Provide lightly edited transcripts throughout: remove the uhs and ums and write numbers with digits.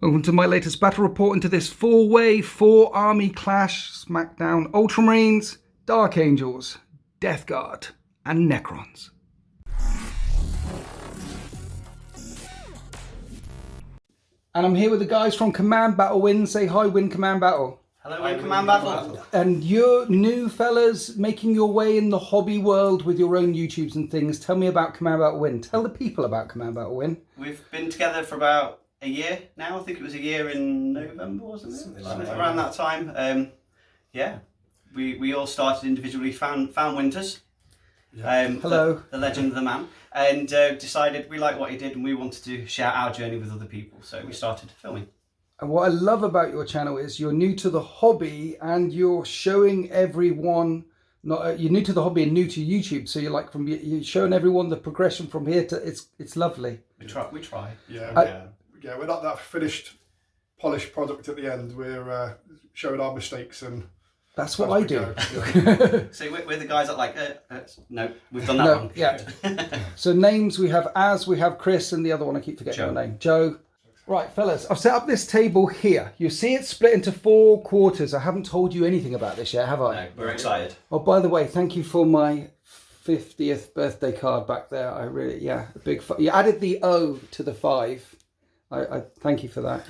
Welcome to my latest battle report into this four-way, four-army clash. Smackdown Ultramarines, Dark Angels, Death Guard, and Necrons. And I'm here with the guys from Command Battle Win. Say hi, Win Command Battle. Hello, Win Command Battle. And you're new fellas making your way in the hobby world with your own YouTubes and things. Tell me about Command Battle Win. Tell the people about Command Battle Win. We've been together for about a year now. I think it was a year in November, wasn't it? Something around that time. Yeah, we all started individually. Found Winters. Hello. The legend of the man. And decided we liked what he did and we wanted to share our journey with other people. So we started filming. And what I love about your channel is you're new to the hobby and you're showing everyone, you're new to the hobby and new to YouTube. So you're showing everyone the progression from here to, it's lovely. We try. Yeah, we're not that finished, polished product at the end. We're showing our mistakes and... That's what I do. Yeah. So we're the guys that no, we've done that wrong. Yeah. So names, we have we have Chris, and the other one I keep forgetting your name. Joe. Right, fellas, I've set up this table here. You see it's split into 4 quarters. I haven't told you anything about this yet, have I? No, we're excited. Oh, by the way, thank you for my 50th birthday card back there. I really, a big... You added the O to the 5. I thank you for that.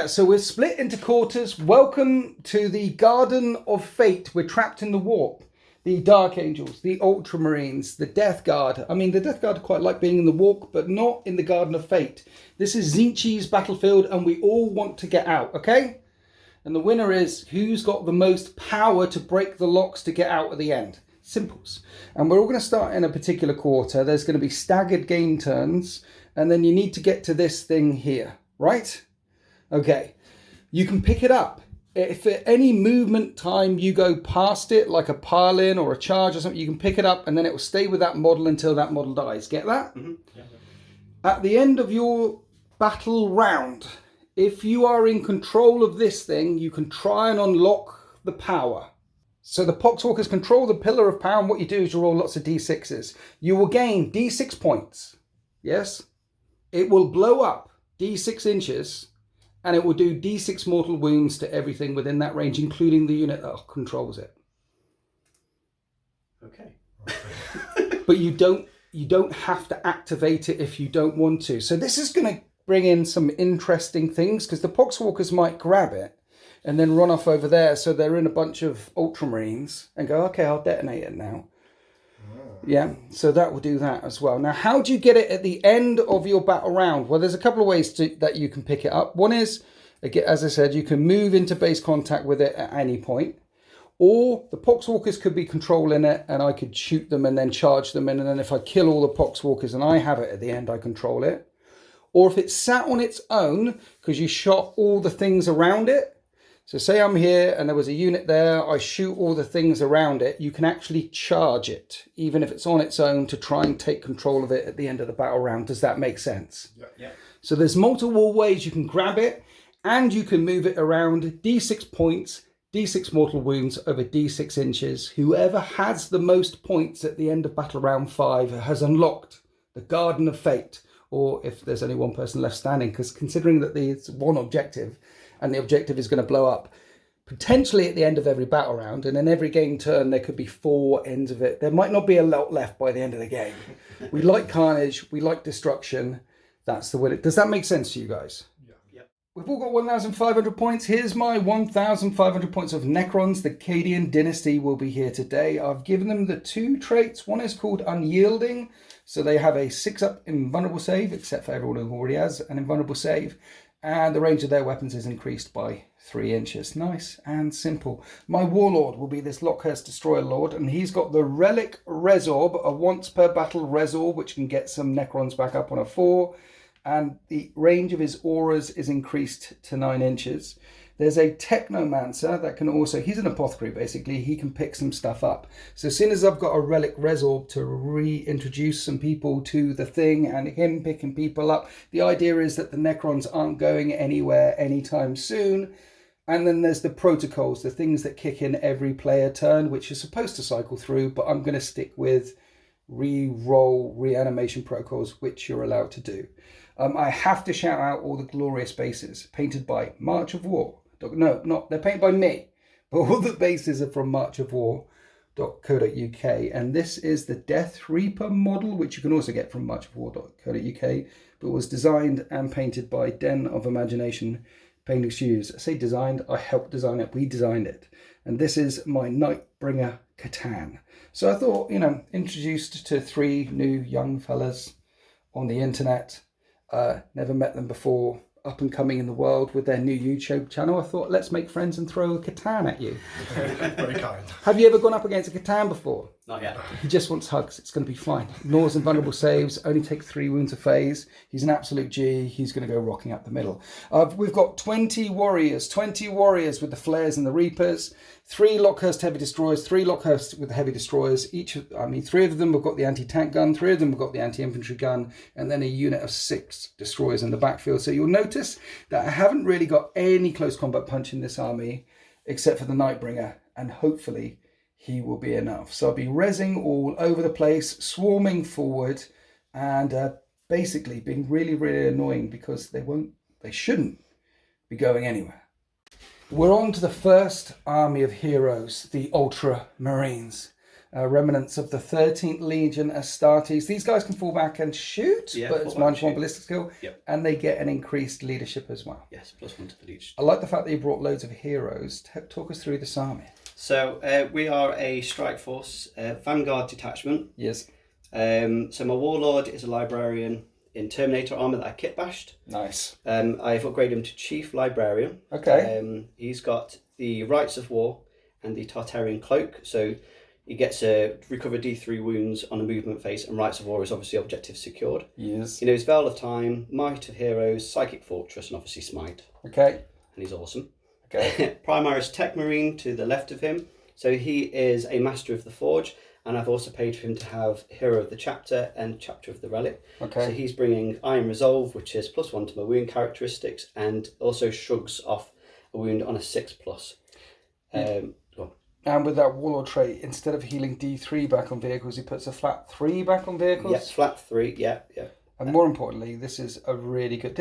So we're split into quarters. Welcome to the Garden of Fate. We're trapped in the warp. The Dark Angels, the Ultramarines, the Death Guard. I mean, the Death Guard quite like being in the warp, but not in the Garden of Fate. This is Tzeentchi's battlefield, and we all want to get out, okay? And the winner is who's got the most power to break the locks to get out at the end. Simples. And we're all going to start in a particular quarter. There's going to be staggered game turns. And then you need to get to this thing here, right? Okay, you can pick it up. If at any movement time you go past it, like a pile-in or a charge or something, you can pick it up and then it will stay with that model until that model dies. Get that? Mm-hmm. Yeah. At the end of your battle round, if you are in control of this thing, you can try and unlock the power. So the Poxwalkers control the pillar of power, and what you do is you roll lots of D6s. You will gain D6 points. Yes? It will blow up D6 inches and it will do D6 mortal wounds to everything within that range, including the unit that controls it. Okay. But you don't have to activate it if you don't want to. So this is going to bring in some interesting things because the Poxwalkers might grab it and then run off over there. So they're in a bunch of Ultramarines and go, okay, I'll detonate it now. Yeah, so that will do that as well. Now, how do you get it at the end of your battle round? Well, there's a couple of ways that you can pick it up. One is, again, as I said, you can move into base contact with it at any point. Or the Poxwalkers could be controlling it and I could shoot them and then charge them in. And then if I kill all the Poxwalkers and I have it at the end, I control it. Or if it's sat on its own because you shot all the things around it. So say I'm here and there was a unit there, I shoot all the things around it, you can actually charge it, even if it's on its own, to try and take control of it at the end of the battle round. Does that make sense? Yeah. So there's multiple ways you can grab it and you can move it around. D6 points, D6 mortal wounds over D6 inches. Whoever has the most points at the end of battle round 5 has unlocked the Garden of Fate. Or if there's only one person left standing, because considering that there's one objective, and the objective is going to blow up potentially at the end of every battle round, and in every game turn there could be 4 ends of it. There might not be a lot left by the end of the game. We like carnage, we like destruction. That's the way. Does that make sense to you guys? Yeah. We've all got 1,500 points. Here's my 1,500 points of Necrons. The Cadian dynasty will be here today. I've given them the 2 traits. One is called Unyielding. So they have a 6-up invulnerable save, except for everyone who already has an invulnerable save. And the range of their weapons is increased by 3 inches. Nice and simple. My Warlord will be this Lockhurst Destroyer Lord, and he's got the Relic Resorb, a once per battle Resorb, which can get some Necrons back up on a 4. And the range of his auras is increased to 9 inches. There's a Technomancer that can also, he's an apothecary basically, he can pick some stuff up. So as soon as I've got a Relic Resorb to reintroduce some people to the thing and him picking people up, the idea is that the Necrons aren't going anywhere anytime soon. And then there's the protocols, the things that kick in every player turn, which is supposed to cycle through, but I'm going to stick with re-roll reanimation protocols, which you're allowed to do. I have to shout out all the glorious bases painted by March of War. No, not they're painted by me, but all the bases are from marchofwar.co.uk, and this is the Death Reaper model, which you can also get from marchofwar.co.uk, but was designed and painted by Den of Imagination Painting Studios. I say designed, I helped design it, we designed it. And this is my Nightbringer Catan. So I thought, introduced to 3 new young fellas on the internet, never met them before, up and coming in the world with their new YouTube channel. I thought, let's make friends and throw a Catan at you. Very kind. Have you ever gone up against a Catan before? Not yet. He just wants hugs. It's going to be fine. Ignores invulnerable saves. Only take 3 wounds a phase. He's an absolute G. He's going to go rocking up the middle. We've got 20 warriors with the flares and the reapers. 3 Lockhurst heavy destroyers. 3 Lockhurst with the heavy destroyers. 3 of them have got the anti-tank gun. 3 of them have got the anti-infantry gun. And then a unit of 6 destroyers in the backfield. So you'll notice that I haven't really got any close combat punch in this army, except for the Nightbringer. And hopefully he will be enough. So I'll be rezzing all over the place, swarming forward, and basically being really, really annoying because they shouldn't be going anywhere. We're on to the first army of heroes, the Ultramarines, remnants of the 13th Legion Astartes. These guys can fall back and shoot, but it's -1 ballistic skill, and they get an increased leadership as well. Yes, +1 to the leadership. I like the fact that you brought loads of heroes. Talk us through this army. So we are a strike force vanguard detachment. Yes. So my warlord is a librarian in Terminator armor that I kit bashed. Nice. I've upgraded him to chief librarian. Okay. He's got the Rites of War and the Tartarian cloak. So he gets a recover D3 wounds on a movement phase, and Rites of War is obviously objective secured. Yes. He knows Veil of Time, Might of Heroes, Psychic Fortress, and obviously Smite. Okay. And he's awesome. Okay. Primaris Tech Marine to the left of him. So he is a Master of the Forge, and I've also paid for him to have Hero of the Chapter and Chapter of the Relic. Okay. So he's bringing Iron Resolve, which is +1 to my wound characteristics, and also shrugs off a wound on a 6+. And with that warlord trait, instead of healing D3 back on vehicles, he puts a flat 3 back on vehicles. Yeah, flat 3. Yeah. And more importantly, this is a really good.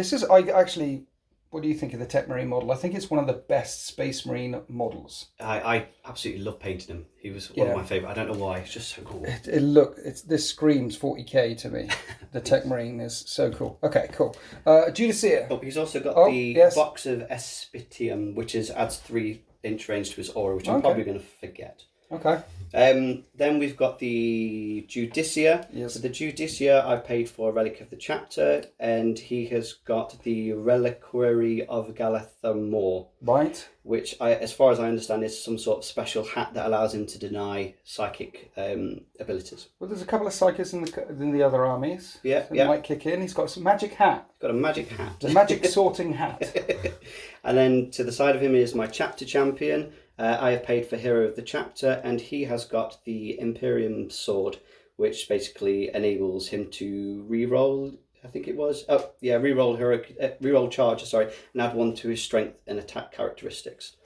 What do you think of the Tech Marine model? I think it's one of the best Space Marine models. I absolutely love painting him. He was one of my favourite. I don't know why. It's just so cool. This screams 40k to me. The Tech Marine is so cool. Okay, cool. Judicia. Oh, he's also got box of Espitium, which adds 3-inch range to his aura, which I'm probably going to forget. Okay. Then we've got the Judicia. Yes. So the Judicia I paid for a Relic of the Chapter, and he has got the Reliquary of Galathamor. Right. Which, as far as I understand, is some sort of special hat that allows him to deny psychic abilities. Well, there's a couple of psychics in the other armies. Yeah, so he might kick in. He's got some magic hat. He's got a magic hat. A magic sorting hat. And then to the side of him is my Chapter Champion. I have paid for Hero of the Chapter, and he has got the Imperium Sword, which basically enables him to reroll. I think it was. Oh, yeah, reroll charge, and add 1 to his strength and attack characteristics.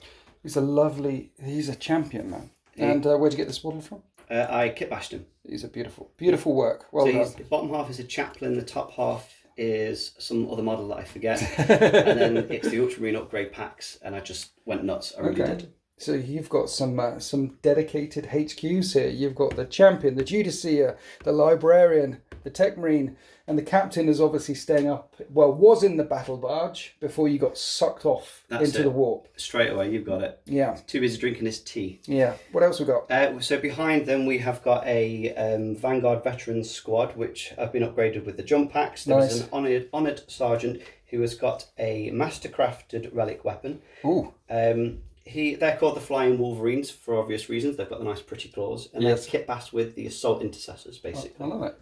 He's a champion, man. And where'd you get this model from? I kit bashed him. He's a beautiful work. Well done. The bottom half is a chaplain, the top half is some other model that I forget. And then it's the Ultramarine upgrade packs, and I just went nuts. I really did. So you've got some dedicated HQs here. You've got the champion, the Judicia, the librarian, the Tech Marine, and the captain is obviously staying up. Well, was in the battle barge before you got sucked off into the warp. Straight away, you've got it. Yeah. Too busy drinking his tea. Yeah. What else we got? So behind them we have got a Vanguard Veterans Squad, which have been upgraded with the jump packs. There's an honoured sergeant who has got a mastercrafted relic weapon. Ooh. They're called the Flying Wolverines for obvious reasons. They've got the nice pretty claws, and they're kit bashed with the Assault Intercessors, basically. I love it.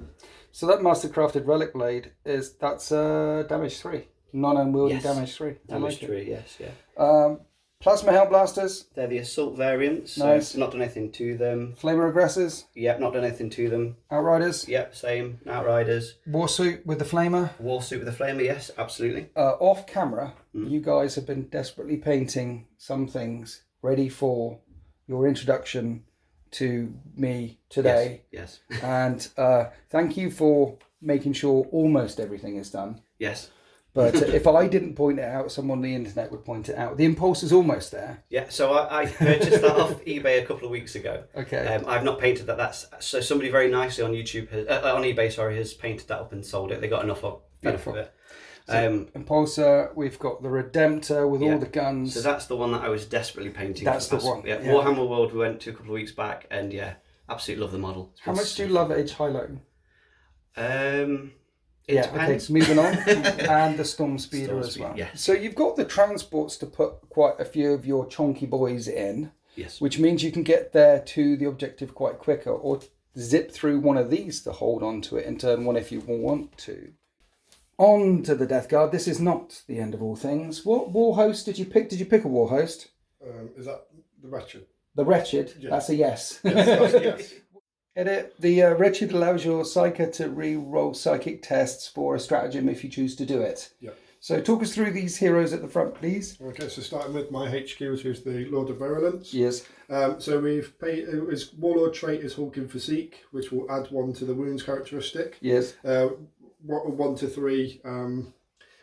So that mastercrafted relic blade that's damage 3, non-unwieldy damage 3. Damage 3, yes, yeah. Plasma Hell Blasters. They're the assault variants. Nice. So not done anything to them. Flamer Aggressors. Yep, not done anything to them. Outriders. Yep, same. Outriders. Warsuit with the Flamer. Warsuit with the Flamer, yes, absolutely. Off camera, you guys have been desperately painting some things ready for your introduction to me today. Yes. And thank you for making sure almost everything is done. Yes. But if I didn't point it out, someone on the internet would point it out. The impulse is almost there. Yeah, so I purchased that off eBay a couple of weeks ago. Okay. I've not painted that. So somebody very nicely on YouTube, on eBay, has painted that up and sold it. They got enough of it. Impulsor, we've got the Redemptor with all the guns. So that's the one that I was desperately painting. That's the one. Yeah, Warhammer World we went to a couple of weeks back, and absolutely love the model. How much do you love edge highlighting? It depends. Okay, moving on. And the Storm Speeder as well. Yes. So you've got the transports to put quite a few of your chonky boys in. Yes. Which means you can get there to the objective quite quicker, or zip through one of these to hold on to it in turn one if you want to. On to the Death Guard. This is not the end of all things. What war host did you pick? Did you pick a war host? Is that the Wretched? The Wretched? Yes. That's a yes. Yes. Edit. The Wretched allows your Psyker to re-roll psychic tests for a stratagem if you choose to do it. Yeah. So talk us through these heroes at the front, please. Okay, so starting with my HQ, which is the Lord of Virulence. Yes. So we've paid, his Warlord trait is Hulking Physique, which will add 1 to the wounds characteristic. Yes. 1 to 3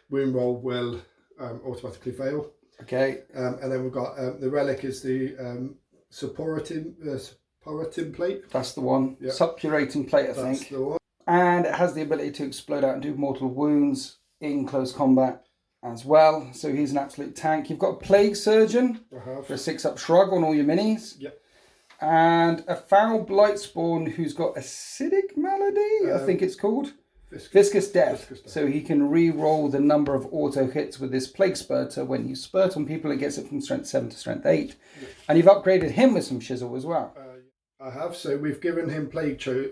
wound roll will automatically fail. Okay. And then we've got the relic is the Suppuratin plate. That's the one. Yep. Suppurating plate, I That's think. the one. And it has the ability to explode out and do mortal wounds in close combat as well. So he's an absolute tank. You've got a Plague Surgeon for a 6-up shrug on all your minis. Yep. And a Foul Blightspawn who's got Acidic Malady, I think it's called. Viscous Death. So he can re-roll the number of auto hits with this Plague Spurter. When you spurt on people, it gets it from Strength 7 to Strength 8. Yep. And you've upgraded him with some shizzle as well. I have. So we've given him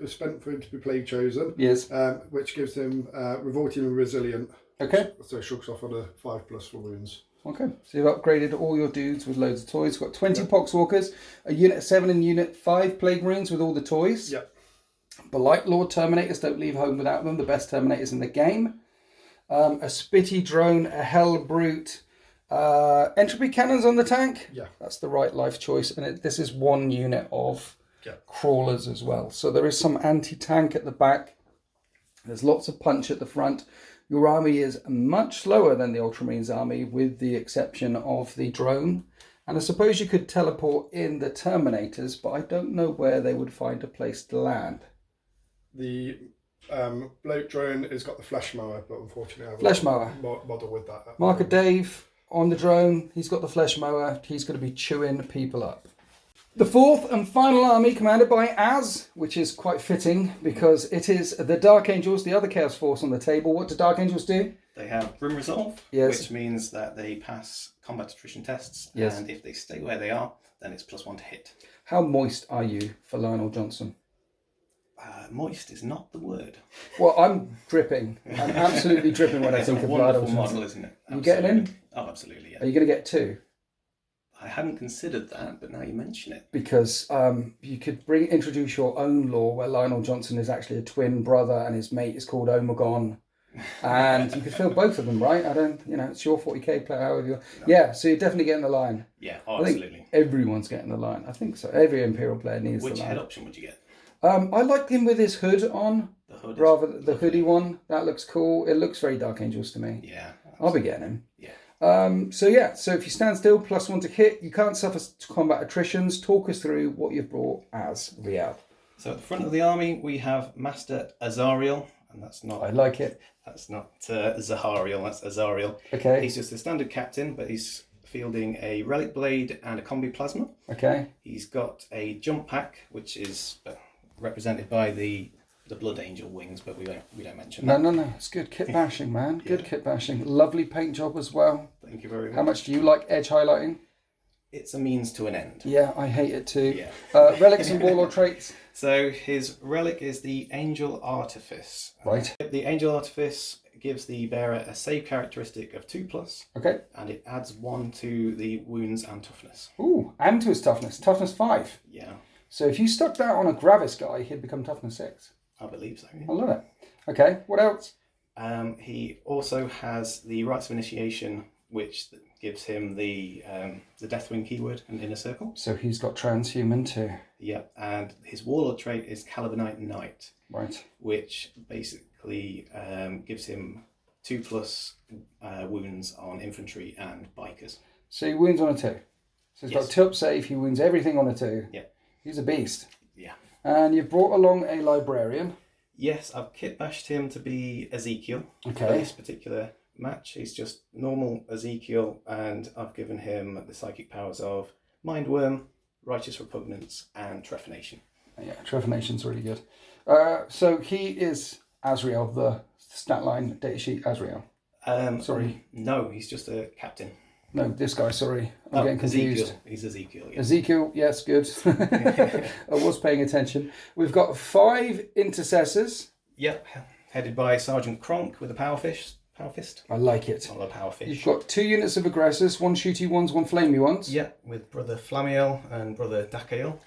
spent for him to be Plague Chosen. Yes. Which gives him Revolting and Resilient. Okay. So it shrugs off on a 5+ for wounds. Okay. So you've upgraded all your dudes with loads of toys. You've got 20 Poxwalkers, a Unit 7 and Unit 5 Plague Marines with all the toys. Yep. Blight Lord Terminators, don't leave home without them. The best Terminators in the game. A Spitty Drone, a Hell Brute. Entropy Cannons on the tank. Yeah. That's the right life choice. And this is 1 unit of crawlers as well. So there is some anti-tank at the back. There's lots of punch at the front. Your army is much slower than the Ultramarines army, with the exception of the drone. And I suppose you could teleport in the Terminators, but I don't know where they would find a place to land. The bloke drone has got the flesh mower, but unfortunately I haven't Flesh mower. model with that. Marker Dave on the drone. He's got the flesh mower. He's going to be chewing people up. The fourth and final army, commanded by Az, which is quite fitting because it is the Dark Angels, the other Chaos Force on the table. What do Dark Angels do? They have Grim Resolve, which means that they pass combat attrition tests, and if they stay where they are, then it's +1 to hit. How moist are you for Lionel Johnson? Moist is not the word. Well, I'm dripping. I'm absolutely dripping when I think of Lionel Johnson. It's a wonderful model, isn't it? Are you getting in? Oh, absolutely, yeah. Are you going to get 2? I hadn't considered that, but now you mention it. Because you could introduce your own lore where Lionel Johnson is actually a twin brother and his mate is called Omegon. And you could fill both of them, right? It's your 40k player. However you... No. Yeah, so you're definitely getting the line. Yeah, absolutely. Everyone's getting the line. I think so. Every Imperial player needs the line. Which head option would you get? I like him with his hood on, rather than the hoodie one. That looks cool. It looks very Dark Angels to me. Yeah. Absolutely. I'll be getting him. Yeah. So if you stand still, +1 to hit, you can't suffer combat attritions. Talk us through what you've brought as Riel. So at the front of the army, we have Master Azariel, and that's not... I like it. That's not Zahariel, that's Azariel. Okay. He's just a standard captain, but he's fielding a Relic Blade and a Combi Plasma. Okay. He's got a jump pack, which is represented by the Blood Angel wings, but we don't mention that. No. It's good kit bashing, man. Good kit bashing. Lovely paint job as well. Thank you very much. How much do you like edge highlighting? It's a means to an end. Yeah, I hate it too. Yeah. Relics and Warlord traits. So his relic is the Angel Artifice. Right. The Angel Artifice gives the bearer a save characteristic of 2+. Okay. And it adds 1 to the wounds and toughness. Ooh, and to his toughness. Toughness 5. Yeah. So if you stuck that on a Gravis guy, he'd become toughness 6. I believe so. Yeah. I love it. Okay, what else? He also has the Rites of Initiation which gives him the Deathwing keyword and inner circle. So he's got transhuman too. Yeah, and his warlord trait is Calibanite Knight. Right. Which basically gives him 2+ wounds on infantry and bikers. So he wounds on a 2. So he's got 2 up save, he wounds everything on a 2. Yeah. He's a beast. Yeah. And you've brought along a librarian. Yes, I've kit bashed him to be Ezekiel for this particular match. He's just normal Ezekiel, and I've given him the psychic powers of Mindworm, Righteous Repugnance, and Trephination. Yeah, Trepination's really good. So he is Azrael, the stat line datasheet Azrael. Sorry. No, he's just a captain. No, this guy, sorry. I'm getting confused. Ezekiel. He's Ezekiel, yeah. Ezekiel, yes, good. I was paying attention. We've got 5 intercessors. Yep, headed by Sergeant Kronk with a power fist. I like it. On the power fish. You've got 2 units of aggressors, 1 shooty ones, 1 flamey ones. Yeah, with Brother Flamiel and Brother Dakiel.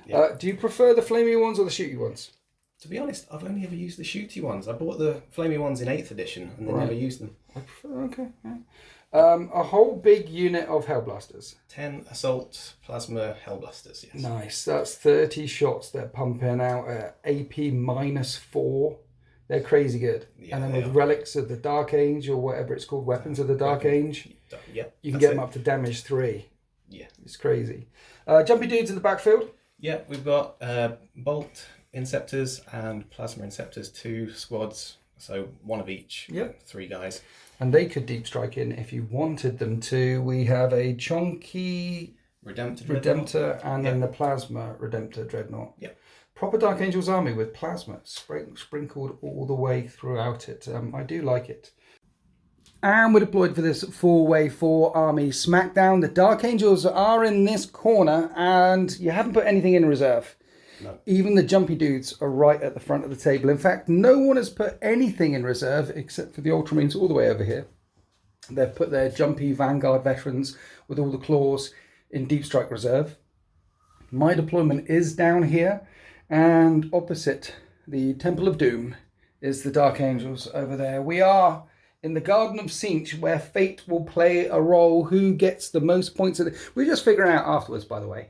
Yeah. Do you prefer the flamey ones or the shooty ones? To be honest, I've only ever used the shooty ones. I bought the flamey ones in 8th edition and then never used them. Okay. Yeah. A whole big unit of Hellblasters. 10 assault plasma Hellblasters, yes. Nice. That's 30 shots they're pumping out at AP -4. They're crazy good. Yeah, and then with relics of the Dark Age, or whatever it's called, weapons of the Dark Age, you can get them up to damage 3. Yeah. It's crazy. Jumpy dudes in the backfield. Yeah, we've got Bolt Inceptors and Plasma Inceptors, 2 squads, so 1 of each. Yep. 3 guys. And they could deep strike in if you wanted them to. We have a Chonky Redemptor and then the Plasma Redemptor Dreadnought. Yep. Proper Dark Angels army with plasma sprinkled all the way throughout it. I do like it. And we're deployed for this 4-way 4 army smackdown. The Dark Angels are in this corner and you haven't put anything in reserve. No. Even the jumpy dudes are right at the front of the table. In fact, no one has put anything in reserve except for the Ultramarines all the way over here. They've put their jumpy Vanguard veterans with all the claws in Deep Strike reserve. My deployment is down here, and opposite the Temple of Doom is the Dark Angels over there. We are in the Garden of Tzeentch, where fate will play a role. Who gets the most points? We're just figuring out afterwards, by the way,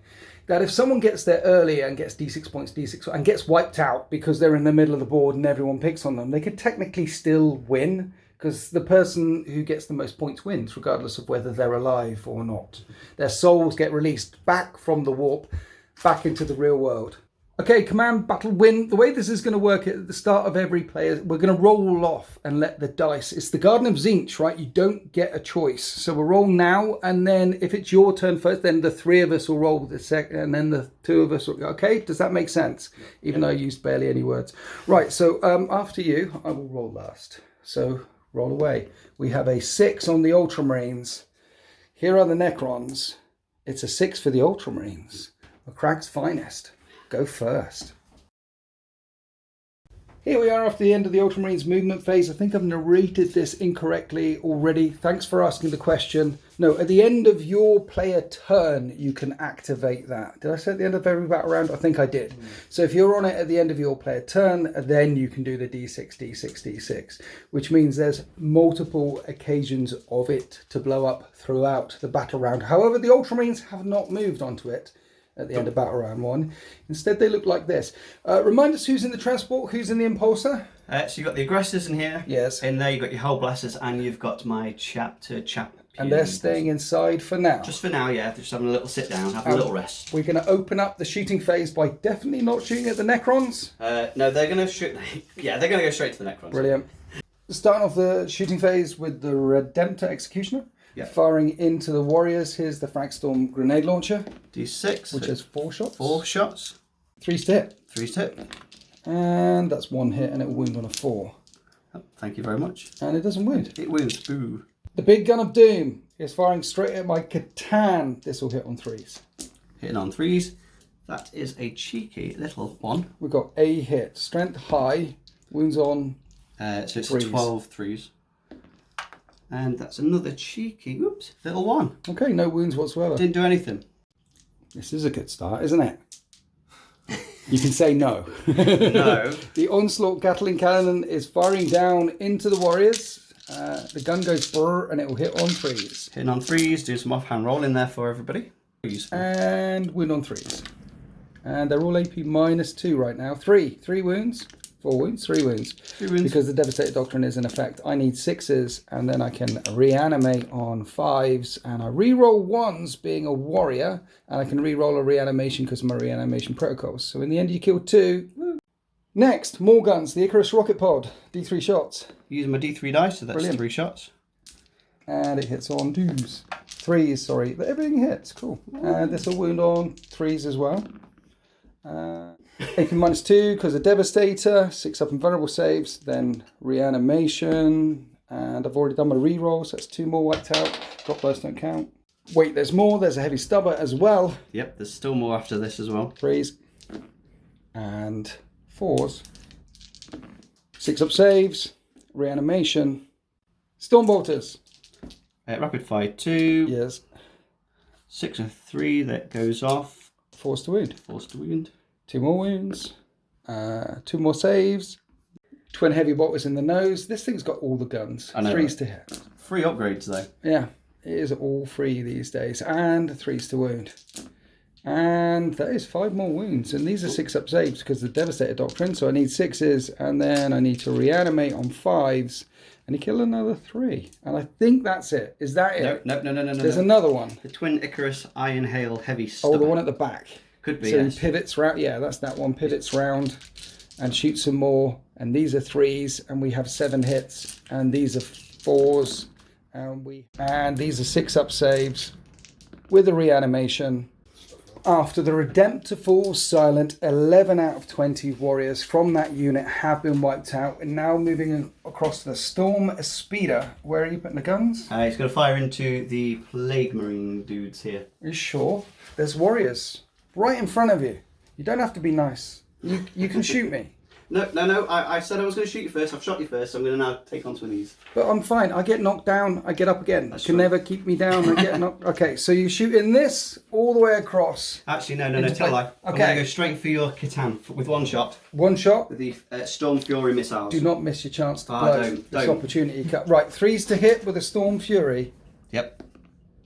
that if someone gets there early and gets D6 points, and gets wiped out because they're in the middle of the board and everyone picks on them, they could technically still win, because the person who gets the most points wins, regardless of whether they're alive or not. Their souls get released back from the warp, back into the real world. Okay, command, battle, win. The way this is going to work at the start of every player, we're going to roll off and let the dice. It's the Garden of Tzeentch, right? You don't get a choice. So we'll roll now, and then if it's your turn first, then the 3 of us will roll the second, and then the 2 of us will go. Okay, does that make sense? Even though I used barely any words. Right, so after you, I will roll last. So roll away. We have a 6 on the Ultramarines. Here are the Necrons. It's a 6 for the Ultramarines. Macrack's finest. Go first. Here we are after the end of the Ultramarines movement phase. I think I've narrated this incorrectly already. Thanks for asking the question. No, at the end of your player turn, you can activate that. Did I say at the end of every battle round? I think I did. So if you're on it at the end of your player turn, then you can do the D6, D6, D6, which means there's multiple occasions of it to blow up throughout the battle round. However, the Ultramarines have not moved onto it at the end of battle round 1. Instead, they look like this. Remind us who's in the transport, who's in the impulsor? So you've got the aggressors in here. Yes. In there you've got your Hellblasters, and you've got my chapter champion. And they're staying inside for now. Just for now, yeah. They're just having a little sit down, having a little rest. We're going to open up the shooting phase by definitely not shooting at the Necrons. No, they're going to shoot... Yeah, they're going to go straight to the Necrons. Brilliant. Starting off the shooting phase with the Redemptor Executioner. Yep. Firing into the warriors. Here's the Fragstorm grenade launcher. D6. Which has 4 shots. 4 shots. 3 hit. 3 hit. And that's 1 hit, and it will wound on a 4. Oh, thank you very much. And it doesn't wound. It wounds. Boo. The big gun of doom is firing straight at my Catan. This will hit on 3s. Hitting on 3s. That is a cheeky little one. We've got a hit. Strength high. Wounds on so it's 3s. 12 3s. And that's another cheeky, whoops, little one. Okay, no wounds whatsoever. Didn't do anything. This is a good start, isn't it? You can say no. No. The Onslaught Gatling Cannon is firing down into the warriors. The gun goes brrr and it will hit on 3s. Hitting on 3s, do some offhand roll in there for everybody. Useful. And wound on 3s. And they're all AP -2 right now. 3 wounds. 4 wounds, 3 wounds. 3 wounds. Because the Devastator Doctrine is in effect. I need 6s, and then I can reanimate on 5s, and I re-roll 1s being a warrior, and I can re-roll a reanimation because of my reanimation protocols. So in the end you kill 2. Woo. Next, more guns. The Icarus Rocket Pod. D3 shots. Using my D3 dice, so that's Brilliant. 3 shots. And it hits on 2s. 3s, sorry. Everything hits, cool. And this will wound on 3s as well. AP -2 because of Devastator, 6 up and vulnerable saves, then reanimation, and I've already done my re-rolls, so that's 2 more wiped out. Drop bursts don't count. Wait, there's more, there's a heavy stubber as well. Yep, there's still more after this as well. 3s and 4s. 6 up saves, reanimation, Stormbolters. Rapid fire 2. Yes. 6 and 3, that goes off. Force to wound. Force to wound. 2 more wounds. 2 more saves. Twin heavy bolters in the nose. This thing's got all the guns. I know, 3s right? to hit. 3 upgrades though. Yeah, it is all 3 these days. And 3s to wound. And that is 5 more wounds. And these are 6 up saves because of the Devastator Doctrine. So I need 6s, and then I need to reanimate on 5s. And he kill another 3. And I think that's it. Is that it? No. There's another one. The Twin Icarus Iron Hail Heavy Stubber. Oh, the one at the back. Could be, So yes. he pivots round. Yeah, that's that one. Pivots round and shoots some more. And these are 3s, and we have 7 hits. And these are 4s, and these are 6 up saves with a reanimation. After the Redemptor falls silent, 11 out of 20 warriors from that unit have been wiped out. And now moving across to the Storm Speeder. Where are you putting the guns? He's going to fire into the Plague Marine dudes here. Are you sure? There's warriors right in front of you. You don't have to be nice. You can shoot me. No. I said I was going to shoot you first. I've shot you first, so I'm going to now take on some of these. But I'm fine. I get knocked down. I get up again. That's You can true. never keep me down. I get knocked. Okay, so you're shooting this all the way across. Actually, no. Into Tell a play. lie. I'm Okay. going to go straight for your Kitan with 1 shot. 1 shot. With the Storm Fury missiles. Do not miss your chance to Ah, blow. don't. This opportunity cut. Right, 3s to hit with a Storm Fury. Yep.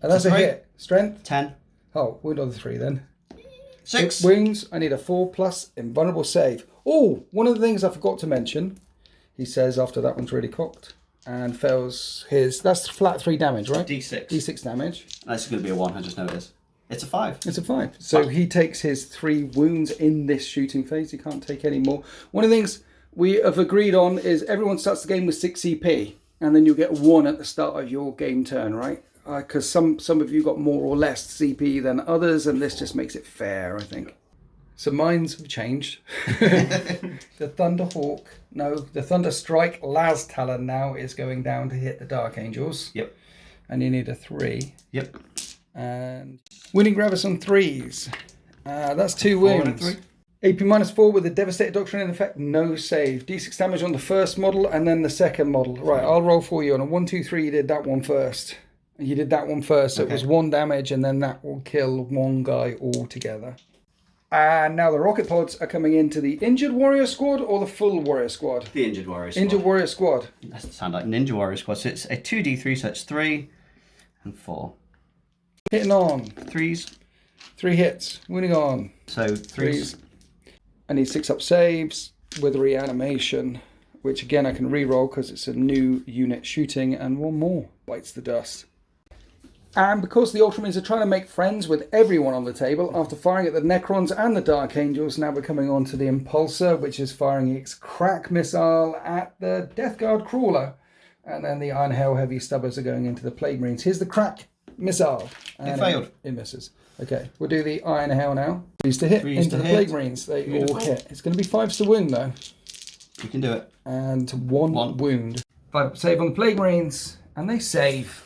And that's a 3. hit. Strength. 10. Oh, wound on the 3 then. 6. Wounds. I need a 4+ invulnerable save. Oh, one of the things I forgot to mention. He says after that one's really cocked and fails his. That's flat 3 damage, right? D6. D6 damage. This is going to be a 1. I just know it is. It's a 5. It's a 5. So he takes his 3 wounds in this shooting phase. He can't take any more. One of the things we have agreed on is everyone starts the game with 6 CP, and then you get 1 at the start of your game turn, right? Because some of you got more or less CP than others, and this just makes it fair, I think. So minds have changed. The Thunderstrike Las Talon now is going down to hit the Dark Angels. Yep. And you need a 3. Yep. And winning Gravis on 3s. That's 2 4 and a wounds. 3. AP -4 with the Devastator Doctrine in effect, no save. D6 damage on the first model and then the second model. Right, I'll roll for you. On a 1, 2, 3, you did that one first. You did that one first, so Okay. it was 1 damage, and then that will kill 1 guy altogether. And now the rocket pods are coming into the Injured Warrior Squad or the Full Warrior Squad? The Injured Warrior Squad. Injured Warrior Squad. That doesn't sound like Ninja Warrior Squad. So it's a 2d3, so it's 3 and 4. Hitting on. 3s. 3 hits. Winning on. So 3s. I need 6 up saves with reanimation, which again I can re-roll because it's a new unit shooting, and 1 more bites the dust. And because the Ultramarines are trying to make friends with everyone on the table, after firing at the Necrons and the Dark Angels, now we're coming on to the Impulsor, which is firing its crack missile at the Death Guard Crawler. And then the Iron Hail Heavy Stubbers are going into the Plague Marines. Here's the crack missile. And failed. It misses. Okay, we'll do the Iron Hail now. 3s to hit 3s into to the hit. Plague Marines. They Beautiful. all hit. It's going to be 5s to wound though. You can do it. And 1 1. wound. 5 save on the Plague Marines. And they save.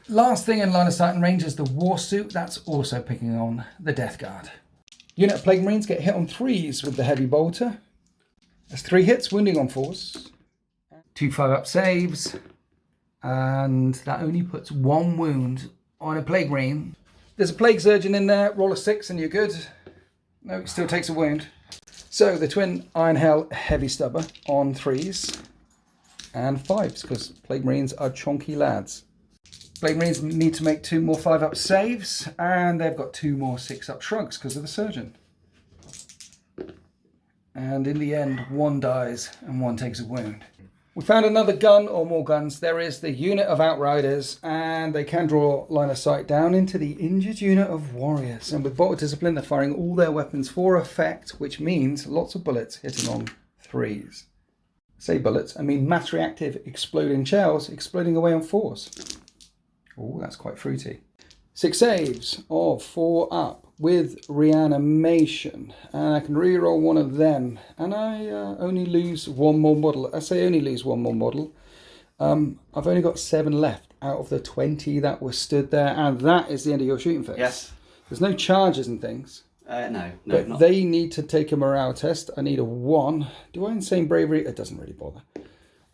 Last thing in line of sight and range is the War Suit. That's also picking on the Death Guard. Unit of Plague Marines get hit on 3s with the Heavy Bolter. That's 3 hits, wounding on 4s. 2 5-up saves. And that only puts 1 wound on a Plague Marine. There's a Plague Surgeon in there. Roll a 6 and you're good. No, it still takes a wound. So the twin Iron Hail Heavy Stubber on 3s. and 5s, because Plague Marines are chonky lads. Plague Marines need to make 2 more 5-up saves, and they've got 2 more 6-up shrugs because of the Surgeon. And in the end, 1 dies and 1 takes a wound. We found another gun, or more guns. There is the unit of Outriders, and they can draw line of sight down into the injured unit of Warriors. And with Bolted Discipline, they're firing all their weapons for effect, which means lots of bullets hitting on 3s. Say bullets, I mean mass-reactive exploding shells exploding away on 4s. Oh, that's quite fruity. 6 saves of 4 up with reanimation, and I can reroll 1 of them, and I only lose 1 more model. I say only lose 1 more model. I've only got 7 left out of the 20 that were stood there, and that is the end of your shooting phase. Yes. There's no charges and things. No, but not. They need to take a morale test. I need a 1. Do I insane bravery? It doesn't really bother.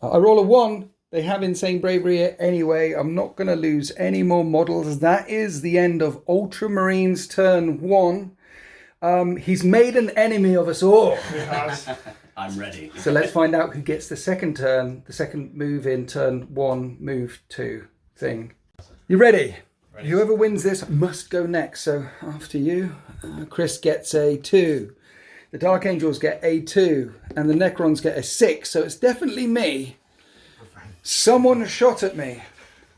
I roll a 1. They have insane bravery anyway. I'm not going to lose any more models. That is the end of Ultramarines turn 1. He's made an enemy of us all. He has. I'm ready. So let's find out who gets the second turn, the second move in turn 1, move 2 thing. You ready? Whoever wins this must go next. So after you, Chris gets a 2. The Dark Angels get a 2. And the Necrons get a 6. So it's definitely me. Someone shot at me.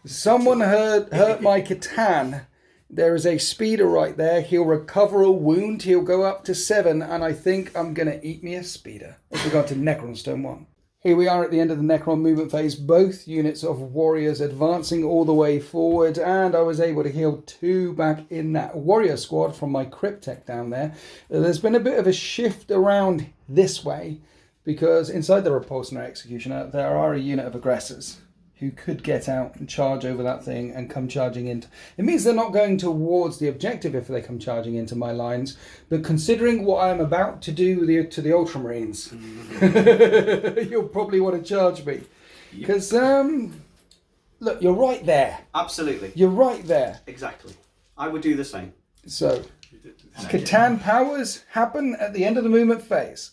Someone hurt my Catan. There is a speeder right there. He'll recover a wound. He'll go up to 7. And I think I'm going to eat me a speeder. As we go to Necrons turn 1. Here we are at the end of the Necron movement phase. Both units of Warriors advancing all the way forward. And I was able to heal 2 back in that Warrior squad from my Cryptek down there. There's been a bit of a shift around this way, because inside the Repulsionary Executioner, there are a unit of Aggressors who could get out and charge over that thing and come charging into... It means they're not going towards the objective if they come charging into my lines, but considering what I'm about to do to the Ultramarines, you'll probably want to charge me. Because, look, you're right there. Absolutely. You're right there. Exactly. I would do the same. So, Catan powers happen at the end of the movement phase.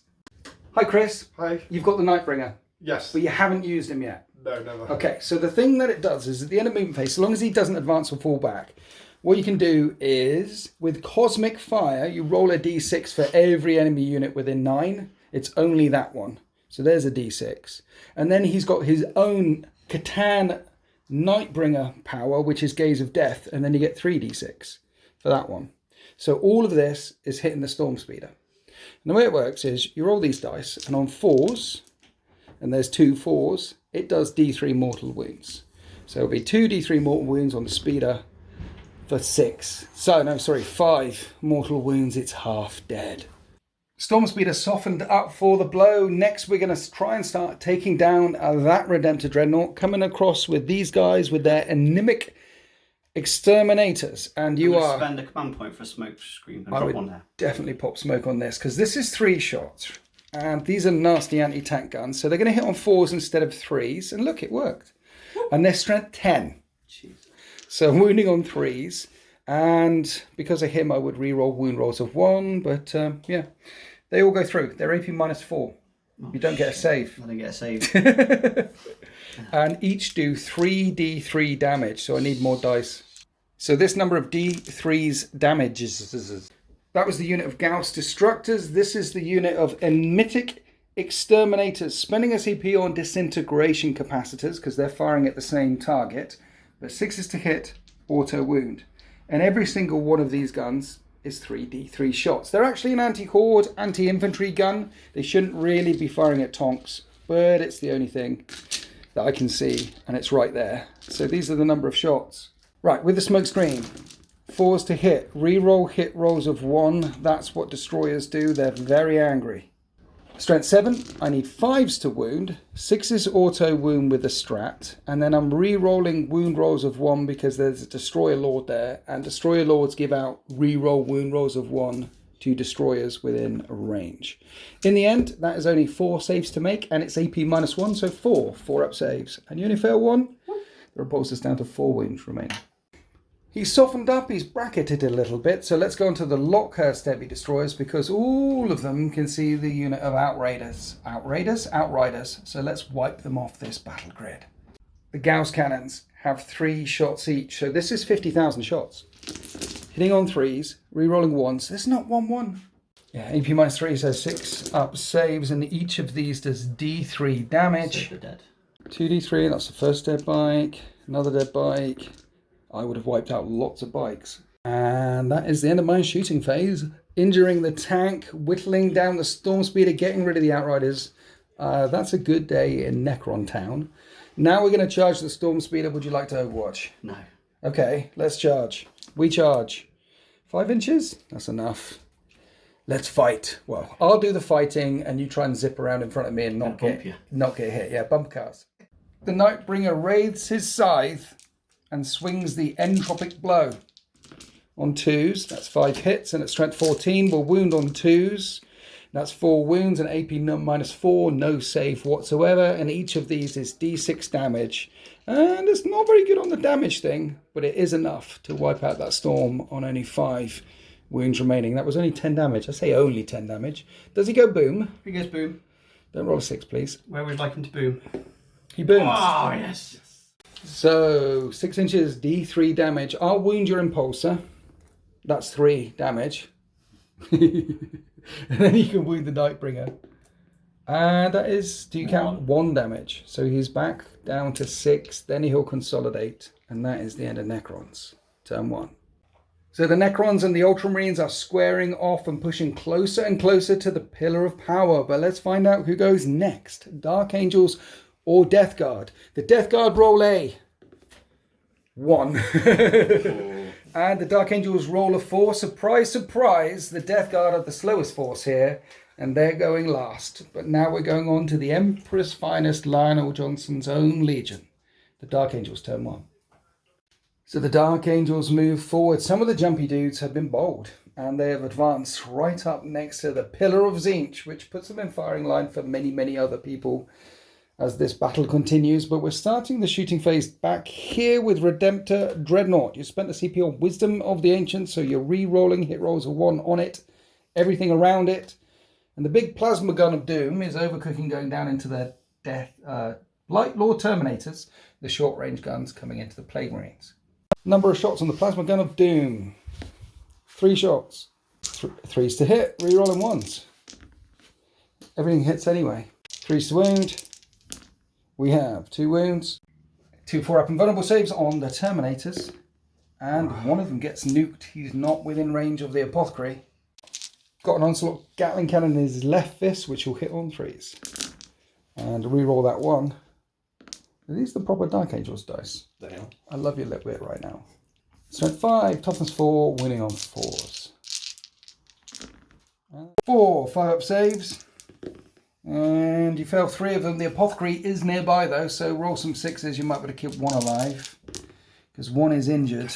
Hi, Chris. Hi. You've got the Nightbringer, Yes. but you haven't used him yet. No, never. Okay, so the thing that it does is at the end of movement phase, so long as he doesn't advance or fall back, what you can do is, with Cosmic Fire, you roll a d6 for every enemy unit within 9. It's only that one. So there's a d6. And then he's got his own Catan Nightbringer power, which is Gaze of Death, and then you get 3d6 for that one. So all of this is hitting the Storm Speeder. And the way it works is you roll these dice, and on 4s, and there's 2 4s, it does d3 mortal wounds. So it'll be 2 d3 mortal wounds on the speeder for 6. So, no, sorry, 5 mortal wounds. It's half dead. Storm Speeder softened up for the blow. Next, we're going to try and start taking down that Redemptor Dreadnought, coming across with these guys with their anemic Exterminators, and you are... spend a command point for a smoke screen and I drop would one there. definitely pop smoke on this, because this is 3 shots, and these are nasty anti-tank guns, so they're going to hit on 4s instead of 3s, and look, it worked. And they're strength 10. Jeez. So wounding on 3s, and because of him I would re-roll wound rolls of 1, but yeah, they all go through. They're AP -4. You don't get a save. I don't get a save. And each do 3d3 damage, so I need more dice. So this number of d3's damages. That was the unit of Gauss Destructors. This is the unit of Emitic Exterminators, spending a CP on Disintegration Capacitors, because they're firing at the same target. But 6s to hit, auto wound. And every single one of these guns is 3d3 shots. They're actually an anti-horde, anti-infantry gun. They shouldn't really be firing at Tonks, but it's the only thing that I can see, and it's right there. So these are the number of shots. Right, with the smoke screen, 4s to hit, re-roll hit rolls of 1. That's what destroyers do. They're very angry. Strength 7, I need 5s to wound, 6s auto wound with the strat, and then I'm re-rolling wound rolls of 1 because there's a destroyer lord there, and destroyer lords give out re-roll wound rolls of 1 to destroyers within range. In the end, that is only 4 saves to make, and it's AP -1, so 4 4-up saves. And you only fail 1, the repulse is down to 4 wounds remaining. He's softened up, he's bracketed a little bit, so let's go on to the Lockhurst Heavy Destroyers because all of them can see the unit of Outriders. Outriders. So let's wipe them off this battle grid. The Gauss cannons have 3 shots each, so this is 50,000 shots. Hitting on 3s, re-rolling 1s. This is not 1-1. Yeah, AP -3, so 6 up saves, and each of these does D3 damage. So dead. 2d3, that's the first dead bike, another dead bike. I would have wiped out lots of bikes. And that is the end of my shooting phase. Injuring the tank, whittling down the storm speeder, getting rid of the Outriders. That's a good day in Necron Town. Now we're going to charge the storm speeder. Would you like to overwatch? No. Okay, let's charge. We charge. 5 inches? That's enough. Let's fight. Well, I'll do the fighting and you try and zip around in front of me and not get hit. Yeah, bump cars. The Nightbringer wraiths his scythe and swings the entropic blow. On 2s, that's 5 hits, and at strength 14, we'll wound on 2s. That's 4 wounds and AP -4, no save whatsoever, and each of these is D6 damage. And it's not very good on the damage thing, but it is enough to wipe out that storm on only 5 wounds remaining. That was only 10 damage. I say only 10 damage. Does he go boom? He goes boom. Don't roll a 6, please. Where would you like him to boom? He booms. Oh, yes. So, 6 inches, D3 damage. I'll wound your impulsor. That's 3 damage. And then you can wound the Nightbringer. And that is, do you count? 1 damage. So he's back down to 6. Then he'll consolidate. And that is the end of Necrons. Turn 1. So the Necrons and the Ultramarines are squaring off and pushing closer and closer to the Pillar of Power. But let's find out who goes next. Dark Angels or Death Guard. The Death Guard roll a 1. And the Dark Angels roll a 4. Surprise, surprise. The Death Guard are the slowest force here. And they're going last. But now we're going on to the Emperor's Finest, Lionel Johnson's own Legion. The Dark Angels, turn 1. So the Dark Angels move forward. Some of the jumpy dudes have been bold. And they have advanced right up next to the Pillar of Tzeentch, which puts them in firing line for many, many other people as this battle continues. But we're starting the shooting phase back here with Redemptor Dreadnought. You spent the CP on Wisdom of the Ancients, so you're re-rolling. Hit rolls of 1 on it. Everything around it. And the big plasma gun of doom is overcooking, going down into the Light Lord Terminators. The short-range guns coming into the Plague Marines. Number of shots on the plasma gun of doom. 3 shots. 3s to hit. Re-rolling 1s. Everything hits anyway. 3s to wound. We have 2 wounds, 2 4-up invulnerable saves on the Terminators, and one of them gets nuked. He's not within range of the Apothecary. Got an Onslaught Gatling Cannon in his left fist, which will hit on 3s. And re-roll that 1. Are these the proper Dark Angels dice? They are. I love your lip bit right now. Strength 5, toughness 4, winning on 4s. 4 5-up saves. And you fail 3 of them. The Apothecary is nearby though, so roll some 6s. You might be able to keep 1 alive, because 1 is injured.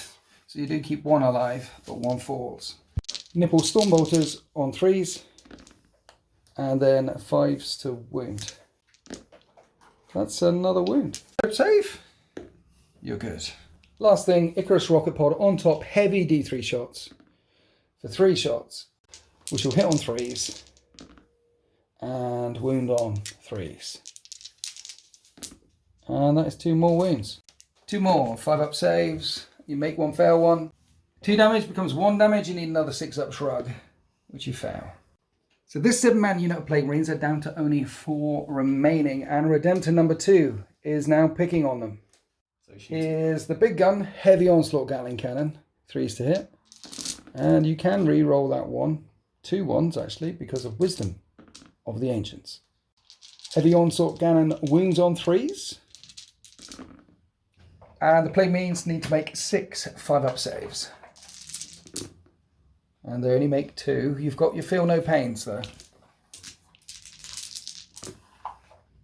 So you do keep 1 alive, but 1 falls. Nipple Stormbolters on 3s, and then 5s to wound. That's another wound. Save. You're good. Last thing, Icarus Rocket Pod on top, heavy D3 shots for 3 shots, which will hit on 3s. And wound on 3s. And that is 2 more wounds. 2 more 5-up saves. You make 1, fail 1. 2 damage becomes 1 damage. You need another 6-up shrug, which you fail. So this 7-man unit of Plague Marines are down to only 4 remaining, and Redemptor number 2 is now picking on them. So here's the big gun, heavy Onslaught Gatling Cannon, 3s to hit. And you can re-roll that 1. 2 1s actually, because of Wisdom of the Ancients. Heavy Onslaught Cannon wounds on 3s. And the Plague Marines need to make 6 5-up saves. And they only make 2. You've got your feel no pains though.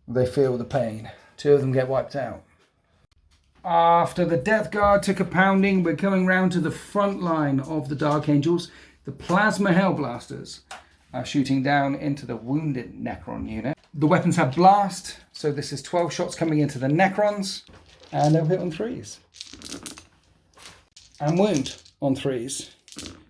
They feel the pain. 2 of them get wiped out. After the Death Guard took a pounding, we're coming round to the front line of the Dark Angels. The Plasma Hellblasters are shooting down into the wounded Necron unit. The weapons have blast, so this is 12 shots coming into the Necrons, and they'll hit on 3s. and wound on 3s.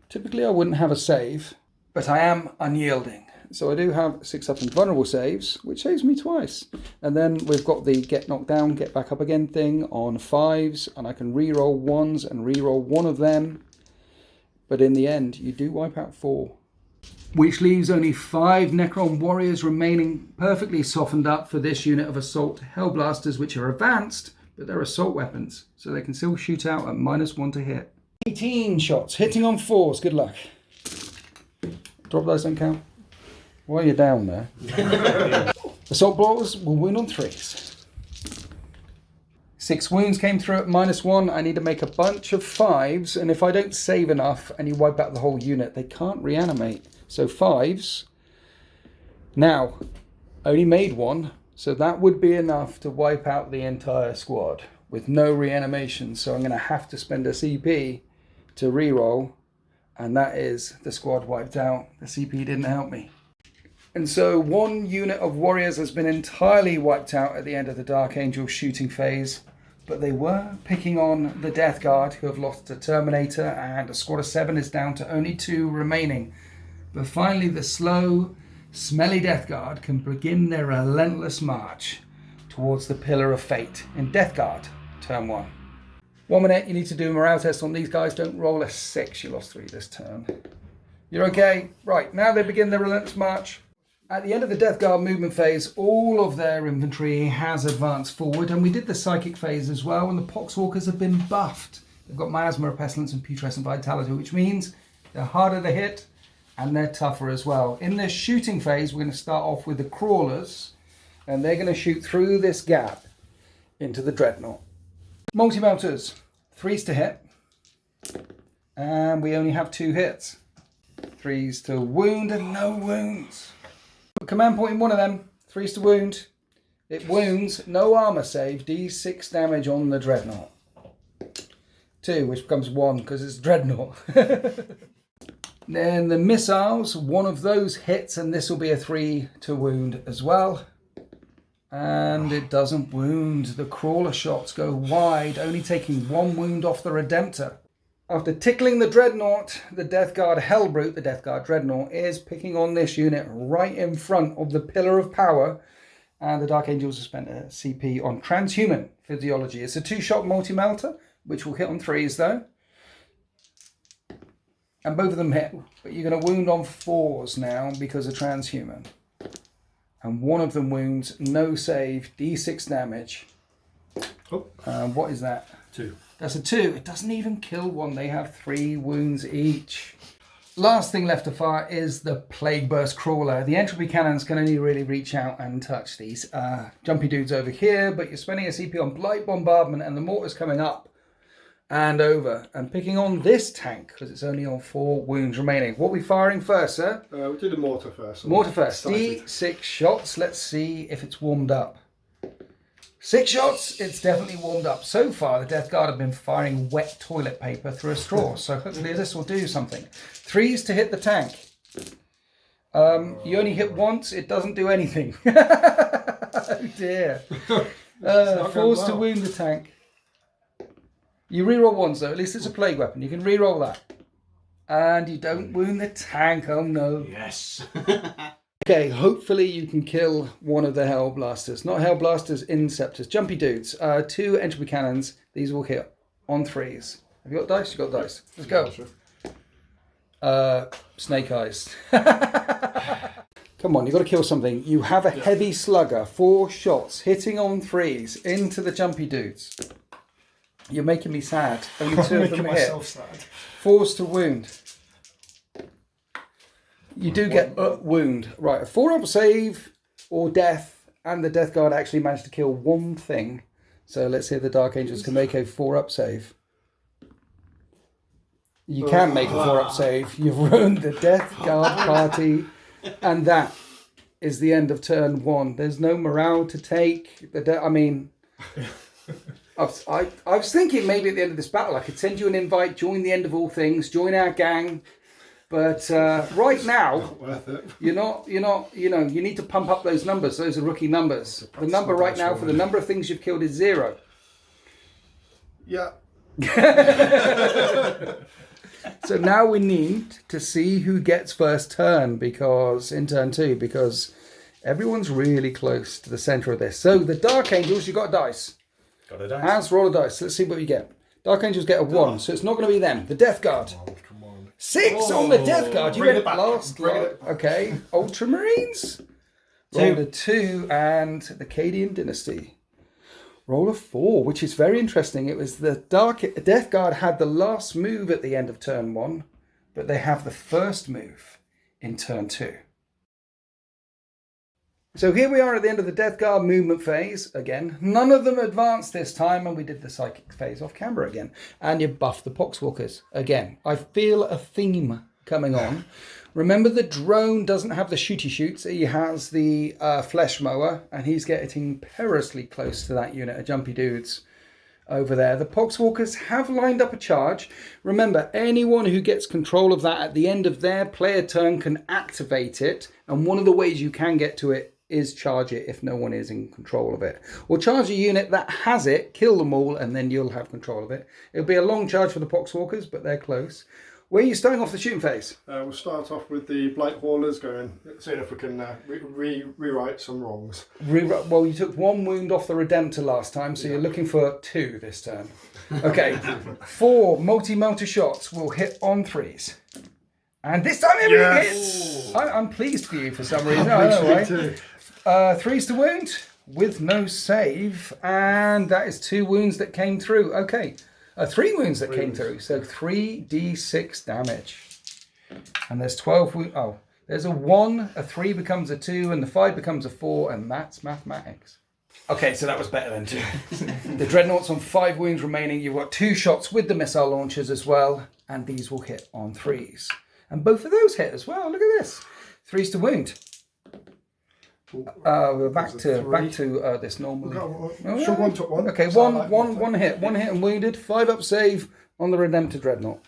Typically I wouldn't have a save, but I am unyielding. So I do have 6 up and vulnerable saves, which saves me twice. And then we've got the get knocked down, get back up again thing on 5s, and I can re-roll 1s and re-roll one of them. But in the end, you do wipe out 4. Which leaves only 5 Necron warriors remaining, perfectly softened up for this unit of assault Hellblasters, which are advanced, but they're assault weapons, so they can still shoot out at -1 to hit. 18 shots, hitting on 4s, good luck. Drop dice don't count. While you're down there. Assault blowers will wound on 3s. 6 wounds came through at -1. I need to make a bunch of 5s, and if I don't save enough and you wipe out the whole unit, they can't reanimate. So 5s. Now, I only made 1, so that would be enough to wipe out the entire squad with no reanimation. So I'm going to have to spend a CP to reroll, and that is the squad wiped out. The CP didn't help me. And so 1 unit of warriors has been entirely wiped out at the end of the Dark Angel shooting phase, but they were picking on the Death Guard, who have lost a Terminator, and a squad of 7 is down to only 2 remaining. But finally the slow, smelly Death Guard can begin their relentless march towards the Pillar of Fate in Death Guard, turn 1. 1 minute, you need to do a morale test on these guys. Don't roll a 6, you lost 3 this turn. You're okay? Right, now they begin their relentless march. At the end of the Death Guard movement phase, all of their infantry has advanced forward, and we did the Psychic phase as well, and the Poxwalkers have been buffed. They've got Miasma, Pestilence, and Putrescent Vitality, which means they're harder to hit, and they're tougher as well. In this shooting phase, we're going to start off with the Crawlers, and they're going to shoot through this gap into the Dreadnought. Multi-melters, 3s to hit, and we only have 2 hits. 3s to wound, and no wounds. Command point in one of them, 3s to wound. It wounds, no armor save, d6 damage on the Dreadnought. 2, which becomes 1 because it's Dreadnought. Then the missiles, 1 of those hits, and this will be a 3 to wound as well. And it doesn't wound. The Crawler shots go wide, only taking 1 wound off the Redemptor. After tickling the Dreadnought, the Death Guard Hellbrute, the Death Guard Dreadnought, is picking on this unit right in front of the Pillar of Power. And the Dark Angels have spent a CP on Transhuman Physiology. It's a 2-shot multi-melter, which will hit on 3s though. And both of them hit. But you're going to wound on 4s now because of Transhuman. And 1 of them wounds, no save, d6 damage. Oh. What is that? 2. That's a 2. It doesn't even kill 1. They have 3 wounds each. Last thing left to fire is the Plague Burst Crawler. The entropy cannons can only really reach out and touch these jumpy dudes over here, but you're spending a CP on Blight Bombardment, and the mortar's coming up and over and picking on this tank because it's only on 4 wounds remaining. What are we firing first, sir? We do the mortar first. Mortar first. D6 shots. Let's see if it's warmed up. 6 shots, it's definitely warmed up. So far, the Death Guard have been firing wet toilet paper through a straw, so hopefully this will do something. 3s to hit the tank. You only hit once, it doesn't do anything. Oh dear. 4s to wound the tank. You reroll 1s though, at least it's a plague weapon. You can reroll that. And you don't wound the tank, oh no. Yes. Okay, hopefully you can kill 1 of the Hellblasters. Not Hellblasters, Inceptors. Jumpy dudes. 2 entropy cannons. These will hit on 3s. Have you got dice? You got dice. Let's go. Snake eyes. Come on, you've got to kill something. You have a heavy slugger. 4 shots. Hitting on 3s. Into the jumpy dudes. You're making me sad. Only 2 of them hit. 4s to wound. You do get wound. Right, a 4-up save or death, and the Death Guard actually managed to kill 1 thing. So let's see if the Dark Angels can make a 4-up save. You can make a 4-up save. You've ruined the Death Guard party, and that is the end of turn 1. There's no morale to take. I was thinking maybe at the end of this battle I could send you an invite, join the End of All Things, join our gang. But right now, you need to pump up those numbers. Those are rookie numbers. The number right now for the number of things you've killed is 0. Yeah, So now we need to see who gets first turn in turn 2, because everyone's really close to the center of this. So the Dark Angels, you got a dice. Got a dice. As roll a dice. Let's see what you get. Dark Angels get a 1, so it's not going to be them. The Death Guard. Oh, come on. 6 on the Death Guard. You Bring went it back. last. Bring it back. Okay. Ultramarines. Rolled a 2 and the Cadian Dynasty. Roll a 4, which is very interesting. It was the Death Guard had the last move at the end of turn 1, but they have the first move in turn 2. So here we are at the end of the Death Guard movement phase again. None of them advanced this time, and we did the psychic phase off camera again. And you buffed the Poxwalkers again. I feel a theme coming on. Remember, the drone doesn't have the shooty shoots. He has the flesh mower, and he's getting perilously close to that unit of jumpy dudes over there. The Poxwalkers have lined up a charge. Remember, anyone who gets control of that at the end of their player turn can activate it, and one of the ways you can get to it is charge it if no one is in control of it. Or charge a unit that has it, kill them all, and then you'll have control of it. It'll be a long charge for the Poxwalkers, but they're close. Where are you starting off the shooting phase? We'll start off with the Blight Haulers, seeing if we can rewrite some wrongs. Well, you took 1 wound off the Redemptor last time, so you're looking for 2 this turn. Okay, 4 multi-melter shots will hit on 3s. And this time everything hits! I'm pleased for you for some reason. I don't know why. 3s to wound with no save, and that is 2 wounds that came through. Okay, 3 wounds that came through, so 3d6 damage. And there's 12 wounds. Oh, there's a 1, a 3 becomes a 2, and the 5 becomes a 4, and that's mathematics. Okay, so that was better than 2. The Dreadnought's on 5 wounds remaining. You've got 2 shots with the missile launchers as well, and these will hit on 3s. And both of those hit as well. Look at this. 3s to wound. We're back to this normally. Sure, 1 took 1. Okay, one hit and wounded. 5 up save on the Redemptor Dreadnought.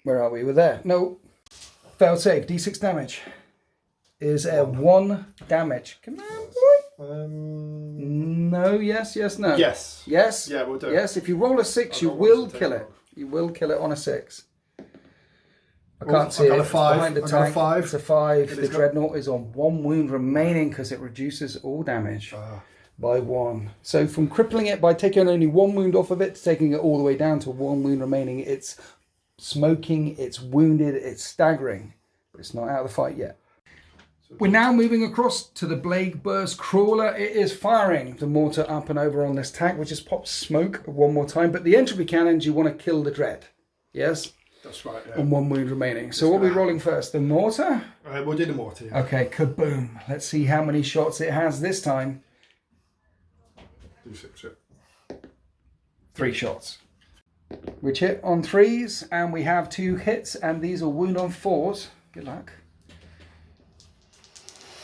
Where are we? We're there. No. Failed save. D6 damage is a 1 damage. Come on, boy. No, yes, no. Yes. Yes? Yeah, we'll do it. Yes, if you roll a 6, you will kill it. You will kill it on a 6. I can't see it. I got a 5. Behind the I got a tank. 5. It's a 5. The Dreadnought is on 1 wound remaining because it reduces all damage by 1. So from crippling it by taking only 1 wound off of it to taking it all the way down to 1 wound remaining, it's smoking, it's wounded, it's staggering, but it's not out of the fight yet. We're now moving across to the Blade Burst Crawler. It is firing the mortar up and over on this tank, which just pops smoke 1 more time. But the entropy cannons, you want to kill the Dread. Yes? That's right, yeah. And 1 wound remaining. So what are we rolling first? The mortar? We'll do the mortar, yeah. Okay, kaboom. Let's see how many shots it has this time. Do 6, yeah. 3 shots. Which hit on 3s, and we have 2 hits, and these are wound on 4s. Good luck.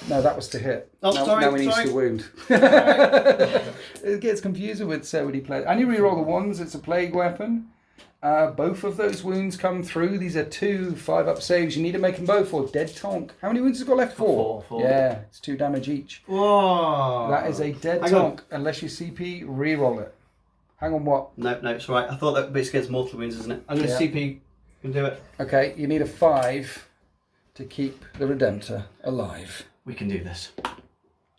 No, that was to hit. Oh, now we need to wound. It gets confusing with so many players. And you reroll the 1s, it's a plague weapon. Both of those wounds come through. These are 2 5-up saves. You need to make them both or dead tonk. How many wounds has got left? 4. 4. Yeah, it's 2 damage each. Whoa. That is a dead tonk. Unless you CP, reroll it. Hang on, what? No, it's right. I thought that basically against mortal wounds, isn't it? I'm going to CP. You can do it. Okay, you need a 5 to keep the Redemptor alive. We can do this.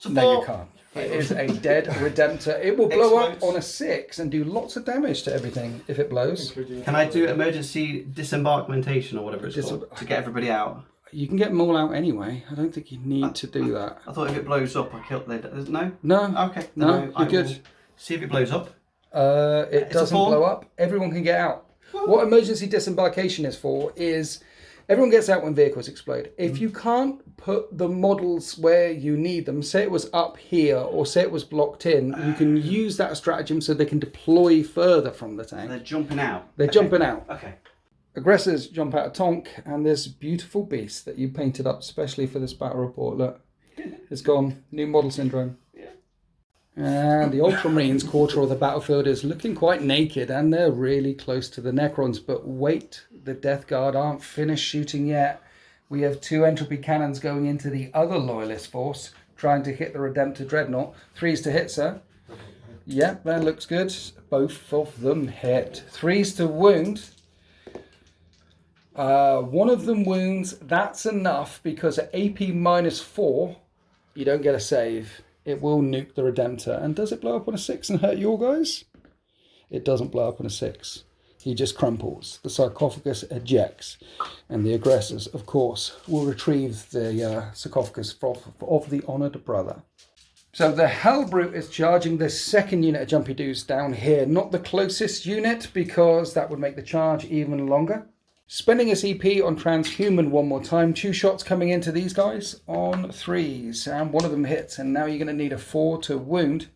No, you can't. It is a dead Redemptor. It will blow up on a 6 and do lots of damage to everything if it blows. Can I do emergency disembarkmentation or whatever it's called to get everybody out? You can get them all out anyway. I don't think you need to do that. I thought if it blows up, I kill. No. No. Okay. No, you're good. See if it blows up. It doesn't blow up. Everyone can get out. What emergency disembarkation is for is everyone gets out when vehicles explode. If you can't put the models where you need them, say it was up here or say it was blocked in, you can use that stratagem so they can deploy further from the tank. They're jumping out. They're jumping out. Okay. Aggressors jump out of tonk, and this beautiful beast that you painted up especially for this battle report, look, it's gone. New model syndrome. And the Ultramarines quarter of the battlefield is looking quite naked, and they're really close to the Necrons. But wait, the Death Guard aren't finished shooting yet. We have 2 entropy cannons going into the other Loyalist force, trying to hit the Redemptor Dreadnought. 3s to hit, sir. Yep, that looks good. Both of them hit. 3s to wound. One of them wounds. That's enough because at AP -4, you don't get a save. It will nuke the Redemptor. And does it blow up on a 6 and hurt your guys? It doesn't blow up on a 6. He just crumples. The sarcophagus ejects. And the aggressors, of course, will retrieve the sarcophagus of the honoured brother. So the Hellbrute is charging the second unit of Jumpy Dudes down here. Not the closest unit, because that would make the charge even longer. Spending his EP on Transhuman one more time. 2 shots coming into these guys on 3s. And one of them hits. And now you're going to need a 4 to wound.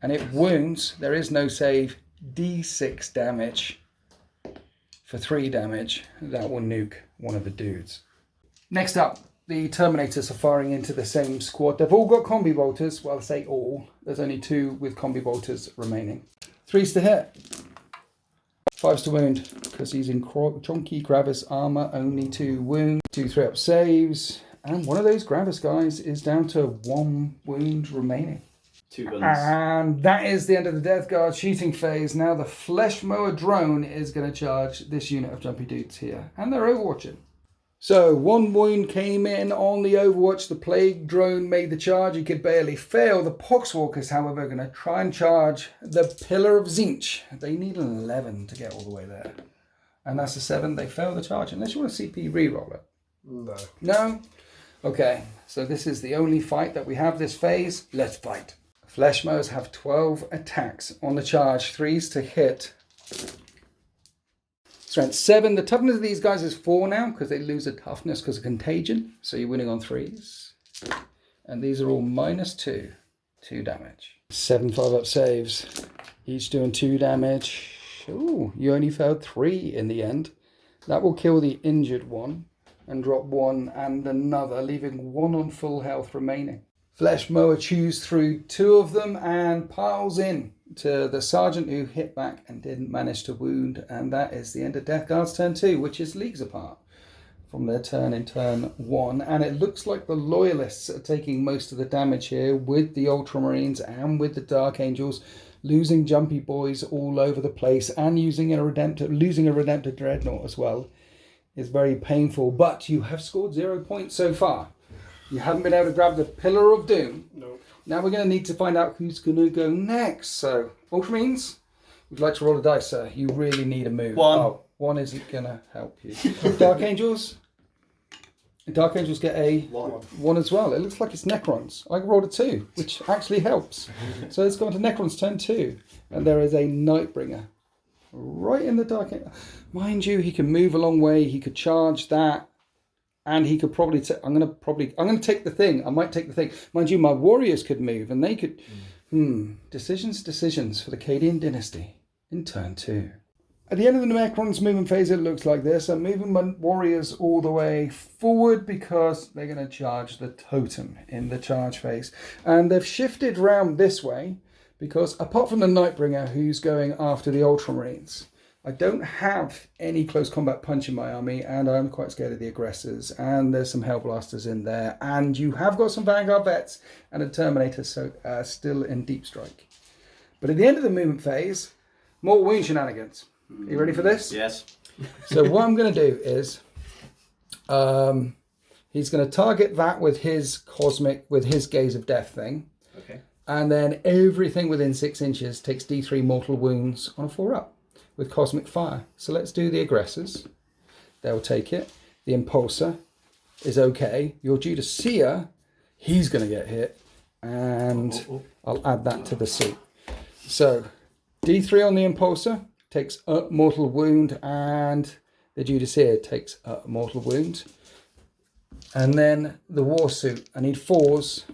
And it wounds. There is no save. D6 damage for 3 damage. That will nuke one of the dudes. Next up, the Terminators are firing into the same squad. They've all got combi bolters. Well, I say all. There's only 2 with combi bolters remaining. 3s to hit. 5s to wound because he's in chunky Gravis armor. Only 2 wound. 2 3-up saves. And one of those Gravis guys is down to 1 wound remaining. 2 guns. And that is the end of the Death Guard shooting phase. Now the Flesh Mower drone is going to charge this unit of Jumpy Dudes here. And they're overwatching. So 1 wound came in on the Overwatch. The Plague drone made the charge. He could barely fail. The Poxwalkers, however, are going to try and charge the Pillar of Zinch. They need an 11 to get all the way there. And that's a 7. They fail the charge. Unless you want to CP reroll it. No. No? Okay. So this is the only fight that we have this phase. Let's fight. Flesh Mowers have 12 attacks on the charge. 3s to hit. Strength 7. The toughness of these guys is 4 now because they lose a toughness because of contagion. So you're winning on 3s. And these are all -2. 2 damage. 7 5-up saves. Each doing 2 damage. Ooh, you only failed 3 in the end. That will kill the injured one and drop 1 and another, leaving 1 on full health remaining. Flesh Mower chews through 2 of them and piles in to the sergeant who hit back and didn't manage to wound. And that is the end of Death Guard's turn 2, which is leagues apart from their turn in turn 1. And it looks like the Loyalists are taking most of the damage here with the Ultramarines and with the Dark Angels, losing Jumpy Boys all over the place and losing a Redemptor Dreadnought as well. Is very painful, but you have scored 0 points so far. You haven't been able to grab the Pillar of Doom. No. Now we're going to need to find out who's going to go next. So, Ultramarines, would you like to roll a dice, sir? You really need a move. 1. Oh, 1 isn't going to help you. Dark Angels? Dark Angels get a 1 as well. It looks like it's Necrons. I rolled a 2, which actually helps. So it's gone to Necrons turn 2. And there is a Nightbringer right in the Dark Angel. Mind you, he can move a long way. He could charge that. And he could probably I'm going to take the thing. I might take the thing. Mind you, my warriors could move and they could... Decisions for the Cadian dynasty in turn 2. At the end of the Necron's movement phase, it looks like this. I'm moving my warriors all the way forward because they're going to charge the totem in the charge phase. And they've shifted round this way because apart from the Nightbringer who's going after the Ultramarines, I don't have any close combat punch in my army, and I'm quite scared of the aggressors, and there's some Hellblasters in there, and you have got some Vanguard Vets and a Terminator still in Deep Strike. But at the end of the movement phase, more wound shenanigans. Are you ready for this? Yes. So what I'm going to do is, he's going to target that with his Gaze of Death thing. Okay. And then everything within 6 inches takes D3 mortal wounds on a 4-up. With Cosmic Fire. So let's do the aggressors. They'll take it. The Impulsor is okay. Your Judaseer, he's going to get hit. And I'll add that to the suit. So D3 on the Impulsor takes a mortal wound. And the Judaseer takes a mortal wound. And then the War Suit. I need 4s.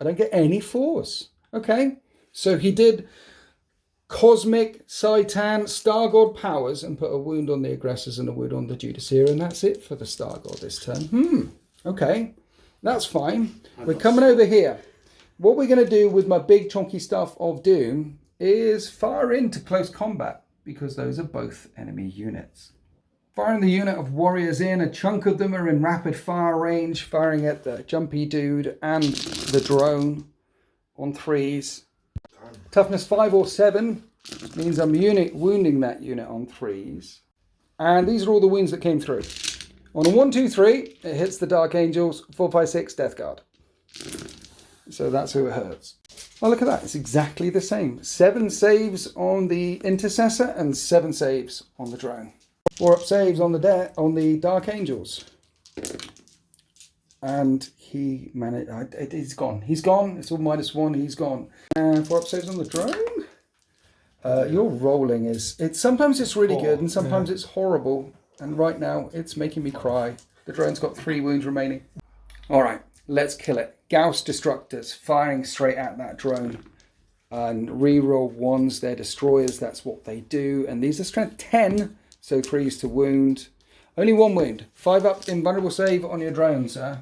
I don't get any 4s. Okay. So he did... Cosmic, Citan, Star God powers and put a wound on the aggressors and a wound on the Judaseer, and that's it for the Star God this turn. Okay, that's fine. We're coming over here. What we're going to do with my big chunky stuff of Doom is fire into close combat because those are both enemy units. Firing the unit of warriors in, a chunk of them are in rapid fire range, firing at the Jumpy Dude and the drone on 3s. Toughness 5 or 7 means I'm wounding that unit on 3s. And these are all the wounds that came through. On a 1, 2, 3, it hits the Dark Angels. 4, 5, 6, Death Guard. So that's who it hurts. Oh, look at that. It's exactly the same. 7 saves on the Intercessor and 7 saves on the drone. 4 up saves on the Dark Angels. And he managed... He's gone. He's gone. It's all -1. He's gone. And 4 up saves on the drone. Your rolling is... Sometimes it's really good and sometimes it's horrible. And right now, it's making me cry. The drone's got 3 wounds remaining. All right, let's kill it. Gauss Destructors firing straight at that drone. And reroll 1s, they're destroyers. That's what they do. And these are strength 10, so 3s to wound. Only 1 wound. 5 up invulnerable save on your drone, sir.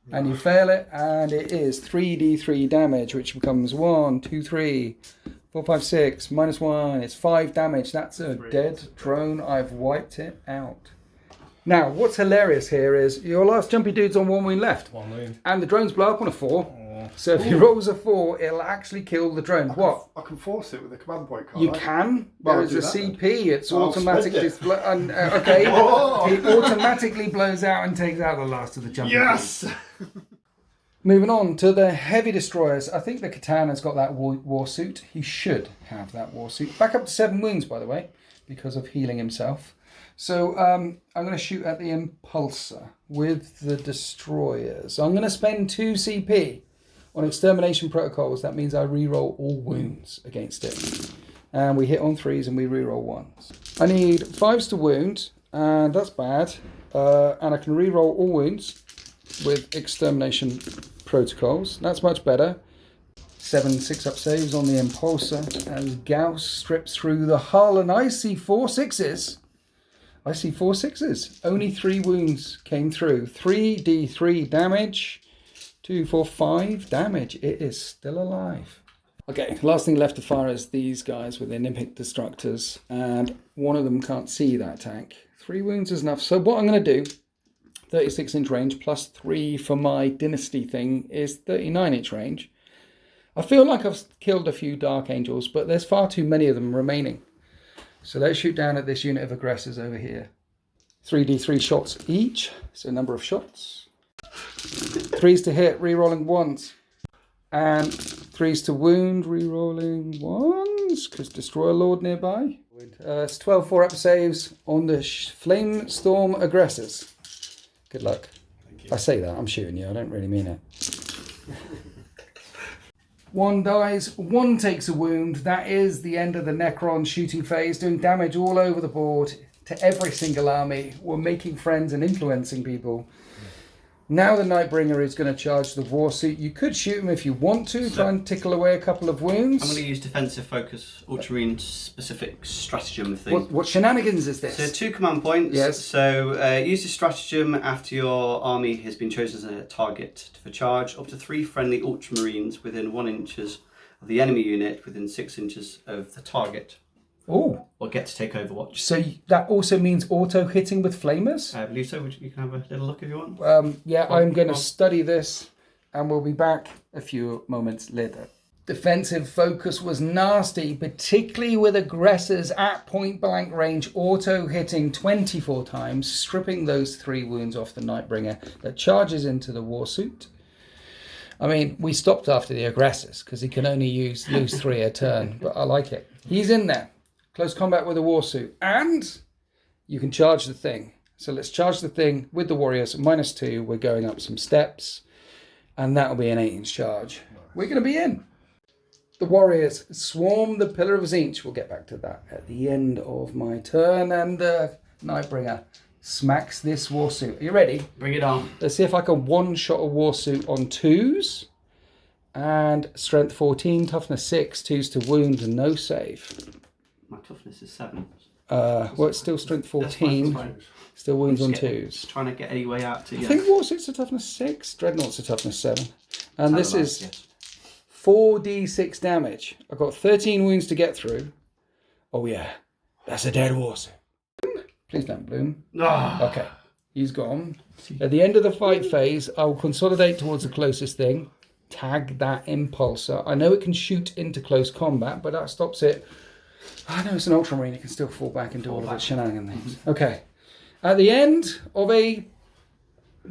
And you fail it, and it is 3d3 damage, which becomes 1, 2, 3... 4, 5, 6, -1. It's 5 damage. That's a dead drone. I've wiped it out. Now, what's hilarious here is your last jumpy dude's on 1 wound left. 1 wound. And the drones blow up on a 4. So if he rolls a 4, it'll actually kill the drone. I can force it with a command point card. You can. Well, There is a I'll do CP. It's I'll automatically... spend it. Okay. It automatically blows out and takes out the last of the jumpy dudes. Yes! Moving on to the heavy destroyers. I think the Katana's got that war suit. He should have that war suit. Back up to 7 wounds, by the way, because of healing himself. So I'm going to shoot at the Impulsor with the destroyers. I'm going to spend 2 CP on extermination protocols. That means I reroll all wounds against it. And we hit on 3s and we reroll 1s. I need 5s to wound, and that's bad. And I can reroll all wounds with extermination protocols. That's much better. 7 6-up saves on the Impulsor as Gauss strips through the hull, and I see 4 6s. I see 4 6s. Only 3 wounds came through. 3d3 damage. 2, 4, 5 damage. It is still alive. Okay, last thing left to fire is these guys with the Olympic Destructors, and one of them can't see that tank. 3 wounds is enough. So what I'm going to do, 36-inch range plus 3 for my Dynasty thing is 39-inch range. I feel like I've killed a few Dark Angels, but there's far too many of them remaining. So let's shoot down at this unit of aggressors over here. 3d3 shots each, so number of shots. 3s to hit, re-rolling 1s. And 3s to wound, re-rolling 1s, because Destroyer Lord nearby. It's 12 4-up saves on the Flame Storm aggressors. Good luck. Thank you. I say that, I'm shooting you, I don't really mean it. 1 dies, 1 takes a wound. That is the end of the Necron shooting phase, doing damage all over the board to every single army. We're making friends and influencing people. Now the Nightbringer is going to charge the war suit. You could shoot him if you want to, try and tickle away a couple of wounds. I'm going to use defensive focus, Ultramarine specific stratagem thing. What shenanigans is this? So 2 command points. Yes. So use this stratagem after your army has been chosen as a target for charge. Up to 3 friendly Ultramarines within 1 inches of the enemy unit within 6 inches of the target. Oh. Or get to take Overwatch. So that also means auto hitting with flamers? I believe so. You can have a little look if you want. Yeah, I'm going to study this and we'll be back a few moments later. Defensive focus was nasty, particularly with aggressors at point blank range, auto hitting 24 times, stripping those 3 wounds off the Nightbringer that charges into the war suit. I mean, we stopped after the aggressors because he can only lose 3 a turn, but I like it. He's in there. Close combat with a war suit. And you can charge the thing. So let's charge the thing with the warriors. -2. We're going up some steps. And that'll be an 8-inch charge. We're going to be in. The warriors swarm the Pillar of Tzeentch. We'll get back to that at the end of my turn. And the Nightbringer smacks this war suit. Are you ready? Bring it on. Let's see if I can one-shot a war suit on 2s. And strength 14, toughness 6, 2s to wound and no save. My toughness is 7. Well, it's still strength 14. That's fine. Still wounds on Just 2s. Trying to get any way out to you. I think war suits are toughness 6. Dreadnoughts are toughness 7. And this is yes. 4d6 damage. I've got 13 wounds to get through. Oh yeah, that's a dead war suit. Please don't bloom. Okay, he's gone. At the end of the fight phase, I'll consolidate towards the closest thing. tag that impulsor. I know it can shoot into close combat, but that stops it. I know it's an Ultramarine, it can still fall back and do all of its shenanigans things. Okay. At the end of a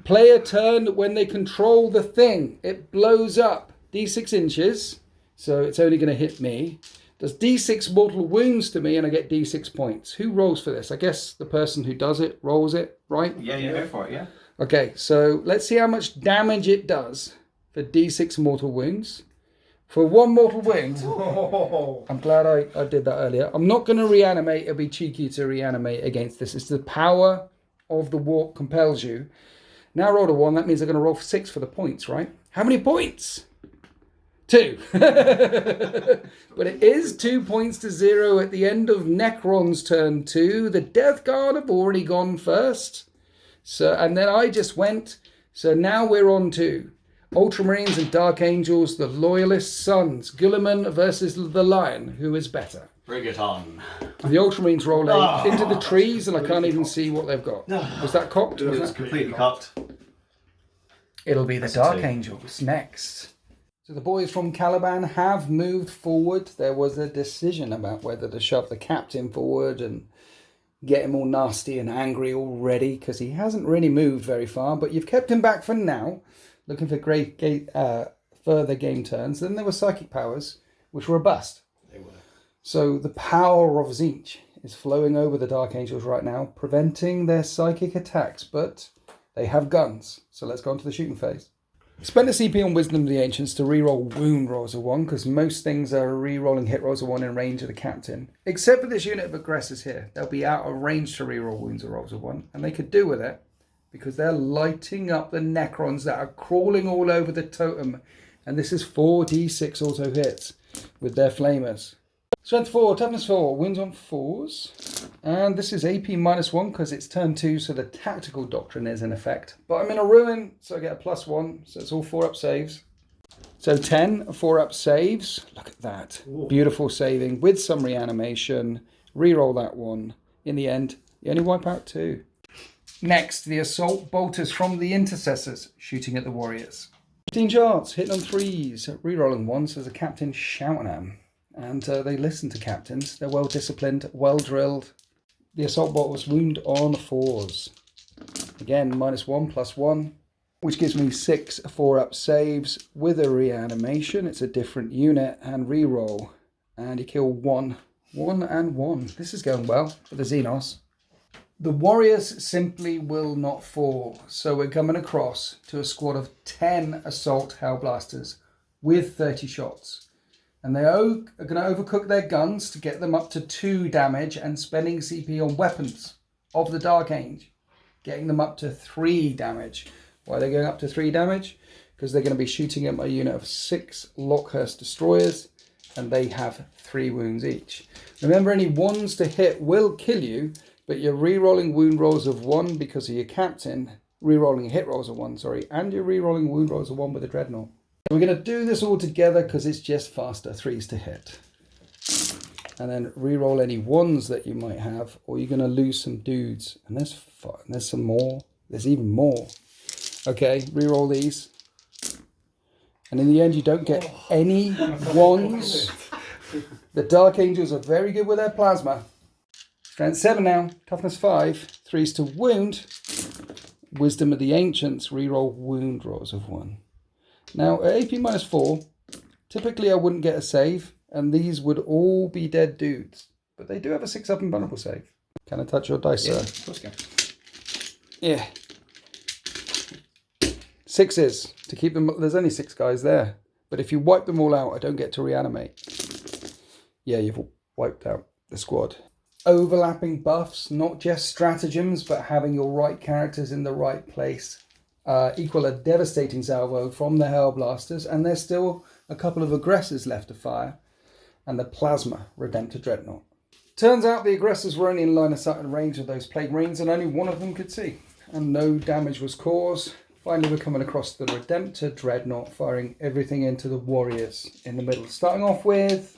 player turn, when they control the thing, it blows up d6 inches, so it's only going to hit me. Does d6 mortal wounds to me, and I get d6 points. Who rolls for this? I guess the person who does it rolls it, right? Yeah, you go for it, yeah. Okay, so let's see how much damage it does for d6 mortal wounds. For 1 mortal wound, I'm glad I did that earlier. I'm not going to reanimate. It'll be cheeky to reanimate against this. It's the power of the warp compels you. Now I rolled a 1. That means I'm going to roll for 6 for the points, right? How many points? 2. But it is 2 points to 0 at the end of Necron's turn 2. The Death Guard have already gone first. So, and then I just went. So now we're on to Ultramarines and Dark Angels, the Loyalist Sons. Guilliman versus the Lion. Who is better? Bring it on. The Ultramarines roll into the trees, and I can't even see what they've got. Was that cocked? It was Was that? Completely cocked. It'll be the Dark Angels next. So the boys from Caliban have moved forward. There was a decision about whether to shove the captain forward and get him all nasty and angry already, because he hasn't really moved very far, but you've kept him back for now, looking for further game turns. Then there were psychic powers, which were a bust. They were. So the power of Tzeentch is flowing over the Dark Angels right now, preventing their psychic attacks, but they have guns. So let's go on to the shooting phase. Spend a CP on Wisdom of the Ancients to reroll wound rolls of 1, because most things are rerolling hit rolls of 1 in range of the captain. Except for this unit of aggressors here. They'll be out of range to reroll wounds or rolls of 1, and they could do with it, because they're lighting up the Necrons that are crawling all over the totem. And this is 4d6 auto hits with their flamers. Strength 4, toughness 4, wounds on 4s. And this is AP -1 because it's turn 2, so the tactical doctrine is in effect. But I'm in a ruin, so I get a +1, so it's all 4-up saves. So 10 4-up saves. Look at that. Ooh. Beautiful saving with some reanimation. Reroll that 1. In the end, you only wipe out 2. Next, the assault bolters from the intercessors, shooting at the warriors. 15 shots, hitting on 3s, rerolling 1, so there's a captain shouting at them. And they listen to captains. They're well disciplined, well drilled. The assault bolt was wound on 4s. Again, -1 +1, which gives me 6 4-up saves with a reanimation. It's a different unit, and reroll. And you kill 1. 1 and 1. This is going well for the Xenos. The warriors simply will not fall. So we're coming across to a squad of 10 assault Hellblasters with 30 shots. And they are going to overcook their guns to get them up to 2 damage, and spending CP on weapons of the Dark Age, getting them up to 3 damage. Why are they going up to 3 damage? Because they're going to be shooting at my unit of 6 Lockhurst Destroyers, and they have 3 wounds each. Remember, any 1s to hit will kill you, but you're re-rolling wound rolls of 1 because of your captain, re-rolling hit rolls of 1, sorry, and you're re-rolling wound rolls of 1 with a Dreadnought. We're going to do this all together because it's just faster, 3s to hit. And then re-roll any 1s that you might have, or you're going to lose some dudes. And there's some more. There's even more. Okay, re-roll these. And in the end, you don't get any 1s. The Dark Angels are very good with their plasma. Strength 7 now, toughness 5, 3s to wound. Wisdom of the Ancients, re-roll wound rolls of 1. Now, at AP -4, typically I wouldn't get a save, and these would all be dead dudes. But they do have a 6-up invulnerable save. Can I touch your dice, sir? Of course you can. Yeah. 6s to keep them. There's only 6 guys there. But if you wipe them all out, I don't get to reanimate. Yeah, you've wiped out the squad. Overlapping buffs, not just stratagems, but having your right characters in the right place. Equal a devastating salvo from the Hellblasters, and there's still a couple of aggressors left to fire, and the Plasma Redemptor Dreadnought. Turns out the aggressors were only in line of sight and range of those Plague Marines, and only one of them could see, and no damage was caused. Finally, we're coming across the Redemptor Dreadnought, firing everything into the warriors in the middle. Starting off with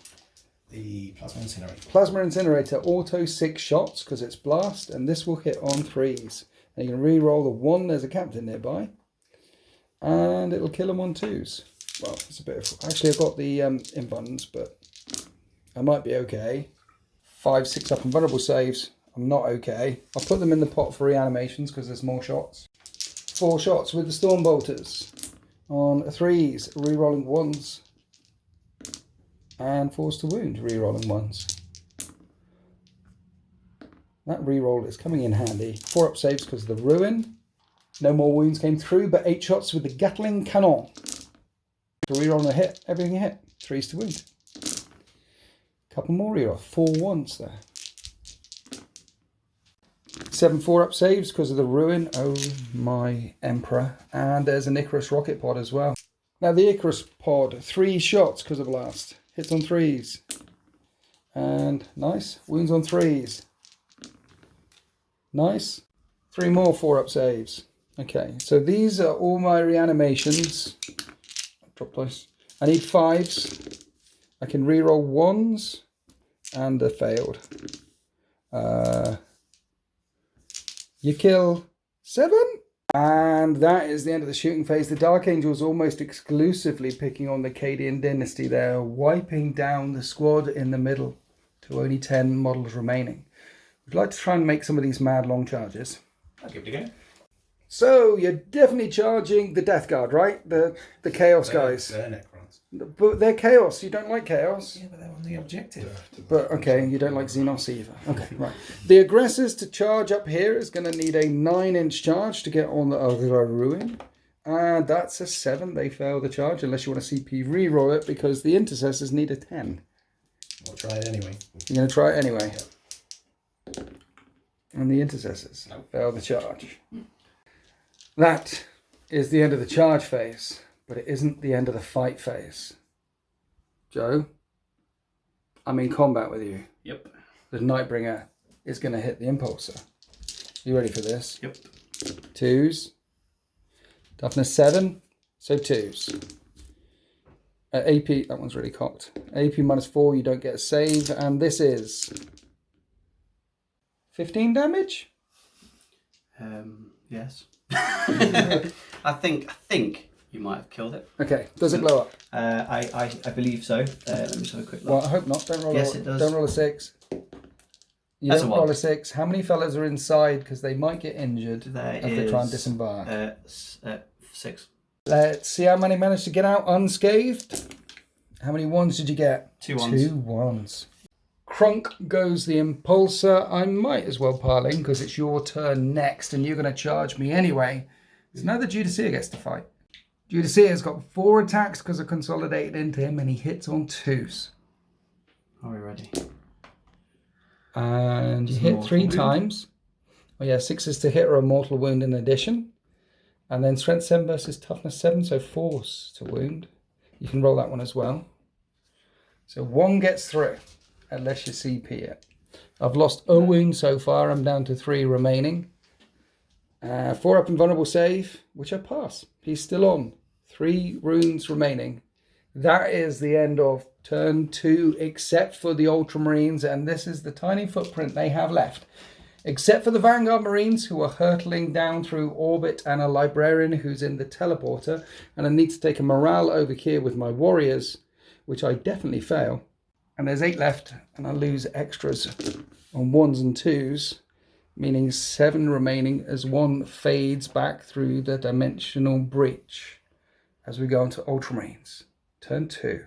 the Plasma Incinerator. Plasma Incinerator, auto 6 shots because it's blast, and this will hit on 3s. And you can re-roll the 1, there's a captain nearby. And it'll kill them on 2s. Well, it's a bit of... Actually, I've got the invulns, but I might be okay. 5, 6 up and vulnerable saves. I'm not okay. I'll put them in the pot for reanimations because there's more shots. 4 shots with the Storm Bolters. On 3s, re-rolling 1s. And 4s to wound, re-rolling 1s. That re-roll is coming in handy. 4 up saves because of the ruin. No more wounds came through, but 8 shots with the Gatling Cannon. To re-roll a hit, everything hit. 3s to wound. Couple more re-roll, 4 1s there. 7 4-up saves because of the ruin. Oh my Emperor. And there's an Icarus rocket pod as well. Now the Icarus pod, 3 shots because of blast. Hits on 3s. And nice. Wounds on 3s. Nice. 3 more 4-up saves. Okay, so these are all my reanimations. Drop dice. I need 5s. I can re-roll 1s. And a failed. You kill 7. And that is the end of the shooting phase. The Dark Angels almost exclusively picking on the Cadian dynasty there, wiping down the squad in the middle to only 10 models remaining. We'd like to try and make some of these mad long charges. I'll give it a go. So you're definitely charging the Death Guard, right? The Chaos guys. They're Necrons. But they're Chaos. You don't like Chaos. Yeah, but they're on the objective. But okay, you don't like Xenos either. Okay, right. The aggressors to charge up here is going to need a 9-inch charge to get on the Ruin. And that's a 7. They fail the charge unless you want to CP re-roll it because the intercessors need a 10. We'll try it anyway. You're going to try it anyway. Yep. And the intercessors fail the charge. That is the end of the charge phase. But it isn't the end of the fight phase. Joe, I'm in combat with you. Yep. The Nightbringer is going to hit the Impulsor. You ready for this? Yep. 2s. Toughness 7. So 2s. AP, that one's really cocked. AP -4, you don't get a save. And this is 15 damage? Yes. I think you might have killed it. Okay, does it blow up? I believe so. Let me just have a quick look. Well, I hope not. Don't roll. Yes, it does. Don't roll a 6. You That's don't a 1. roll a 6. How many fellas are inside? Because they might get injured There as they try and disembark. 6. Let's see how many managed to get out unscathed. How many 1s did you get? 2 1s. 2 1s. Crunk goes the Impulsor. I might as well pile in because it's your turn next and you're going to charge me anyway. So now the Judicea gets to fight. Judicea's got 4 attacks because I consolidated into him and he hits on 2s. Are we ready? And you hit 3 times. Oh yeah, 6s to hit or a mortal wound in addition. And then strength 7 versus toughness 7, so 4s to wound. You can roll that one as well. So 1 gets through, unless you CP it. I've lost a wound so far. I'm down to 3 remaining. 4 up and vulnerable save, which I pass. He's still on. 3 runes remaining. That is the end of turn 2, except for the Ultramarines, and this is the tiny footprint they have left. Except for the Vanguard Marines, who are hurtling down through orbit, and a Librarian who's in the teleporter, and I need to take a morale over here with my warriors, which I definitely fail. And there's 8 left, and I lose extras on 1s and 2s. Meaning 7 remaining as 1 fades back through the dimensional breach as we go into Ultramarines. Turn 2.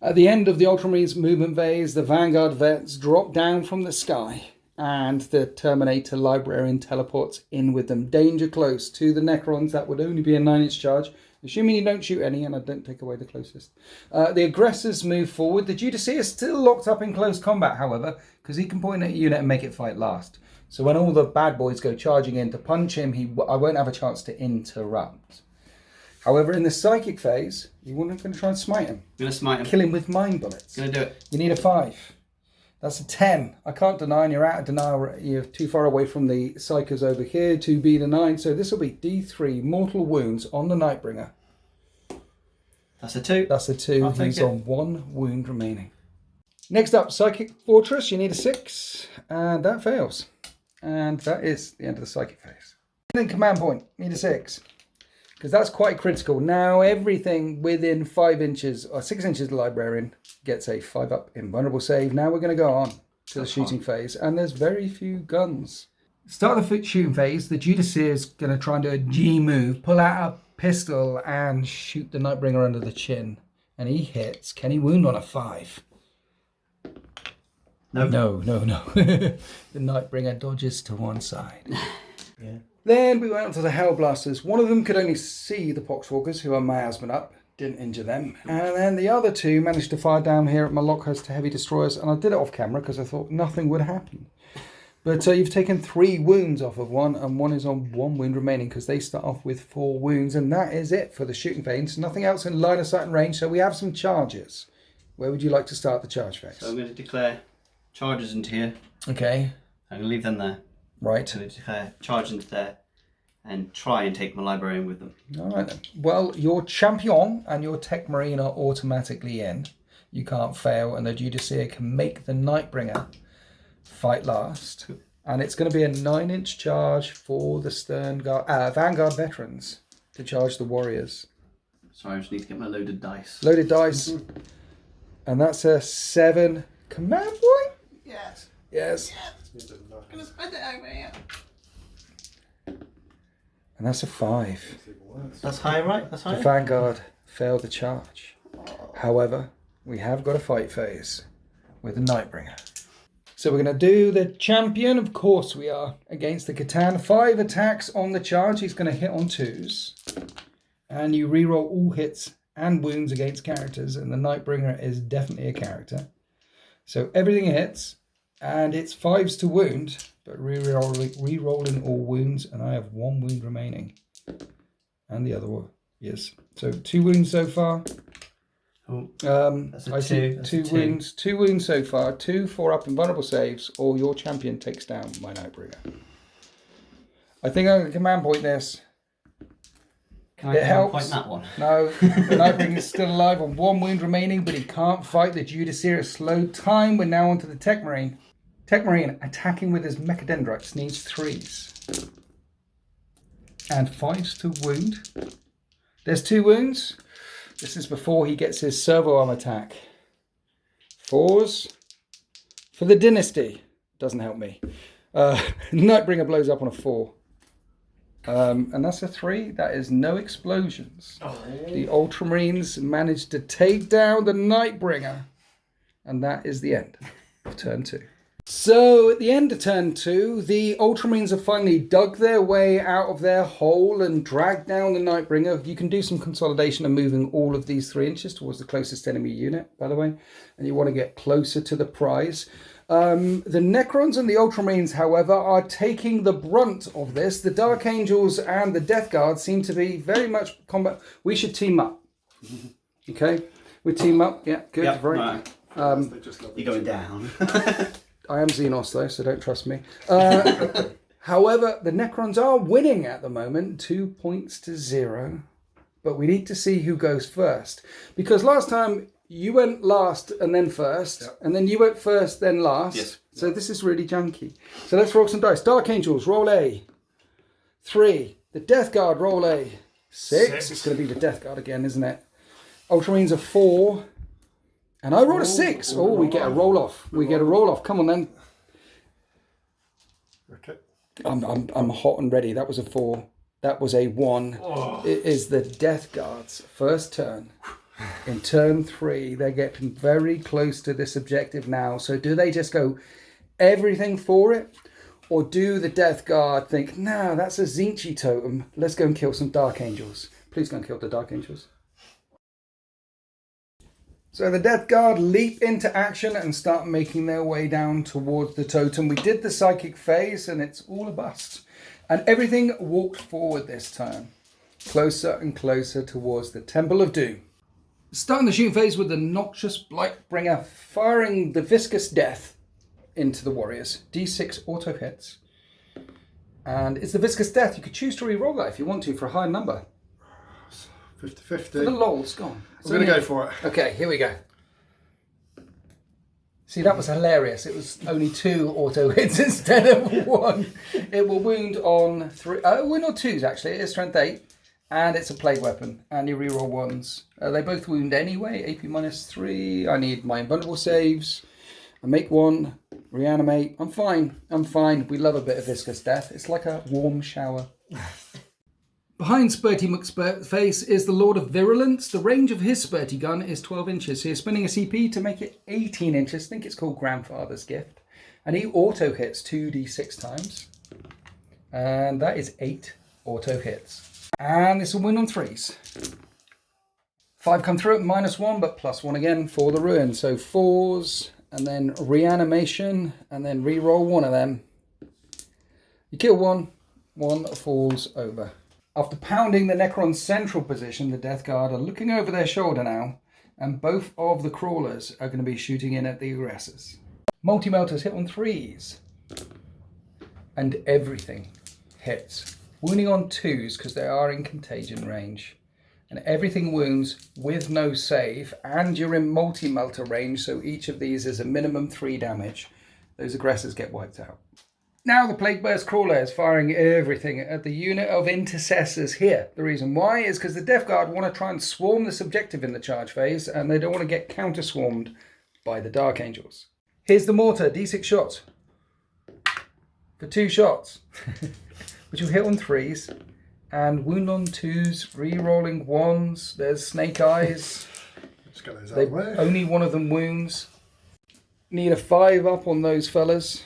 At the end of the Ultramarines movement phase, the Vanguard vets drop down from the sky and the Terminator Librarian teleports in with them. Danger close to the Necrons. That would only be a 9-inch charge, assuming you don't shoot any and I don't take away the closest. The aggressors move forward. The Judicea is still locked up in close combat, however, because he can point at a unit and make it fight last. So when all the bad boys go charging in to punch him, I won't have a chance to interrupt. However, in the psychic phase, you're going to try and smite him. I'm going to smite him. Kill him with mind bullets. Going to do it. You need a 5. That's a 10. I can't deny, and you're out of denial. You're too far away from the psychers over here to be the 9. So this will be D3 mortal wounds on the Nightbringer. That's a 2. That's a 2. I'll take He's it. on 1 wound remaining. Next up, Psychic Fortress. You need a 6, and that fails. And that is the end of the psychic phase. Then command point, need a 6. because that's quite critical. Now everything within 5 inches or 6 inches of the librarian gets a 5-up invulnerable save. Now we're going to go on to the shooting phase, and there's very few guns. Start of the shooting phase, the Judiceer is going to try and do a G move, pull out a pistol and shoot the Nightbringer under the chin. And he hits. Can he wound on a 5? No. No. The Nightbringer dodges to one side. Yeah. Then we went on to the Hellblasters. One of them could only see the Poxwalkers, who are miasman up. Didn't injure them. And then the other 2 managed to fire down here at my Lockhouse to heavy destroyers. And I did it off camera because I thought nothing would happen. But you've taken 3 wounds off of one, and one is on 1 wound remaining because they start off with 4 wounds. And that is it for the shooting phase. Nothing else in line of sight and range. So we have some charges. Where would you like to start the charge phase? So I'm going to declare charges into here. Okay. I'm going to leave them there. Right. I'm going to declare charge into there and try and take my librarian with them. All right then. Well, your champion and your tech marine are automatically in. You can't fail, and the Judiceer can make the Nightbringer fight last. And it's going to be a 9-inch charge for the Vanguard veterans to charge the warriors. Sorry, I just need to get my loaded dice. Loaded dice. And that's a 7 command point? Yes. Yes. I'm going to spend it over here. And that's a 5. That's high, right? That's high. The Vanguard failed the charge. However, we have got a fight phase with the Nightbringer. So we're going to do the champion, of course we are, against the Catan. 5 attacks on the charge. He's going to hit on 2s. And you reroll all hits and wounds against characters. And the Nightbringer is definitely a character. So everything hits. And it's 5s to wound. But re-rolling all wounds, and I have 1 wound remaining. And the other one, yes. So 2 wounds so far. Oh, that's a I see 2. 2 wounds. 2 wounds so far. 2 4-up invulnerable saves, or your champion takes down my Nightbringer. I think I'm going to command point this. Can I It helps. point that one? No, the Nightbringer is still alive on 1 wound remaining, but he can't fight the Judiceer at slow time. We're now onto the Tech Marine. Tech Marine attacking with his Mechadendrites needs 3s. And 5s to wound. There's 2 wounds. This is before he gets his servo arm attack. 4s for the Dynasty. Doesn't help me. Nightbringer blows up on a 4. And that's a 3. That is no explosions. Oh. The Ultramarines managed to take down the Nightbringer. And that is the end of turn 2. So at the end of turn 2, the Ultramarines have finally dug their way out of their hole and dragged down the Nightbringer. You can do some consolidation and moving all of these 3 inches towards the closest enemy unit, by the way. And you want to get closer to the prize. The Necrons and the Ultramarines, however, are taking the brunt of this. The Dark Angels and the Death Guard seem to be very much combat. We should team up. Okay? We team up. Yeah, good. Yep, Right. You're going down. I am Xenos though, so don't trust me. However, the Necrons are winning at the moment, 2 points to 0. But we need to see who goes first. Because last time you went last and then first, and then you went first, then last. Yes. So this is really janky. So let's roll some dice. Dark Angels, roll a 3. The Death Guard, roll a 6. It's going to be the Death Guard again, isn't it? Ultramarines are 4. And I rolled a 6. Oh, we get a roll off. We get a roll off. Come on then. Okay. I'm hot and ready. That was a 4. That was a 1. Oh. It is the Death Guard's first turn. In turn 3, they're getting very close to this objective now. So do they just go everything for it? Or do the Death Guard think, no, that's a Zinchi totem. Let's go and kill some Dark Angels. Please go and kill the Dark Angels. So the Death Guard leap into action and start making their way down towards the totem. We did the psychic phase and it's all a bust. And everything walked forward this time. Closer and closer towards the Temple of Doom. Starting the shooting phase with the Noxious Blightbringer firing the Viscous Death into the warriors. D6 auto hits. And it's the Viscous Death. You could choose to re-roll that if you want to for a higher number. 50-50. For the lol's gone. I'm going to go for it. Okay, here we go. See, that was hilarious. It was only 2 auto hits instead of 1. It will wound on 3. Wound on 2s, actually. It is strength 8. And it's a plague weapon, and you reroll ones. They both wound anyway, AP -3. I need my invulnerable saves. I make one, reanimate. I'm fine. We love a bit of viscous death. It's like a warm shower. Behind Spurty McSpurtface is the Lord of Virulence. The range of his Spurty gun is 12 inches. So you're spending a CP to make it 18 inches. I think it's called Grandfather's Gift. And he auto hits 2d6 times. And that is 8 auto hits. And this will win on 3s. 5 come through at -1, but +1 again for the ruin. So 4s, and then reanimation, and then re-roll one of them. You kill one falls over. After pounding the Necron's central position, the Death Guard are looking over their shoulder now, and both of the crawlers are going to be shooting in at the aggressors. Multi-melters hit on 3s, and everything hits. Wounding on 2s because they are in contagion range. And everything wounds with no save, and you're in multi-melter range, so each of these is a minimum 3 damage. Those aggressors get wiped out. Now the Plague Burst Crawler is firing everything at the unit of intercessors here. The reason why is because the Death Guard want to try and swarm this objective in the charge phase, and they don't want to get counter-swarmed by the Dark Angels. Here's the mortar, D6 shots. For 2 shots. Which will hit on 3s. And wound on 2s, re-rolling 1s. There's Snake Eyes. Let's get those out of the way. Only one of them wounds. Need a 5 up on those fellas.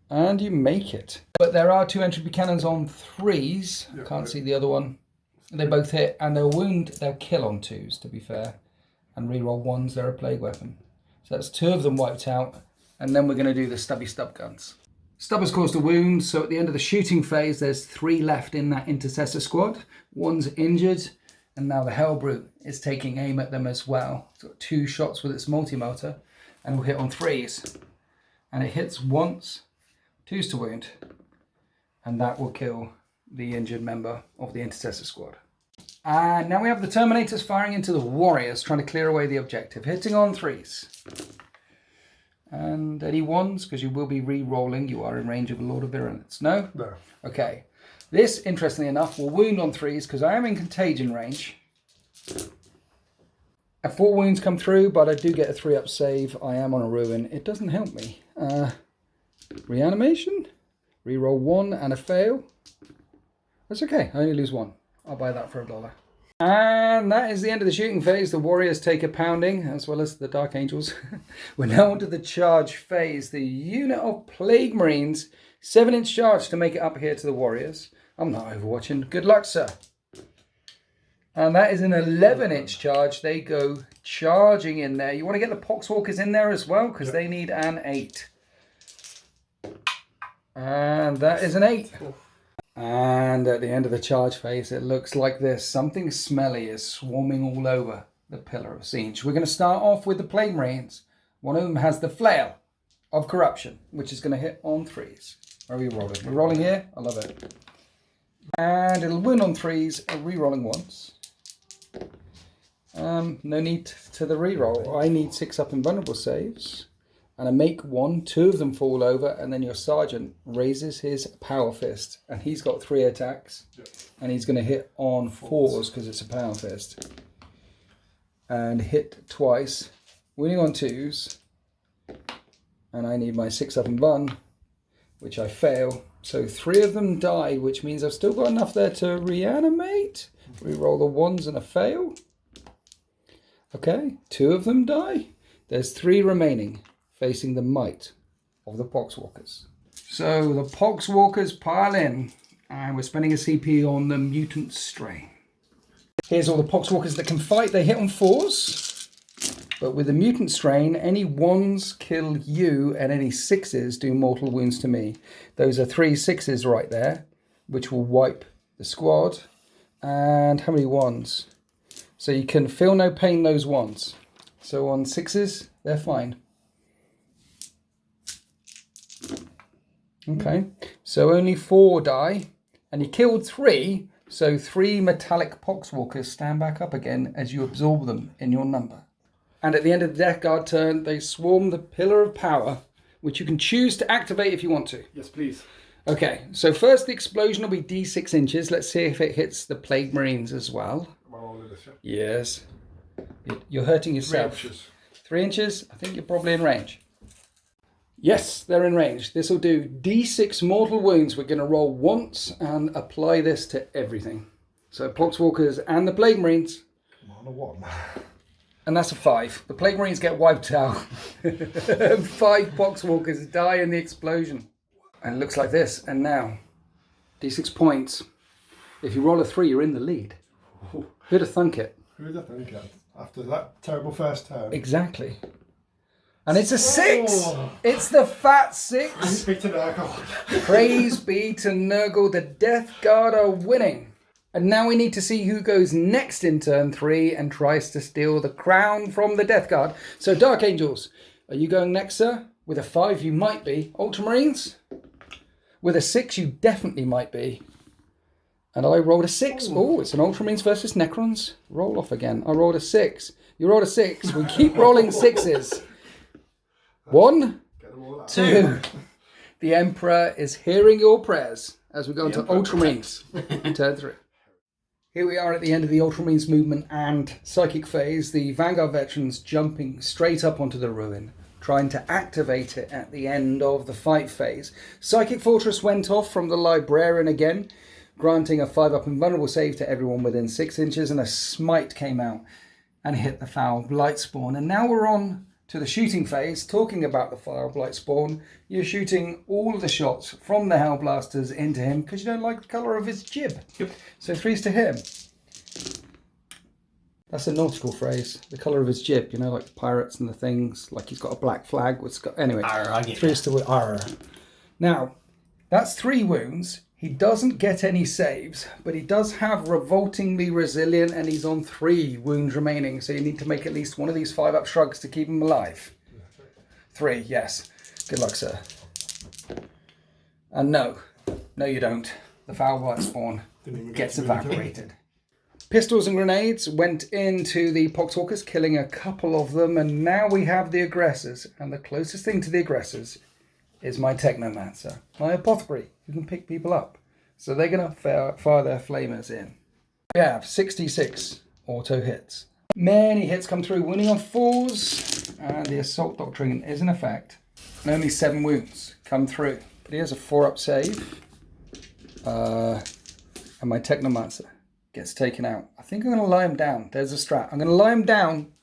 And you make it. But there are 2 entropy cannons on 3s. Yeah, Can't see the other one. They both hit, and they'll kill on 2s, to be fair. And re-roll 1s, they're a plague weapon. So that's 2 of them wiped out. And then we're going to do the stubby stub guns. Stub has caused a wound, so at the end of the shooting phase, there's 3 left in that intercessor squad. 1's injured, and now the Hellbrute is taking aim at them as well. It's got 2 shots with its multi-melter, and will hit on 3s. And it hits once, 2's to wound, and that will kill the injured member of the intercessor squad. And now we have the Terminators firing into the Warriors, trying to clear away the objective, hitting on 3s. And any 1s, because you will be re-rolling. You are in range of a Lord of Virulence. No? No. Okay. This, interestingly enough, will wound on 3s, because I am in contagion range. And 4 wounds come through, but I do get a 3-up save. I am on a ruin. It doesn't help me. Reanimation? Re-roll 1 and a fail. That's okay. I only lose 1. I'll buy that for $1. And that is the end of the shooting phase. The Warriors take a pounding, as well as the Dark Angels. We're now onto the charge phase. The unit of Plague Marines, 7-inch charge to make it up here to the Warriors. I'm not overwatching. Good luck, sir. And that is an 11-inch charge. They go charging in there. You want to get the Poxwalkers in there as well, because they need an 8. And that is an 8. And at the end of the charge phase, it looks like this. Something smelly is swarming all over the Pillar of Siege. We're going to start off with the Plague Marines. One of them has the Flail of Corruption, which is going to hit on 3s. Where are we rolling? We're rolling here. I love it. And it'll win on 3s, re-rolling once. No need to the re-roll. I need 6-up invulnerable saves. And I make 1, 2 of them fall over, and then your sergeant raises his power fist, and he's got 3 attacks, and he's going to hit on 4s because it's a power fist, and hit twice, winning on 2s, and I need my 6-up and bun, which I fail, so 3 of them die, which means I've still got enough there to reanimate. Reroll the 1s and a fail. Okay, 2 of them die. There's 3 remaining, facing the might of the Poxwalkers. So the Poxwalkers pile in, and we're spending a CP on the Mutant Strain. Here's all the Poxwalkers that can fight. They hit on 4s, but with the Mutant Strain, any 1s kill you, and any 6s do mortal wounds to me. Those are 3 6s right there, which will wipe the squad. And how many 1s? So you can feel no pain, those 1s. So on 6s, they're fine. Okay, so only 4 die, and you killed 3, so 3 metallic Poxwalkers stand back up again as you absorb them in your number. And at the end of the Death Guard turn, they swarm the Pillar of Power, which you can choose to activate if you want to. Yes, please. Okay, so first the explosion will be D6 inches. Let's see if it hits the Plague Marines as well. Am I rolling this, yeah? Yes. You're hurting yourself. 3 inches. 3 inches? I think you're probably in range. Yes, they're in range. This will do D6 mortal wounds. We're going to roll once and apply this to everything. So Poxwalkers and the Plague Marines. Come on, a 1. And that's a 5. The Plague Marines get wiped out. 5 Poxwalkers die in the explosion. And it looks like this. And now, D6 points. If you roll a 3, you're in the lead. Who'd have thunk it? Who'd have thunk it? After that terrible first turn. Exactly. And it's a 6! Oh. It's the fat 6! Praise be to Nurgle. Praise be to Nurgle. The Death Guard are winning. And now we need to see who goes next in turn 3 and tries to steal the crown from the Death Guard. So Dark Angels, are you going next, sir? With a 5, you might be. Ultramarines? With a 6, you definitely might be. And I rolled a 6. Oh, it's an Ultramarines versus Necrons. Roll off again. I rolled a 6. You rolled a 6. We keep rolling 6s. 1, 2. The Emperor is hearing your prayers as we go into Ultramarines. Turn 3. Here we are at the end of the Ultramarines movement and psychic phase. The Vanguard veterans jumping straight up onto the ruin, trying to activate it at the end of the fight phase. Psychic Fortress went off from the Librarian again, granting a 5-up invulnerable save to everyone within 6 inches, and a smite came out and hit the Foul Blight Spawn. And now we're on to the shooting phase. Talking about the Foul Blight Spawn, you're shooting all the shots from the Hellblasters into him because you don't like the colour of his jib. Yep. So 3's to him. That's a nautical phrase. The colour of his jib, you know, like the pirates and the things. Like he's got a black flag with anyway. 3's to arr. Now, that's 3 wounds. He doesn't get any saves, but he does have Revoltingly Resilient, and he's on 3 wounds remaining. So you need to make at least one of these 5-up shrugs to keep him alive. 3, yes. Good luck, sir. And no you don't. The Foul Blight Spawn gets evaporated. Pistols and grenades went into the Poxwalkers, killing a couple of them, and now we have the aggressors. And the closest thing to the aggressors is my Technomancer, my Apothecary, who can pick people up. So they're going to fire their flamers in. We have 66 auto hits. Many hits come through, wounding on 4s, and the Assault Doctrine is in effect. And only 7 wounds come through. But he has a 4-up save. And my Technomancer gets taken out. I think I'm going to lie him down. There's a strat. I'm going to lie him down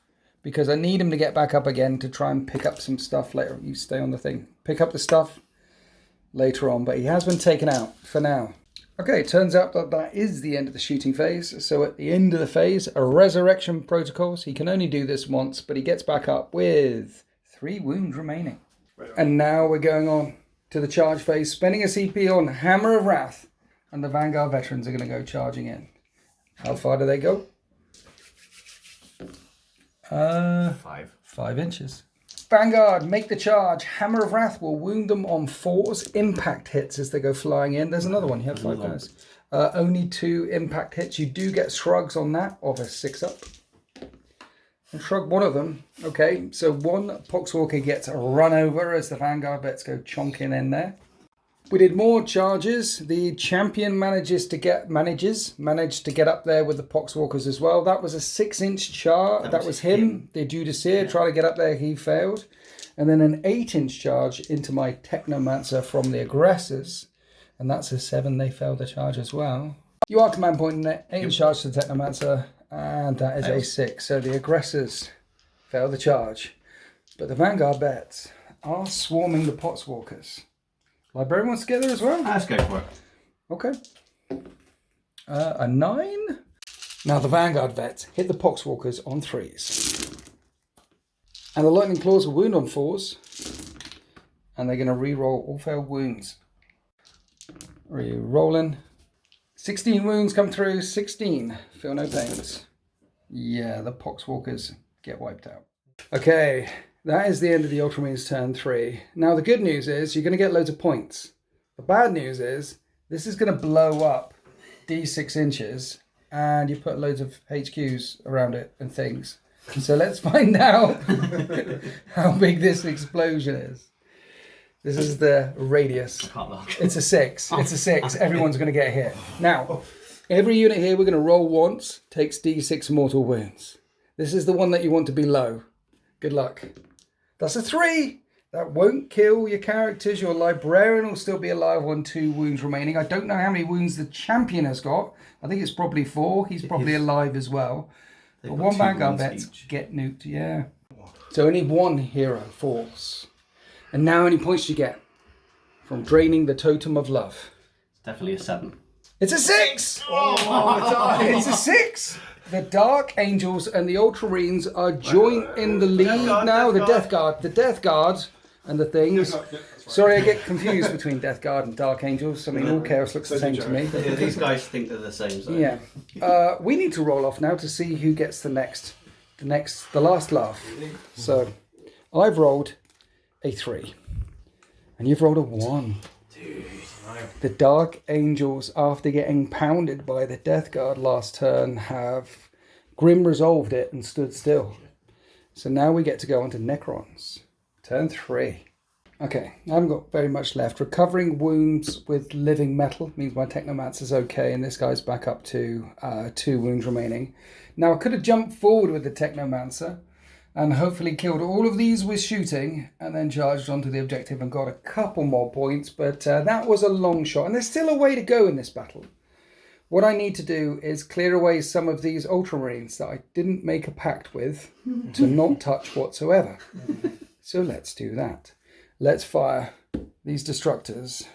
because I need him to get back up again to try and pick up some stuff later. You stay on the thing. Pick up the stuff later on, but he has been taken out for now. Okay, turns out that is the end of the shooting phase. So at the end of the phase, a resurrection protocols. He can only do this once, but he gets back up with 3 wounds remaining. And now we're going on to the charge phase, spending a CP on Hammer of Wrath, and the Vanguard veterans are going to go charging in. How far do they go? 5 inches. Vanguard, make the charge. Hammer of Wrath will wound them on 4s. Impact hits as they go flying in. There's another one. You have 5 guys. Only 2 impact hits. You do get shrugs on that of a 6-up. And shrug one of them. Okay, so 1 Poxwalker gets run over as the Vanguard vets go chonking in there. We did more charges. The champion managed to get up there with the Poxwalkers as well. That was a 6-inch charge. That was him. The Judiciar trying to get up there. He failed. And then an 8-inch charge into my Technomancer from the aggressors. And that's a 7. They failed the charge as well. You are command pointing it. 8-inch charge to the Technomancer. And that is a 6. So the aggressors failed the charge. But the Vanguard vets are swarming the Poxwalkers. Librarian wants to get there as well? Let's go for it. Okay. A 9. Now the Vanguard vets hit the Poxwalkers on 3s. And the Lightning Claws will wound on 4s. And they're going to re-roll all failed wounds. Re-rolling. 16 wounds come through. 16. Feel no pains. Yeah, the Poxwalkers get wiped out. Okay. That is the end of the Ultramarines turn 3. Now the good news is you're going to get loads of points. The bad news is this is going to blow up D6 inches and you put loads of HQs around it and things. So let's find out how big this explosion is. This is the radius. I can't look. It's a 6. It's a 6. Everyone's going to get hit. Now, every unit here we're going to roll once, takes d6 mortal wounds. This is the one that you want to be low. Good luck. That's a 3. That won't kill your characters. Your librarian will still be alive on 2 wounds remaining. I don't know how many wounds the champion has got. I think it's probably 4. He's probably alive as well. But 1 Vanguard vets get nuked, yeah. So only 1 hero falls. And now how many points do you get from draining the totem of love? It's definitely a 7. It's a 6! Oh, it's a 6! The Dark Angels and the Ultramarines are joint in the lead now. The Death Guard and the things. Sorry, I get confused between Death Guard and Dark Angels. I mean, all chaos looks the same to me. Yeah, these guys think they're the same. So. Yeah. We need to roll off now to see who gets the last laugh. So, I've rolled a 3. And you've rolled a 1. Dude, The Dark Angels, after getting pounded by the Death Guard last turn, have Grim resolved it and stood still. So now we get to go on to Necrons. Turn 3. Okay, I haven't got very much left. Recovering wounds with living metal means my Technomancer's okay, and this guy's back up to 2 wounds remaining. Now I could have jumped forward with the Technomancer and hopefully killed all of these with shooting and then charged onto the objective and got a couple more points, but that was a long shot, and there's still a way to go in this battle. What I need to do is clear away some of these Ultramarines that I didn't make a pact with to not touch whatsoever. So let's do that. Let's fire these Destructors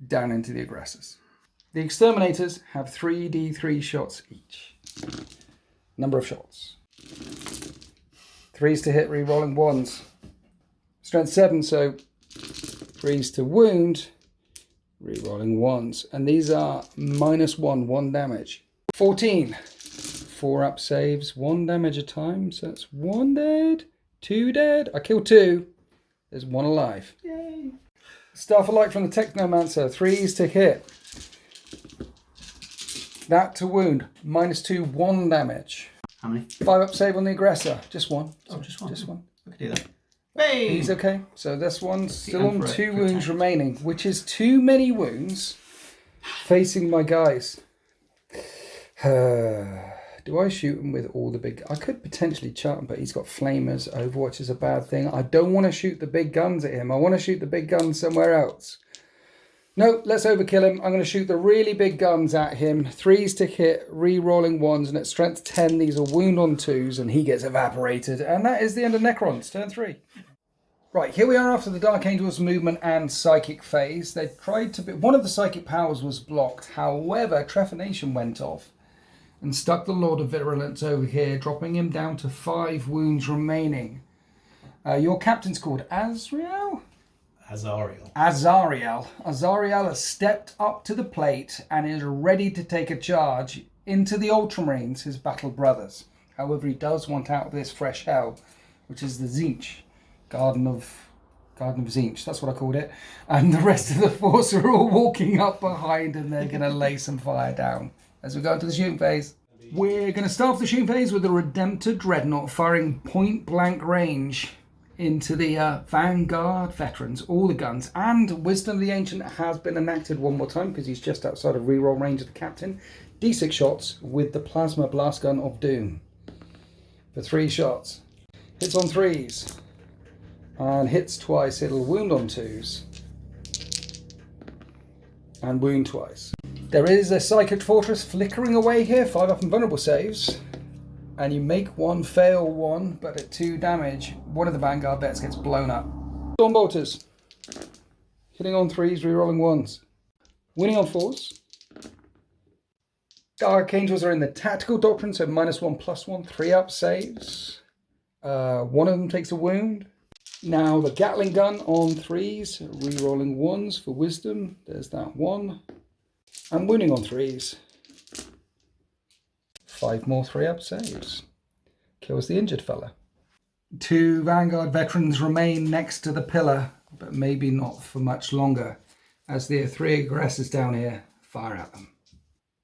down into the aggressors. The Exterminators have 3d3 shots each. Number of shots. 3s to hit, re-rolling 1s. Strength 7, so 3s to wound, re-rolling 1s. And these are -1, 1 damage. 14. 4 up saves, 1 damage a time. So that's 1 dead, 2 dead. I killed 2. There's 1 alive. Yay. Staff of Light from the Technomancer. 3s to hit. That to wound. -2, 1 damage. How many? 5 up save on the aggressor. Just 1. Oh, just 1. Just 1. I could do that. Hey! He's okay. So this one's still on 2 wounds remaining, which is too many wounds facing my guys. Do I shoot him with all the big... I could potentially chart him, but he's got flamers. Overwatch is a bad thing. I don't want to shoot the big guns at him. I want to shoot the big guns somewhere else. No, let's overkill him. I'm going to shoot the really big guns at him. 3s to hit, re-rolling 1s, and at strength 10, these are wound on 2s, and he gets evaporated. And that is the end of Necrons, turn 3. Right, here we are after the Dark Angels movement and psychic phase. They tried to be... One of the psychic powers was blocked. However, Trephination went off and stuck the Lord of Virulence over here, dropping him down to 5 wounds remaining. Your captain's called Azrael? Azariel. Azariel has stepped up to the plate and is ready to take a charge into the Ultramarines, his battle brothers. However, he does want out of this fresh hell, which is the Tzeentch, Garden of Tzeentch, that's what I called it. And the rest of the force are all walking up behind, and they're going to lay some fire down as we go into the shooting phase. We're going to start off the shooting phase with the Redemptor Dreadnought firing point blank range into the Vanguard veterans, all the guns, and Wisdom of the Ancient has been enacted one more time because he's just outside of reroll range of the captain. D6 shots with the Plasma Blast Gun of Doom for 3 shots. Hits on 3s and hits twice. It'll wound on 2s and wound twice. There is a Psychic Fortress flickering away here, 5 up and vulnerable saves. And you make 1, fail 1, but at 2 damage, one of the Vanguard vets gets blown up. Stormbolters. Hitting on 3s, rerolling 1s. Winning on 4s. Dark Angels are in the Tactical Doctrine, so -1, +1, 3 up saves. One of them takes a wound. Now the Gatling Gun on 3s, rerolling 1s for Wisdom. There's that 1. And wounding on 3s. 5 more 3-up saves. Kills the injured fella. 2 Vanguard veterans remain next to the pillar, but maybe not for much longer, as the 3 aggressors down here fire at them.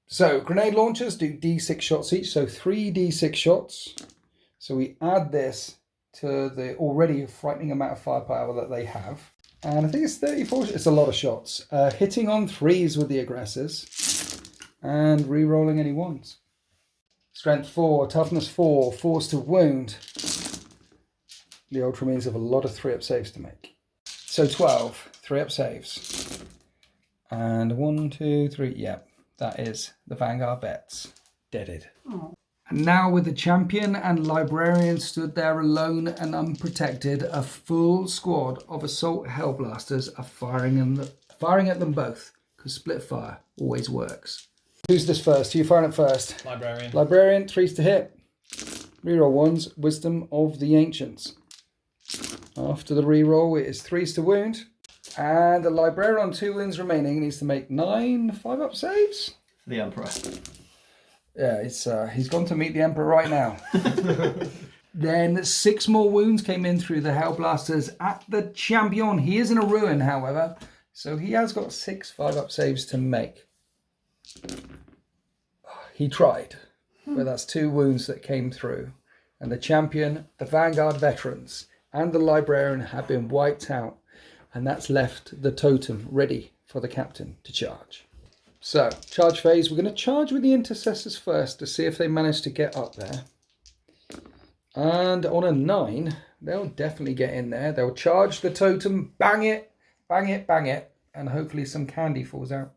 So, grenade launchers do D6 shots each, so 3 D6 shots. So we add this to the already frightening amount of firepower that they have. And I think it's 34. It's a lot of shots. Hitting on 3s with the aggressors. And re-rolling any 1s. Strength 4, toughness 4, force to wound. The Ultramarines have a lot of 3-up saves to make. So 12, 3-up saves. And 1, 2, 3, yep. That is the Vanguard vets. Deaded. Oh. And now with the champion and librarian stood there alone and unprotected, a full squad of assault hellblasters are firing at them both, because split fire always works. Who's this first? Who you firing at first? Librarian. Librarian, 3s to hit. Reroll 1s, Wisdom of the Ancients. After the reroll, it is 3s to wound. And the Librarian on 2 wounds remaining needs to make 9 5-up saves. The Emperor. Yeah, he's gone to meet the Emperor right now. Then 6 more wounds came in through the Hellblasters at the champion. He is in a ruin, however, so he has got 6 5-up saves to make. He tried, but that's 2 wounds that came through. And the champion, the Vanguard veterans, and the Librarian have been wiped out. And that's left the totem ready for the captain to charge. So, charge phase. We're going to charge with the intercessors first to see if they manage to get up there. And on a 9, they'll definitely get in there. They'll charge the totem, bang it, bang it, bang it, and hopefully some candy falls out.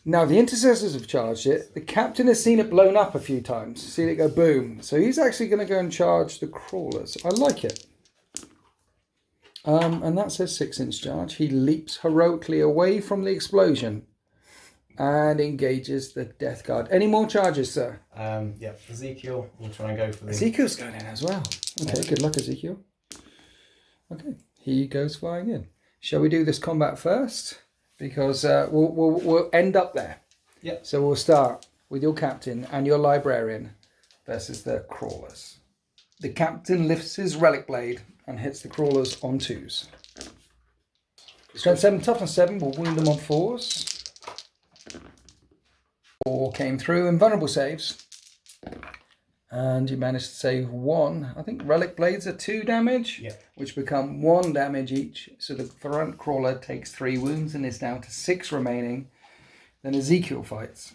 Now, the intercessors have charged it. The captain has seen it blown up a few times, seen it go boom. So he's actually going to go and charge the crawlers. I like it. And that says 6-inch charge. He leaps heroically away from the explosion and engages the Death Guard. Any more charges, sir? Yep, Ezekiel will try and go for the... Ezekiel's going in as well. Okay, good luck, Ezekiel. Okay, he goes flying in. Shall we do this combat first? Because we'll end up there. Yep. So we'll start with your captain and your librarian versus the crawlers. The captain lifts his relic blade and hits the crawlers on 2s. Strength 7, toughness 7 will wound them on 4s. 4 came through, invulnerable saves. And you managed to save 1. I think relic blades are 2 damage, which become 1 damage each. So the front crawler takes 3 wounds and is down to 6 remaining. Then Ezekiel fights.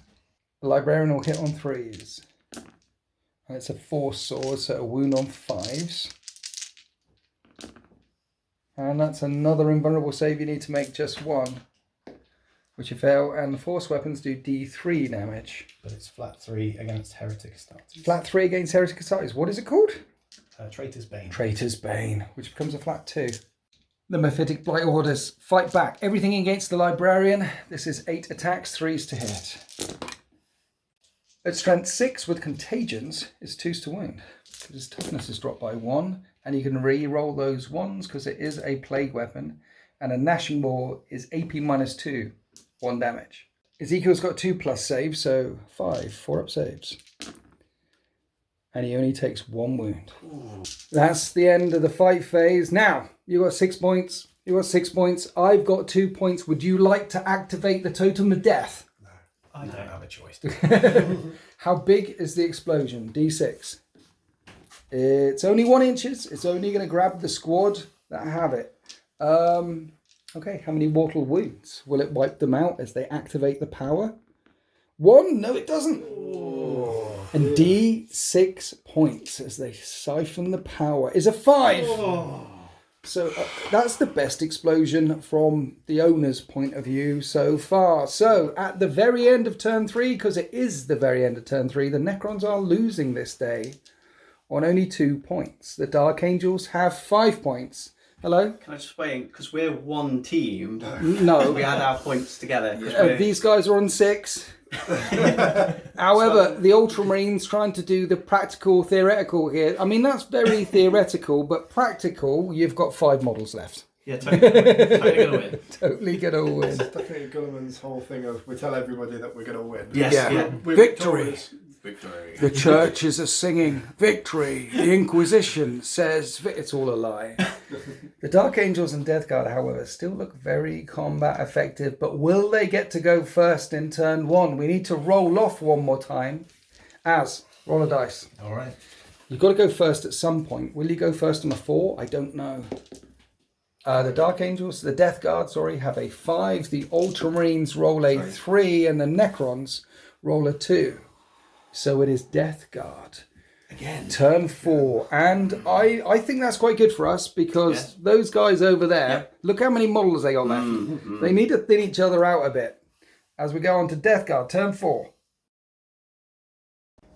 The librarian will hit on 3s. And it's a 4 sword, so a wound on 5s. And that's another invulnerable save. You need to make just 1, which you fail. And the force weapons do D3 damage. But it's flat 3 against Heretic Astartes. Flat 3 against Heretic Astartes. What is it called? Traitor's Bane. Traitor's Bane, which becomes a flat 2. The Mephitic Blight Orders fight back. Everything against the Librarian. This is 8 attacks, 3s to hit. At strength 6 with contagions is 2s to wound. His toughness is dropped by 1. And you can re-roll those 1s because it is a plague weapon. And a gnashing maw is AP -2, 1 damage. Ezekiel's got 2+ saves, so 5 4-up saves. And he only takes 1 wound. Ooh. That's the end of the fight phase. Now, you got 6 points. You got 6 points. I've got 2 points. Would you like to activate the Totem of Death? No, I don't have a choice. How big is the explosion? D6. It's only 1 inches. It's only going to grab the squad that have it. Okay, how many mortal wounds? Will it wipe them out as they activate the power? 1? No, it doesn't. Oh. And D6 points as they siphon the power is a 5. Oh. So that's the best explosion from the owner's point of view so far. So at the very end of turn 3, because it is the very end of turn 3, the Necrons are losing this day on only 2 points. The Dark Angels have 5 points. Hello? Can I just weigh in? Because we're one team. No. We add our points together. These guys are on 6. However, the Ultramarines trying to do the practical theoretical here. I mean, that's very theoretical, but practical, you've got 5 models left. Yeah, totally going to win. Totally going to win. Definitely Gulliman's whole thing of we tell everybody that we're going to win. Yes, yeah. Victory. Victory. The churches are singing victory. The Inquisition says it's all a lie. The Dark Angels and Death Guard, however, still look very combat effective. But will they get to go first in turn 1? We need to roll off one more time. Roll a dice. All right. You've got to go first at some point. Will you go first on a 4? I don't know. The Dark Angels, the Death Guard, have a 5. The Ultramarines roll a 3, and the Necrons roll a 2. So it is Death Guard. Again. Turn 4. And I think that's quite good for us because those guys over there, look how many models they got left. They need to thin each other out a bit. As we go on to Death Guard, turn 4.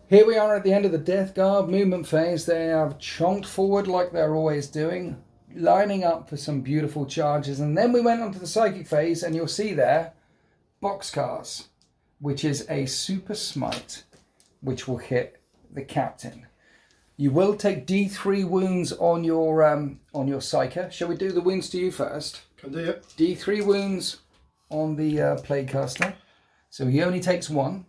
Here we are at the end of the Death Guard movement phase. They have chonked forward like they're always doing, lining up for some beautiful charges. And then we went on to the Psychic phase, and you'll see there, Boxcars, which is a super smite, which will hit the captain. You will take D3 wounds on your Psyker. Shall we do the wounds to you first? Can do it. D3 wounds on the Plaguecaster. So he only takes 1.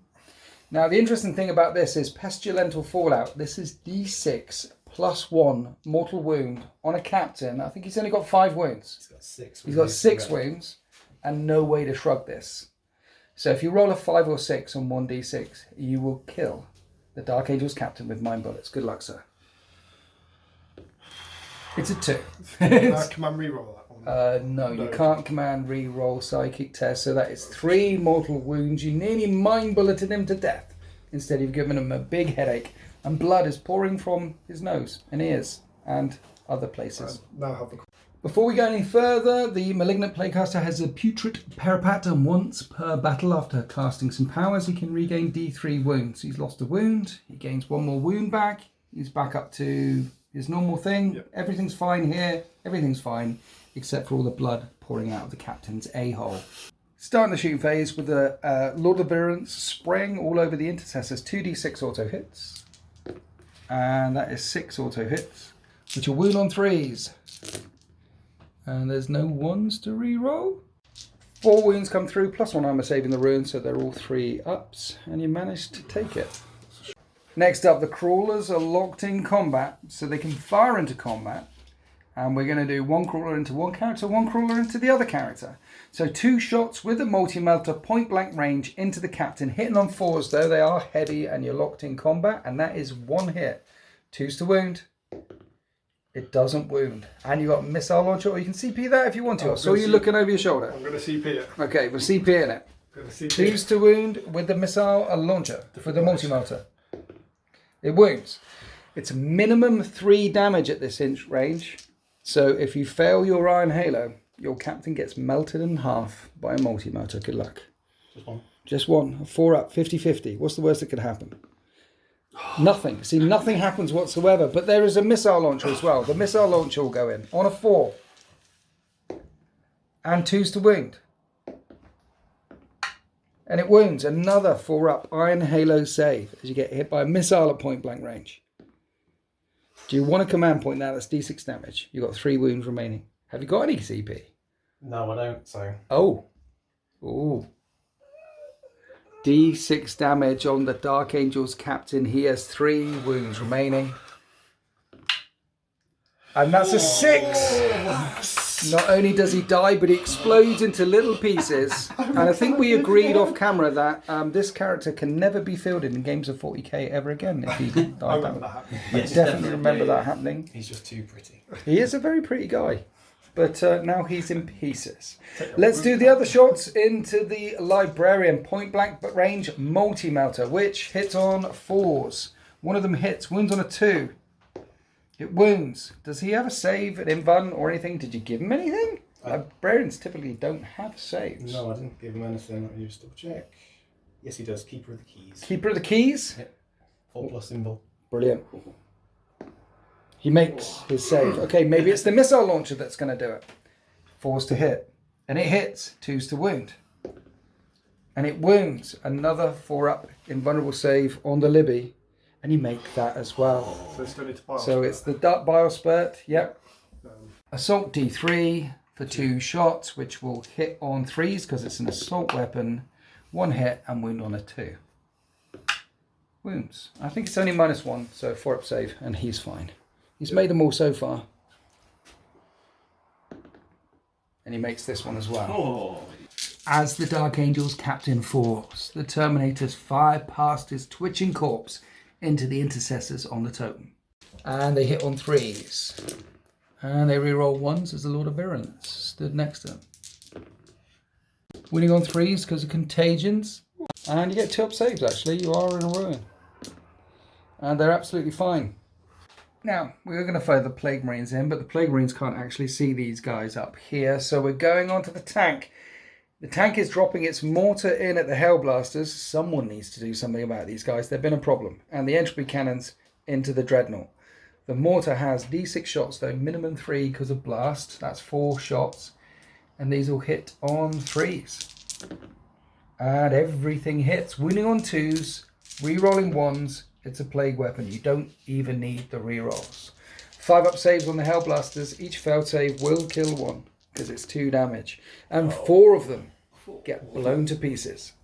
Now the interesting thing about this is Pestilential Fallout. This is D6 plus 1 mortal wound on a captain. I think he's only got 5 wounds. He's got 6. He's got 6 wounds and no way to shrug this. So if you roll a 5 or 6 on 1d6, you will kill the Dark Angel's captain with mind bullets. Good luck, sir. It's a 2. Command reroll that one. No, you can't command re-roll psychic test, so that is 3 mortal wounds. You nearly mind bulleted him to death. Instead, you've given him a big headache, and blood is pouring from his nose and ears and other places. Now have the... Before we go any further, the Malignant Plaguecaster has a Putrid Parapat, and once per battle after casting some powers, he can regain D3 wounds. He's lost a wound, he gains 1 more wound back, he's back up to his normal thing. Yep. Everything's fine here, everything's fine, except for all the blood pouring out of the captain's a-hole. Starting the shooting phase with the Lord of Virulence spraying all over the intercessors. 2d6 auto hits, and that is 6 auto hits, which are wound on 3s. And there's no 1s to re-roll. 4 wounds come through, plus 1 armor saving the ruin, so they're all 3 ups, and you managed to take it. Next up, the Crawlers are locked in combat, so they can fire into combat. And we're going to do 1 crawler into one character, 1 crawler into the other character. So 2 shots with a multi-melter, point blank range into the captain. Hitting on 4s though, they are heavy and you're locked in combat, and that is 1 hit. 2s to wound. It doesn't wound. And you got missile launcher, or you can CP that if you want to. I saw you looking over your shoulder. I'm going to CP it. Okay, we're CPing it. 2s to wound with the missile launcher for the multi-melter. It wounds. It's minimum 3 damage at this inch range. So if you fail your Iron Halo, your captain gets melted in half by a multi-melter. Good luck. Just 1. Just 1. 4 up, 50-50. What's the worst that could happen? Nothing. See, nothing happens whatsoever. But there is a missile launcher as well. The missile launcher will go in on a 4. And 2s to wound. And it wounds. Another 4 up Iron Halo save as you get hit by a missile at point blank range. Do you want a command point now? That's D6 damage. You've got 3 wounds remaining. Have you got any CP? No, I don't, so... Oh. Ooh. D6 damage on the Dark Angel's captain. He has 3 wounds remaining. And that's a 6! Not only does he die, but he explodes into little pieces. And I think we agreed off camera that this character can never be fielded in games of 40k ever again if he died that way. I definitely remember that happening. He's just too pretty. He is a very pretty guy. But now he's in pieces. Let's do the other shots into the Librarian. Point blank but range multi-melter, which hits on 4s. One of them hits, wounds on a 2. It wounds. Does he have a save at invuln or anything? Did you give him anything? Librarians typically don't have saves. No, I didn't give him anything. Let me just double check. Yes, he does. Keeper of the Keys. Keeper of the Keys? Yep. 4+ symbol. Brilliant. He makes his save. Okay, maybe it's the missile launcher that's going to do it. 4s to hit. And it hits. 2s to wound. And it wounds. Another 4 up invulnerable save on the Libby. And you make that as well. So it's the Dark Biospurt. Yep. Assault D3 for 2 shots, which will hit on 3s because it's an assault weapon. 1 hit and wound on a 2. Wounds. I think it's only -1, so 4 up save, and he's fine. He's made them all so far. And he makes this one as well. Oh. As the Dark Angel's captain falls, the Terminators fire past his twitching corpse into the intercessors on the totem. And they hit on 3s. And they reroll 1s as the Lord of Virulence stood next to them. Winning on 3s because of contagions. And you get 2 up saves, actually. You are in a ruin. And they're absolutely fine. Now, we're going to throw the Plague Marines in, but the Plague Marines can't actually see these guys up here. So we're going on to the tank. The tank is dropping its mortar in at the Hellblasters. Someone needs to do something about these guys. They've been a problem. And the entropy cannons into the Dreadnought. The mortar has D6 shots, though, minimum 3 because of blast. That's 4 shots. And these will hit on 3s. And everything hits. Winning on 2s, re-rolling 1s. It's a plague weapon. You don't even need the re-rolls. 5 up saves on the Hellblasters. Each failed save will kill 1 because it's 2 damage. And 4 of them get blown to pieces.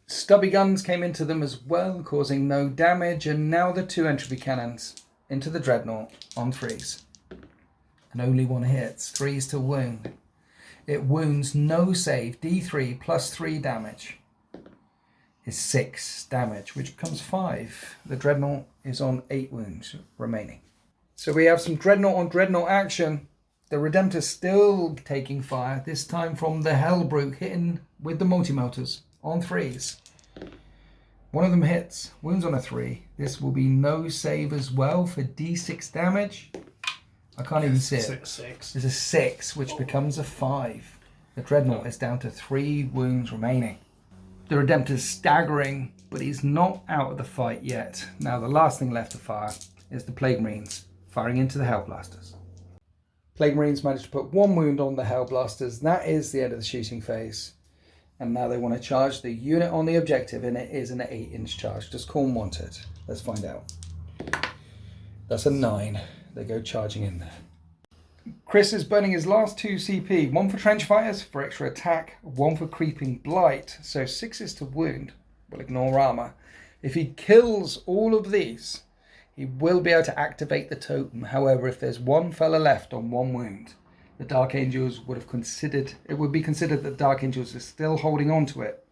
Stubby guns came into them as well, causing no damage. And now the 2 entropy cannons into the Dreadnought on 3s. And only 1 hits. 3s to wound. It wounds no save. D3 plus 3 damage is 6 damage, which becomes 5. The Dreadnought is on 8 wounds remaining. So we have some Dreadnought on Dreadnought action. The Redemptor's still taking fire, this time from the Hellbrute, hitting with the multi-motors on 3s. One of them hits, wounds on a 3. This will be no save as well for D6 damage. I can't even see it. 6. There's a 6, which becomes a 5. The Dreadnought is down to 3 wounds remaining. The Redemptor's staggering, but he's not out of the fight yet. Now the last thing left to fire is the Plague Marines firing into the Hellblasters. Plague Marines managed to put 1 wound on the Hellblasters. That is the end of the shooting phase. And now they want to charge the unit on the objective, and it is an 8-inch charge. Does Khorne want it? Let's find out. That's a 9. They go charging in there. Chris is burning his last 2 CP. 1 for trench fighters for extra attack. 1 for creeping blight. So 6 is to wound. We'll ignore armor. If he kills all of these, he will be able to activate the totem. However, if there's 1 fella left on 1 wound, the Dark Angels would have considered, it would be considered that Dark Angels are still holding on to it.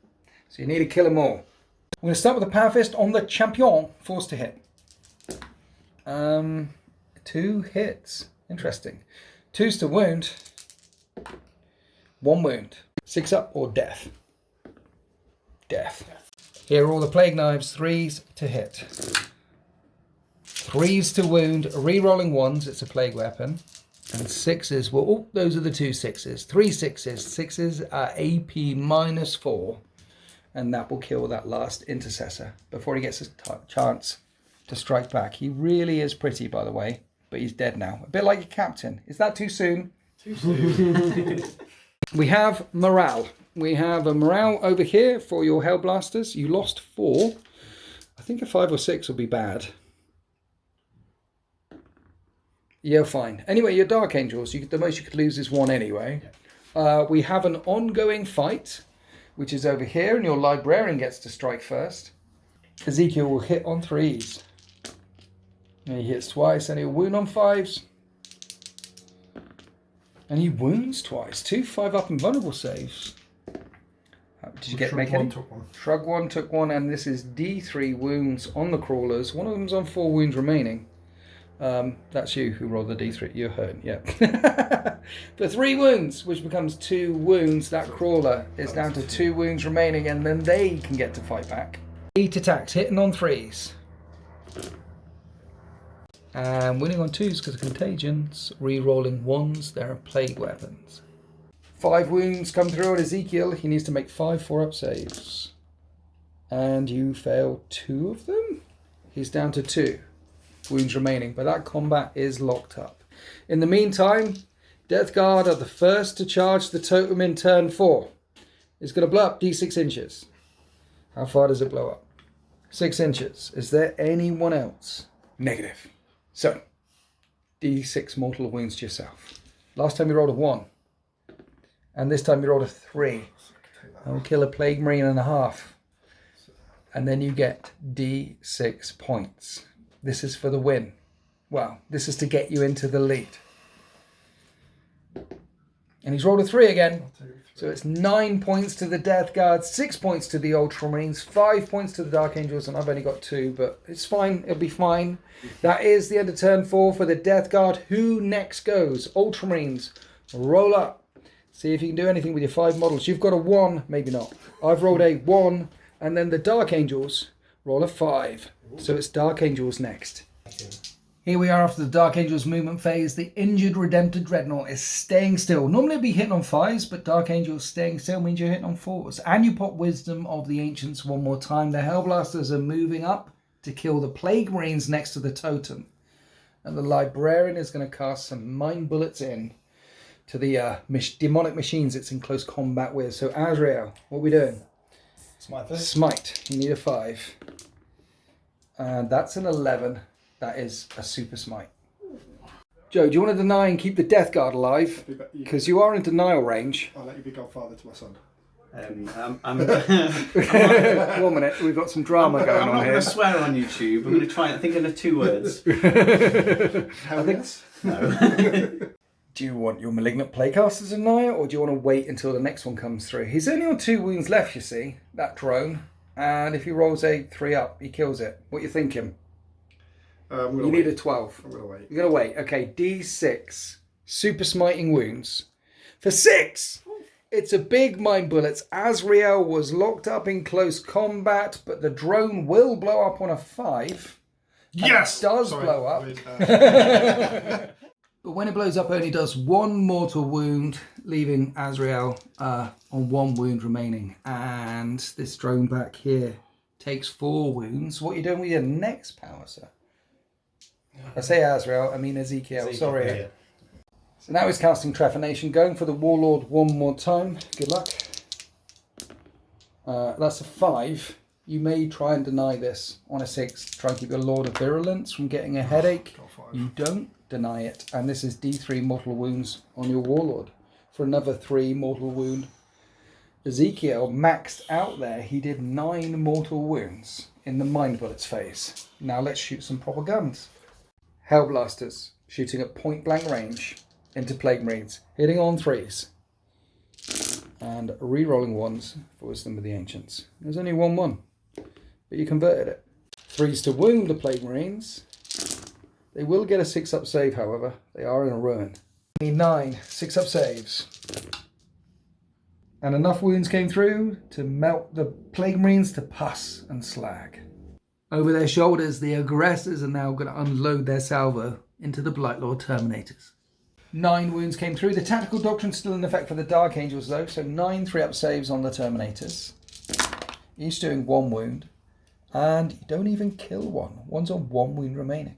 So you need to kill them all. We're going to start with the Power Fist on the Champion. Forced to hit. 2 hits. Interesting. 2's to wound. 1 wound. 6 up or death? Death. Here are all the Plague Knives. 3's to hit. 3's to wound. Re-rolling 1s. It's a plague weapon. And 6's, well, oh, those are the 2 6's. 3 6's. 6's are AP -4. And that will kill that last intercessor before he gets a chance to strike back. He really is pretty, by the way, but he's dead now. A bit like your captain. Is that too soon? Too soon. We have morale. We have a morale over here for your Hellblasters. You lost 4. I think a 5 or 6 will be bad. Yeah, fine. Anyway, your Dark Angels, the most you could lose is 1 anyway. We have an ongoing fight, which is over here, and your Librarian gets to strike first. Ezekiel will hit on 3s. And he hits twice, and he'll wound on 5s. And he wounds twice. 2 5 up and vulnerable saves. Did you make any? Shrug 1 took 1, and this is D3 wounds on the crawlers. One of them's on 4 wounds remaining. That's you who rolled the D3. You're hurt, yeah. For 3 wounds, which becomes 2 wounds, that crawler is down to 2 wounds remaining, and then they can get to fight back. 8 attacks, hitting on 3s. And winning on 2s because of contagions. Re-rolling 1s, there are plague weapons. 5 wounds come through on Ezekiel. He needs to make 5 4-up saves. And you fail 2 of them? He's down to 2 wounds remaining, but that combat is locked up. In the meantime, Death Guard are the first to charge the totem in turn 4. It's going to blow up D6 inches. How far does it blow up? 6 inches. Is there anyone else? Negative. So, D6 mortal wounds to yourself. Last time you rolled a 1. And this time you rolled a 3. I will kill a Plague Marine and a half. And then you get D6 points. This is for the win. Well, this is to get you into the lead. And he's rolled a 3 again. So it's 9 points to the Death Guard, 6 points to the Ultramarines, 5 points to the Dark Angels, and I've only got 2, but it's fine. It'll be fine. That is the end of turn 4 for the Death Guard. Who next goes? Ultramarines, roll up. See if you can do anything with your 5 models. You've got a 1, maybe not. I've rolled a 1, and then the Dark Angels roll a 5. So it's Dark Angels next. Here we are after the Dark Angels movement phase. The injured Redemptor Dreadnought is staying still. Normally it'd be hitting on 5s, but Dark Angels staying still means you're hitting on 4s. And you pop Wisdom of the Ancients one more time. The Hellblasters are moving up to kill the Plague Marines next to the Totem. And the Librarian is going to cast some Mind Bullets in to the demonic machines it's in close combat with. So Azrael, what are we doing? Smite first. Smite. You need a 5. And that's an 11. That is a super smite. Joe, do you want to deny and keep the Death Guard alive? Because you are in denial range. I'll let you be godfather to my son. I'm 1 minute, we've got some drama going I'm on not here. going to swear on YouTube. I'm going to try and think of 2 words. Hell yes. No. Do you want your Malignant Playcaster to deny it, or do you want to wait until the next one comes through? He's only on 2 wounds left, you see, that drone. And if he rolls a 3 up, he kills it. What are you thinking? You need a 12. I'm going to wait. You're going to wait. Okay, D6. Super smiting wounds. For 6! It's a big Mind Bullets. Azrael was locked up in close combat, but the drone will blow up on a 5. Yes! It does Sorry, blow up. But when it blows up, it only does 1 mortal wound, leaving Azrael on 1 wound remaining. And this drone back here takes 4 wounds. What are you doing with your next power, sir? I say Azrael, I mean Ezekiel. Sorry. Yeah. So now he's casting Trephination, going for the Warlord one more time. Good luck. That's a 5. You may try and deny this on a 6. Try and keep your Lord of Virulence from getting a headache. You don't deny it. And this is D3 mortal wounds on your Warlord. For another 3 mortal wound. Ezekiel maxed out there. He did 9 mortal wounds in the Mind Bullets phase. Now let's shoot some proper guns. Hellblasters, shooting at point blank range into Plague Marines, hitting on 3s. And re-rolling 1s for Wisdom of the Ancients. There's only 1-1, but you converted it. 3s to wound the Plague Marines. They will get a 6-up save, however. They are in a ruin. You need 9 6-up saves. And enough wounds came through to melt the Plague Marines to pus and slag. Over their shoulders, the aggressors are now going to unload their salvo into the Blightlord Terminators. 9 wounds came through. The Tactical Doctrine's still in effect for the Dark Angels, though, so 9 3-up saves on the Terminators. Each doing 1 wound, and you don't even kill one. One's on 1 wound remaining.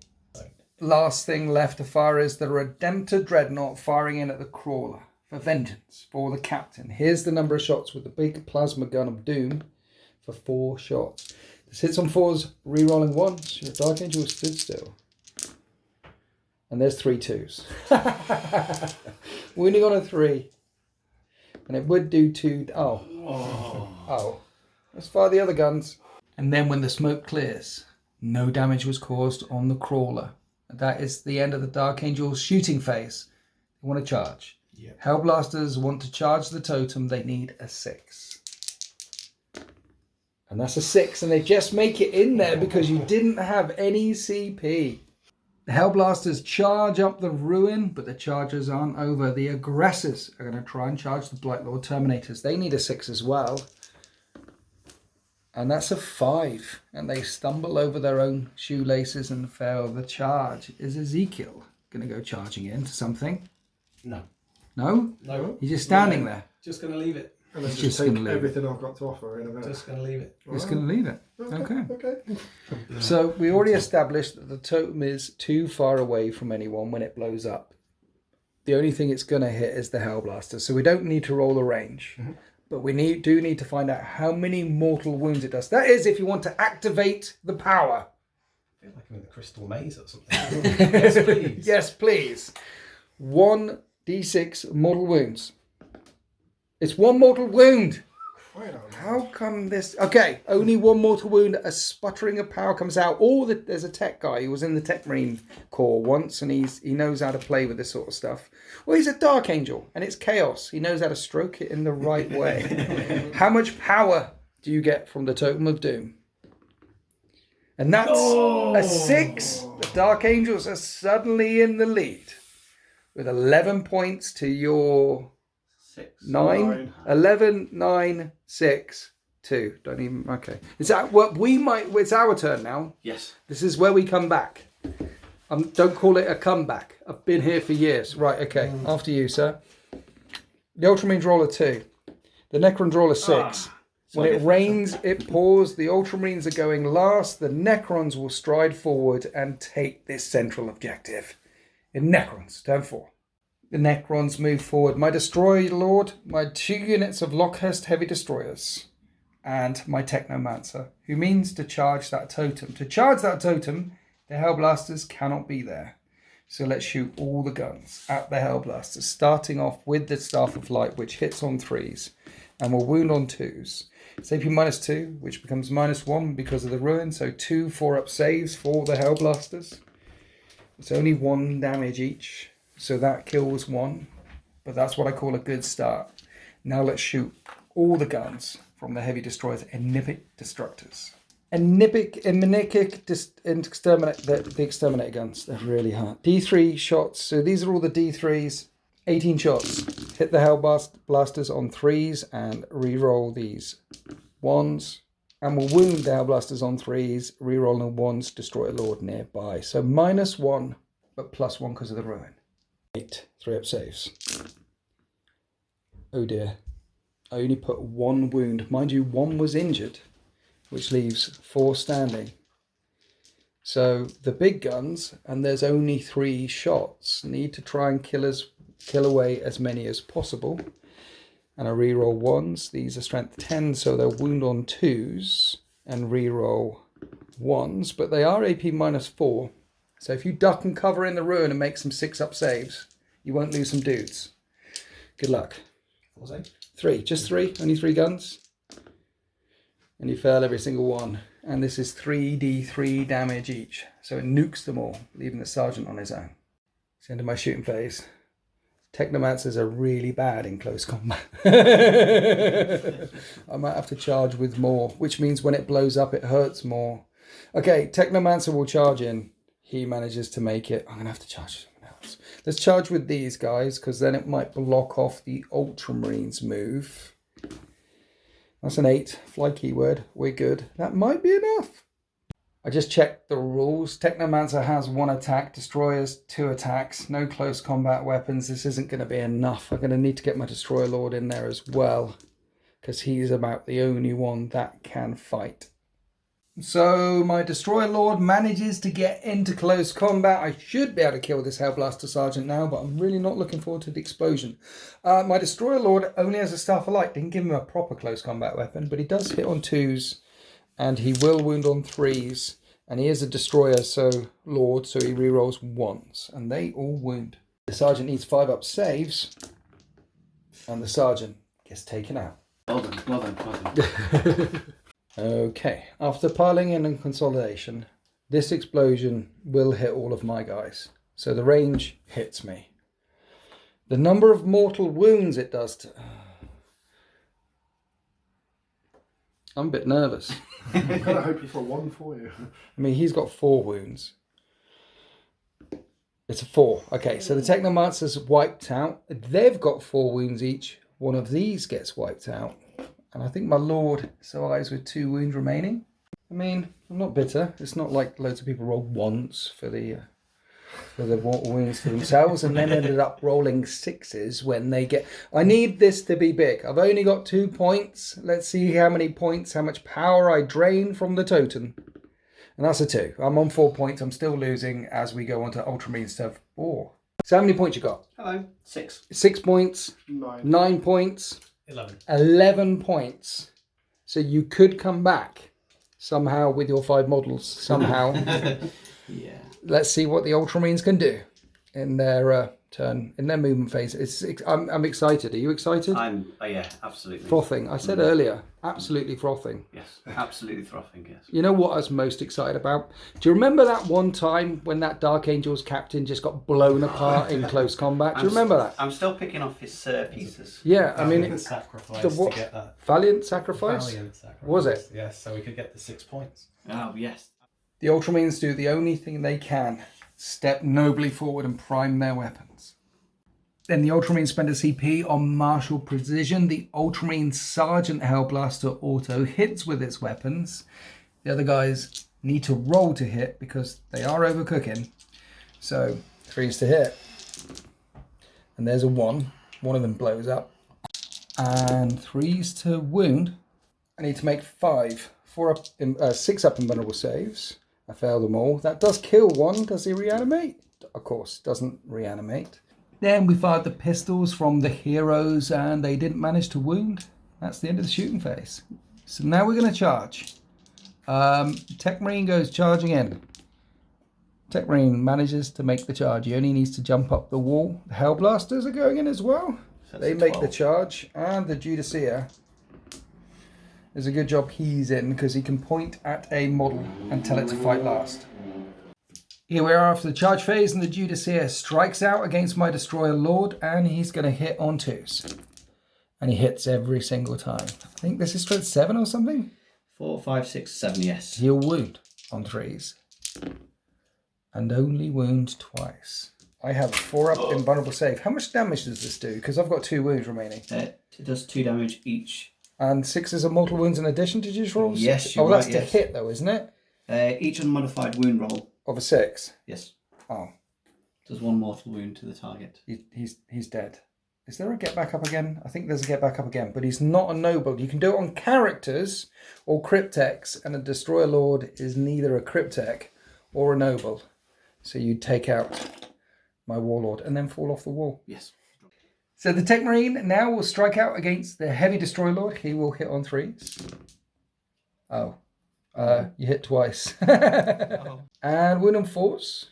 Last thing left to fire is the Redemptor Dreadnought firing in at the Crawler for vengeance for the Captain. Here's the number of shots with the big plasma gun of doom for 4 shots. This hits on 4s, re-rolling 1s. Your Dark Angel stood still. And there's 3 2s. Wounding on a 3. And it would do 2... Oh. Let's fire the other guns. And then when the smoke clears, no damage was caused on the Crawler. That is the end of the Dark Angel's shooting phase. They want to charge. Yep. Hellblasters want to charge the Totem. They need a 6. And that's a 6, and they just make it in there because you didn't have any CP. The Hellblasters charge up the ruin, but the charges aren't over. The aggressors are going to try and charge the Blightlord Terminators. They need a 6 as well. And that's a 5. And they stumble over their own shoelaces and fail the charge. Is Ezekiel going to go charging into something? No. No? No. He's just standing there. Just going to leave it. And then It's just just take gonna leave everything I've got to offer in a minute. Just going to leave it. He's going to leave it. Okay. Okay. So we already established that the Totem is too far away from anyone when it blows up. The only thing it's going to hit is the Hellblaster. So we don't need to roll the range. Mm-hmm. But we do need to find out how many mortal wounds it does. That is if you want to activate the power. I feel like I'm in the Crystal Maze or something. Yes, please. Yes, please. 1d6 mortal wounds. It's 1 mortal wound. How come this? Okay, only one mortal wound. A sputtering of power comes out. There's a tech guy who was in the Tech Marine Corps once, and he knows how to play with this sort of stuff. Well, he's a Dark Angel, and it's chaos. He knows how to stroke it in the right way. How much power do you get from the Totem of Doom? And that's a 6. The Dark Angels are suddenly in the lead with 11 points to your 9. 11, 9, 6, 2. Don't even. Okay. Is that what we might? It's our turn now. Yes. This is where we come back. Don't call it a comeback. I've been here for years. Right. Okay. After you, sir. The Ultramarines roll a 2. The Necrons roll a 6. When it rains, it pours. The Ultramarines are going last. The Necrons will stride forward and take this central objective. In Necrons, turn 4. The Necrons move forward. My Destroyer Lord, my 2 units of Lockhurst Heavy Destroyers, and my Technomancer, who means to charge that totem. To charge that totem, the Hellblasters cannot be there. So let's shoot all the guns at the Hellblasters, starting off with the Staff of Light, which hits on 3s and will wound on 2s. It's AP -2, which becomes -1 because of the ruin. So 2 4-up saves for the Hellblasters. It's only 1 damage each. So that kills 1. But that's what I call a good start. Now let's shoot all the guns from the Heavy Destroyers and Nippic Destructors. And exterminate the Exterminator guns. They're really hard. D3 shots. So these are all the D3s. 18 shots. Hit the Hellblasters on 3s and re-roll these 1s. And we'll wound the Hellblasters on 3s, re-roll the 1s, destroy a Lord nearby. So -1, but +1 because of the ruin. 8 3-up saves. Oh dear. I only put 1 wound. Mind you, 1 was injured, which leaves 4 standing. So the big guns, and there's only 3 shots, need to try and kill away as many as possible. And I re-roll 1s. These are strength 10, so they'll wound on 2s and re-roll 1s, but they are AP -4. So if you duck and cover in the ruin and make some 6-up saves, you won't lose some dudes. Good luck. 3, just 3, only 3 guns. And you fail every single one. And this is 3d3 damage each. So it nukes them all, leaving the sergeant on his own. It's the end of my shooting phase. Technomancers are really bad in close combat. I might have to charge with more, which means when it blows up, it hurts more. Okay, Technomancer will charge in. He manages to make it. I'm going to have to charge someone else. Let's charge with these guys, because then it might block off the Ultramarines move. That's an 8. Fly keyword. We're good. That might be enough. I just checked the rules. Technomancer has 1 attack. Destroyers, 2 attacks. No close combat weapons. This isn't going to be enough. I'm going to need to get my Destroyer Lord in there as well, because he's about the only one that can fight. So my Destroyer Lord manages to get into close combat. I should be able to kill this Hellblaster Sergeant now, but I'm really not looking forward to the explosion. My Destroyer Lord only has a Staff of Light. Didn't give him a proper close combat weapon, but he does hit on 2s. And he will wound on 3s. And he is a Destroyer Lord, so he rerolls 1s. And they all wound. The Sergeant needs 5-up saves. And the Sergeant gets taken out. Well done. Okay. After piling in and consolidation, this explosion will hit all of my guys. So the range hits me. The number of mortal wounds it does to... I'm a bit nervous. I'm kind of hoping for 1 for you. I mean, he's got 4 wounds. It's a 4. Okay, so the Technomancer's wiped out. They've got 4 wounds each. One of these gets wiped out. And I think my Lord survives with 2 wounds remaining. I mean, I'm not bitter. It's not like loads of people rolled 1s for the wounds to themselves and then ended up rolling 6s when they get... I need this to be big. I've only got 2 points. Let's see how many points, how much power I drain from the totem. And that's a 2. I'm on 4 points. I'm still losing as we go on to Ultramarine stuff. 4. So how many points you got? Hello. 6. 6 points. 9 points. 11 points. So you could come back somehow with your 5 models. Somehow. Yeah. Let's see what the Ultramarines can do in their turn, in their movement phase. I'm excited. Are you excited? Yeah, absolutely. Frothing. I said earlier, absolutely frothing. Yes, absolutely frothing, yes. You know what I was most excited about? Do you remember that one time when that Dark Angels captain just got blown apart in close combat? Do you remember that? I'm still picking off his pieces. Yeah, I mean... Valiant sacrifice to get that. Valiant sacrifice? Valiant sacrifice. Was it? Yes, so we could get the 6 points. Oh, yes. The Ultramarines do the only thing they can. Step nobly forward and prime their weapons. Then the Ultramarines spend a CP on martial precision. The Ultramarine Sergeant Hellblaster auto hits with its weapons. The other guys need to roll to hit because they are overcooking. So 3s to hit. And there's a 1. One of them blows up. And 3s to wound. I need to make 6 up invulnerable saves. I fail them all. That does kill one. Does he reanimate? Of course, doesn't reanimate. Then we fired the pistols from the heroes and they didn't manage to wound. That's the end of the shooting phase. So now we're going to charge. Tech Marine goes charging in. Tech Marine manages to make the charge. He only needs to jump up the wall. The Hellblasters are going in as well. They make the charge. And the Judicia. There's a good job he's in because he can point at a model and tell it to fight last. Here we are after the charge phase and the Judicia strikes out against my Destroyer Lord and he's going to hit on 2s. And he hits every single time. I think this is strength 7 or something? 4, 5, 6, 7, yes. He'll wound on 3s. And only wound twice. I have 4 up invulnerable save. How much damage does this do? Because I've got 2 wounds remaining. It does 2 damage each. And 6 is a mortal wounds in addition to juice rolls? Yes, you're that's right, to yes. hit though, isn't it? Each unmodified wound roll. Of a 6? Yes. Oh. Does 1 mortal wound to the target. He's dead. Is there a get back up again? I think there's a get back up again, but he's not a noble. You can do it on characters or cryptex, and a Destroyer Lord is neither a cryptech or a noble. So you take out my Warlord and then fall off the wall. Yes. So the Tech Marine now will strike out against the Heavy Destroyer Lord. He will hit on 3s. Oh. You hit twice. And wound on 4s.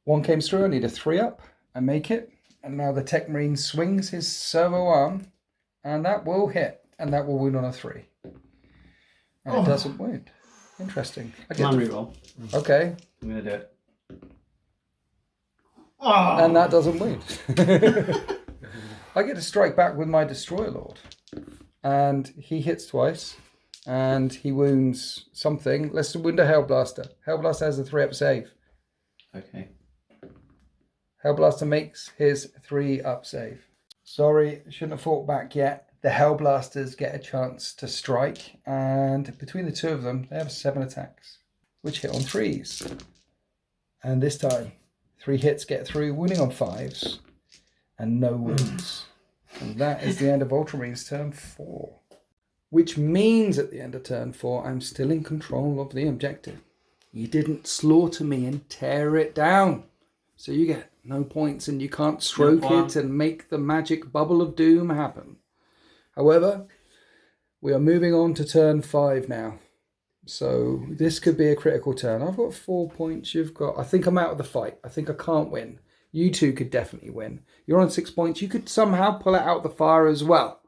1 came through. I need a 3 up. I make it. And now the Tech Marine swings his servo arm. And that will hit. And that will wound on a 3. And it doesn't wound. Interesting. Command reroll. Okay. I'm going to do it. And that doesn't wound. I get to strike back with my Destroyer Lord. And he hits twice. And he wounds something. Let's wound a Hellblaster. Hellblaster has a 3-up save. Okay. Hellblaster makes his 3-up save. Sorry, shouldn't have fought back yet. The Hellblasters get a chance to strike. And between the 2 of them, they have 7 attacks. Which hit on 3s. And this time, 3 hits get through, wounding on 5s. And no wounds. And that is the end of Ultramarines turn 4. Which means at the end of turn 4, I'm still in control of the objective. You didn't slaughter me and tear it down. So you get no points and you can't stroke it and make the magic bubble of doom happen. However, we are moving on to turn 5 now. So this could be a critical turn. I've got 4 points. You've got... I think I'm out of the fight. I think I can't win. You two could definitely win. You're on 6 points. You could somehow pull it out of the fire as well.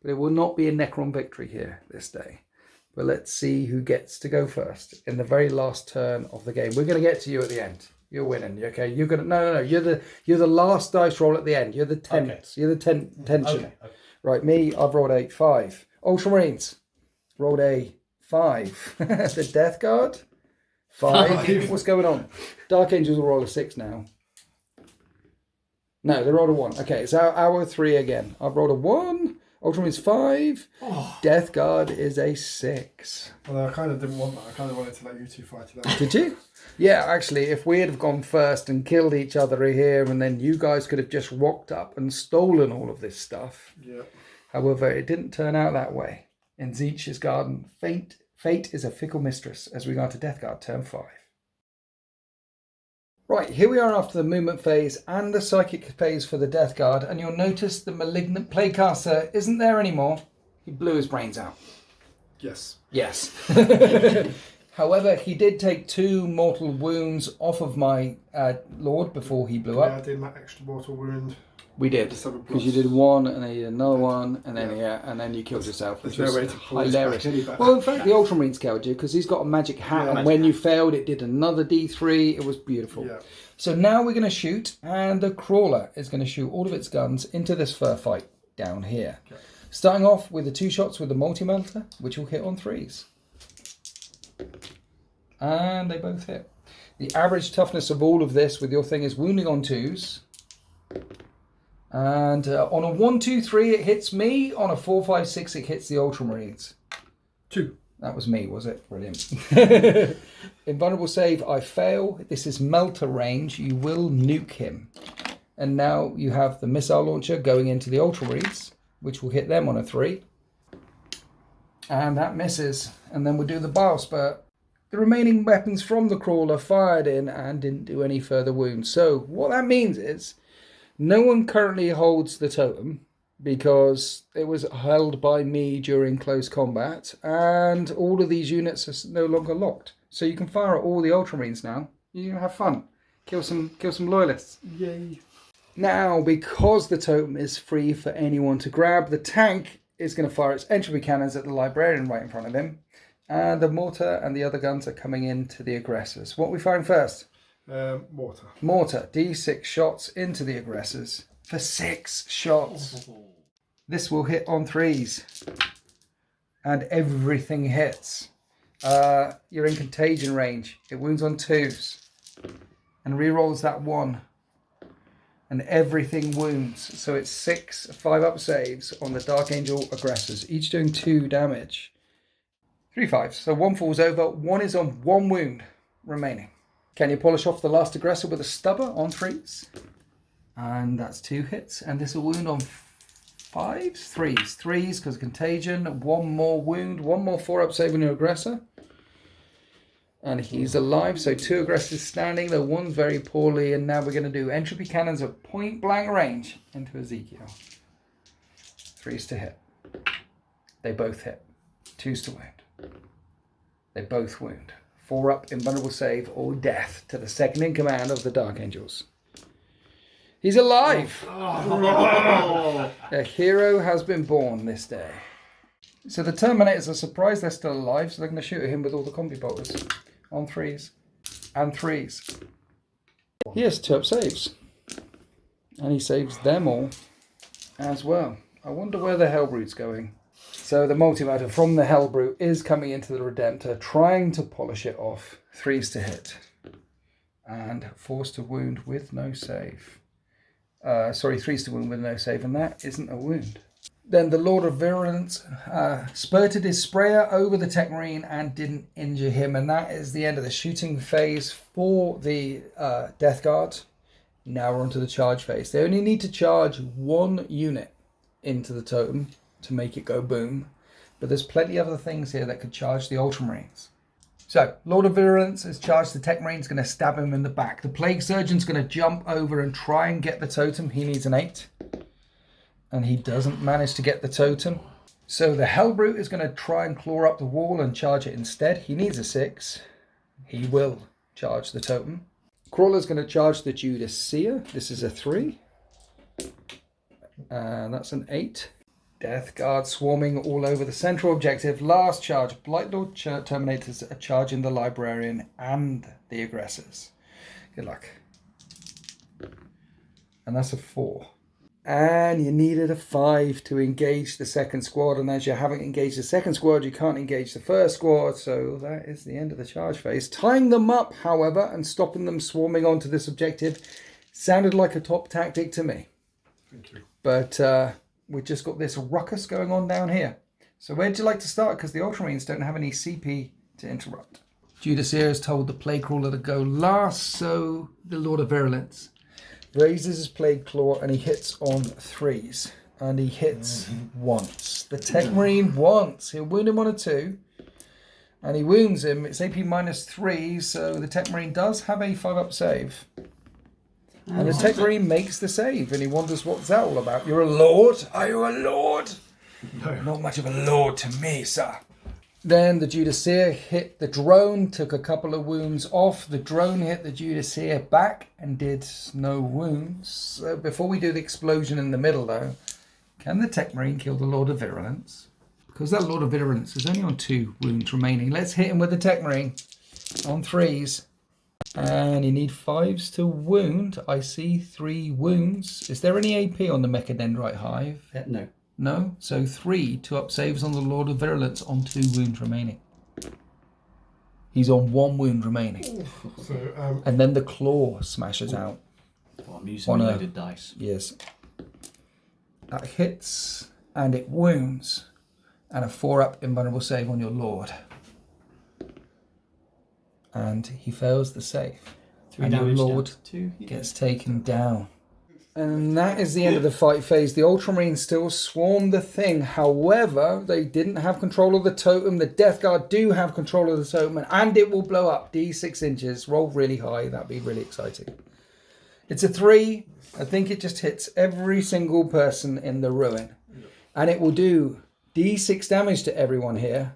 But it will not be a Necron victory here this day. But let's see who gets to go first in the very last turn of the game. We're going to get to you at the end. You're winning. Okay, you're gonna no. You're the last dice roll at the end. You're the tenth. Okay. You're the tension. Okay. Right, me. I've rolled a 5. Ultramarines rolled a 5. The Death Guard 5. What's going on? Dark Angels will roll a 6 now. No, they rolled a 1. Okay, it's our 3 again. I've rolled a 1. Ultramarines 5. Death Guard is a 6. Well, I kind of didn't want that. I kind of wanted to let you two fight it out. Did you? Yeah, actually, if we had have gone first and killed each other here, and then you guys could have just rocked up and stolen all of this stuff. Yeah. However, it didn't turn out that way. In Tzeentch's garden, fate is a fickle mistress as we go to Death Guard turn 5. Right, here we are after the movement phase and the psychic phase for the Death Guard, and you'll notice the malignant Plaguecaster isn't there anymore. He blew his brains out. Yes. Yes. However, he did take 2 mortal wounds off of my Lord before he blew Yeah, up. I did my extra mortal wound. We did, The 7+. because you did 1 and then you did another one, and then and then you killed yourself, which There's no was way to pull this back hilarious. any better. Well, in fact, the Ultramarines killed you because he's got a magic hat, Yeah, and when you failed, it did another D3. It was beautiful. Yeah. So now we're going to shoot, and the Crawler is going to shoot all of its guns into this fur fight down here. Okay. Starting off with the 2 shots with the multi-melter, which will hit on 3s. And they both hit. The average toughness of all of this with your thing is wounding on 2s. And on a 1, 2, 3, it hits me. On a 4, 5, 6, it hits the Ultramarines. 2. That was me, was it? Brilliant. Invulnerable save, I fail. This is melter range. You will nuke him. And now you have the missile launcher going into the Ultramarines, which will hit them on a 3. And that misses. And then we'll do the bile spurt. The remaining weapons from the Crawler fired in and didn't do any further wounds. So what that means is no one currently holds the totem because it was held by me during close combat, and all of these units are no longer locked. So you can fire at all the Ultramarines now. You can have fun. Kill some loyalists. Yay. Now, because the totem is free for anyone to grab, the tank is going to fire its entropy cannons at the librarian right in front of him. And the mortar and the other guns are coming into the aggressors. What are we firing first? Mortar. Mortar. D6 shots into the aggressors for 6 shots. This will hit on 3s. And everything hits. You're in contagion range. It wounds on 2s. And rerolls that 1. And everything wounds. So it's 6 5-up saves on the Dark Angel aggressors, each doing 2 damage. 3 5s. So 1 falls over. 1 is on 1 wound remaining. Can you polish off the last aggressor with a stubber on 3s? And that's 2 hits. And this will wound on 5s? 3s. 3s because contagion. 1 more wound. 1 more 4-up save on your aggressor. And he's alive. So 2 aggressors standing. Though 1's very poorly. And now we're going to do entropy cannons at point blank range into Ezekiel. 3s to hit. They both hit. 2s to wound. They both wound. 4-up invulnerable save or death to the second in command of the Dark Angels. He's alive! A hero has been born this day. So the Terminators are surprised they're still alive, so they're going to shoot at him with all the combi bolters. On 3s. And 3s. He has 2-up saves. And he saves them all as well. I wonder where the Hellbrood's going. So the multi-matter from the Hellbrute is coming into the Redemptor, trying to polish it off. 3s to hit. And 4s to wound with no save. 3s to wound with no save, and that isn't a wound. Then the Lord of Virulence spurted his sprayer over the Tech Marine and didn't injure him, and that is the end of the shooting phase for the Death Guard. Now we're onto the charge phase. They only need to charge 1 unit into the totem to make it go boom, but there's plenty of other things here that could charge the Ultramarines. So, Lord of Virulence has charged the Tech Marine's going to stab him in the back. The Plague Surgeon's going to jump over and try and get the totem. He needs an 8. And he doesn't manage to get the totem. So the Hellbrute is going to try and claw up the wall and charge it instead. He needs a 6. He will charge the totem. Crawler's going to charge the Judas Seer. This is a 3. And that's an 8. Death Guard swarming all over the central objective. Last charge. Blightlord Terminators are charging the Librarian and the aggressors. Good luck. And that's a 4. And you needed a 5 to engage the second squad. And as you haven't engaged the second squad, you can't engage the first squad. So that is the end of the charge phase. Tying them up, however, and stopping them swarming onto this objective sounded like a top tactic to me. Thank you. But we've just got this ruckus going on down here. So where'd you like to start? Because the Ultramarines don't have any CP to interrupt. Judas here has told the Plague Crawler to go last, so the Lord of Virulence raises his Plague Claw and he hits on 3s. And he hits once. The Tech Marine once. He'll wound him on a 2. And he wounds him. It's AP -3, so the Tech Marine does have a 5-up save. And the Tech Marine makes the save, and he wonders what's that all about. You're a lord? Are you a lord? No. Not much of a lord to me, sir. Then the Judiceer hit the drone, took a couple of wounds off. The drone hit the Judiceer back and did no wounds. So before we do the explosion in the middle, though, can the Tech Marine kill the Lord of Virulence? Because that Lord of Virulence is only on 2 wounds remaining. Let's hit him with the Tech Marine on 3s. And you need 5s to wound. I see 3 wounds. Is there any AP on the Mechadendrite Hive? No. No? So 3 to up saves on the Lord of Virulence on 2 wounds remaining. He's on 1 wound remaining. So, And then the claw smashes out. Well, I'm using On a- loaded dice. Yes. That hits and it wounds. And a 4-up invulnerable save on your Lord. And he fails the save. 3 and your damage Lord down to 2. gets taken down. And that is the end of the fight phase. The Ultramarines still swarm the thing. However, they didn't have control of the totem. The Death Guard do have control of the totem. And it will blow up D6 inches. Roll really high. That'd be really exciting. It's a 3. I think it just hits every single person in the ruin. And it will do D6 damage to everyone here.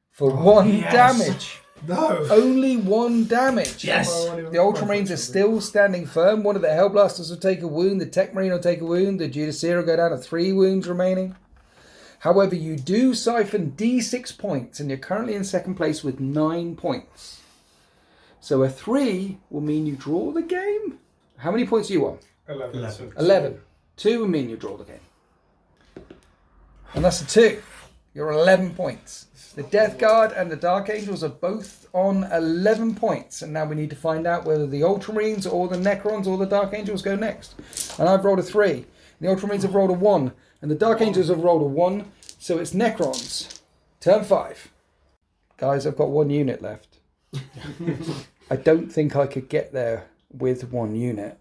For 1 damage. no! Only 1 damage. Yes! The Ultramarines are still standing firm. One of the Hellblasters will take a wound. The Tech Marine will take a wound. The Judiceer will go down to 3 wounds remaining. However, you do siphon D6 points, and you're currently in second place with 9 points. So a 3 will mean you draw the game. How many points do you want? 11. 11. 2 will mean you draw the game. And that's a 2. You're on 11 points. The Death Guard and the Dark Angels are both on 11 points. And now we need to find out whether the Ultramarines or the Necrons or the Dark Angels go next. And I've rolled a 3. The Ultramarines have rolled a 1. And the Dark Angels have rolled a 1. So it's Necrons. Turn 5. Guys, I've got 1 unit left. I don't think I could get there with 1 unit.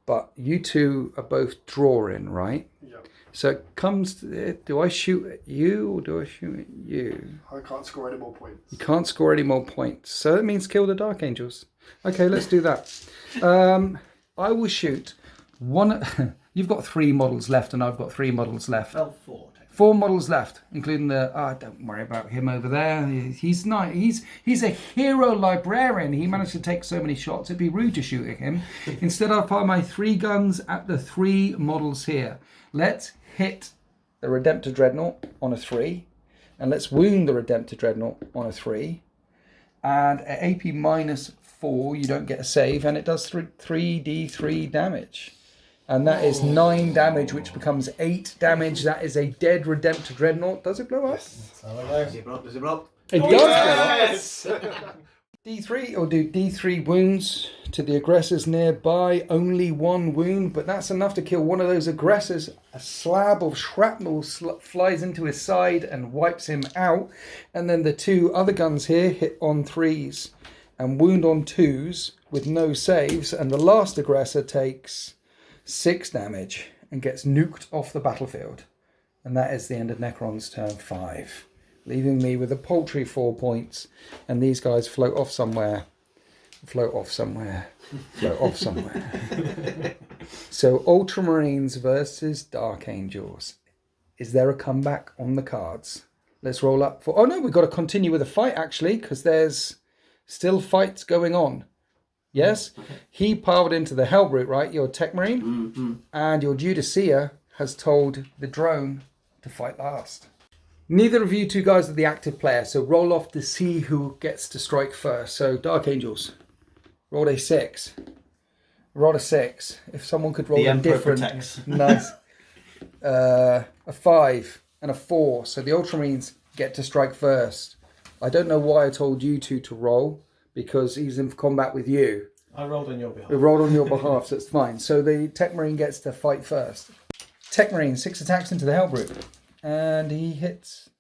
But you two are both drawing, right? Yeah. So it comes to it. Do I shoot at you or do I shoot at you? I can't score any more points. You can't score any more points. So that means kill the Dark Angels. Okay, let's do that. I will shoot 1. You've got 3 models left and I've got 3 models left. Well, 4. 4 models left, including the... don't worry about him over there. He's not. He's a hero librarian. He managed to take so many shots. It'd be rude to shoot at him. Instead, I'll fire my 3 guns at the 3 models here. Let's hit the Redemptor Dreadnought on a 3. And let's wound the Redemptor Dreadnought on a 3. And at AP minus 4, you don't get a save. And it does 3d3 damage. And that is 9 damage, which becomes 8 damage. That is a dead Redemptor Dreadnought. Does it blow up? Does it blow up? It does blow up. D3, or do D3 wounds to the aggressors nearby. Only 1 wound, but that's enough to kill one of those aggressors. A slab of shrapnel flies into his side and wipes him out. And then the 2 other guns here hit on 3s and wound on 2s with no saves. And the last aggressor takes 6 damage and gets nuked off the battlefield. And that is the end of Necron's turn 5. Leaving me with a paltry 4 points. And these guys float off somewhere. Float off somewhere. Float off somewhere. So Ultramarines versus Dark Angels. Is there a comeback on the cards? Let's roll up for... Oh no, we've got to continue with the fight actually, because there's still fights going on. Yes? He piled into the Hellbrute, right? Your Tech Marine. Mm-hmm. And your Judiceer has told the drone to fight last. Neither of you 2 guys are the active player, so roll off to see who gets to strike first. So Dark Angels, roll a 6. Roll a 6. If someone could roll The a Emperor different... protects. Nice. A 5 and a 4. So the Ultramarines get to strike first. I don't know why I told you 2 to roll, because he's in combat with you. I rolled on your behalf. We rolled on your behalf, so it's fine. So the Tech Marine gets to fight first. Tech Marine, 6 attacks into the Hellbrute. And he hits.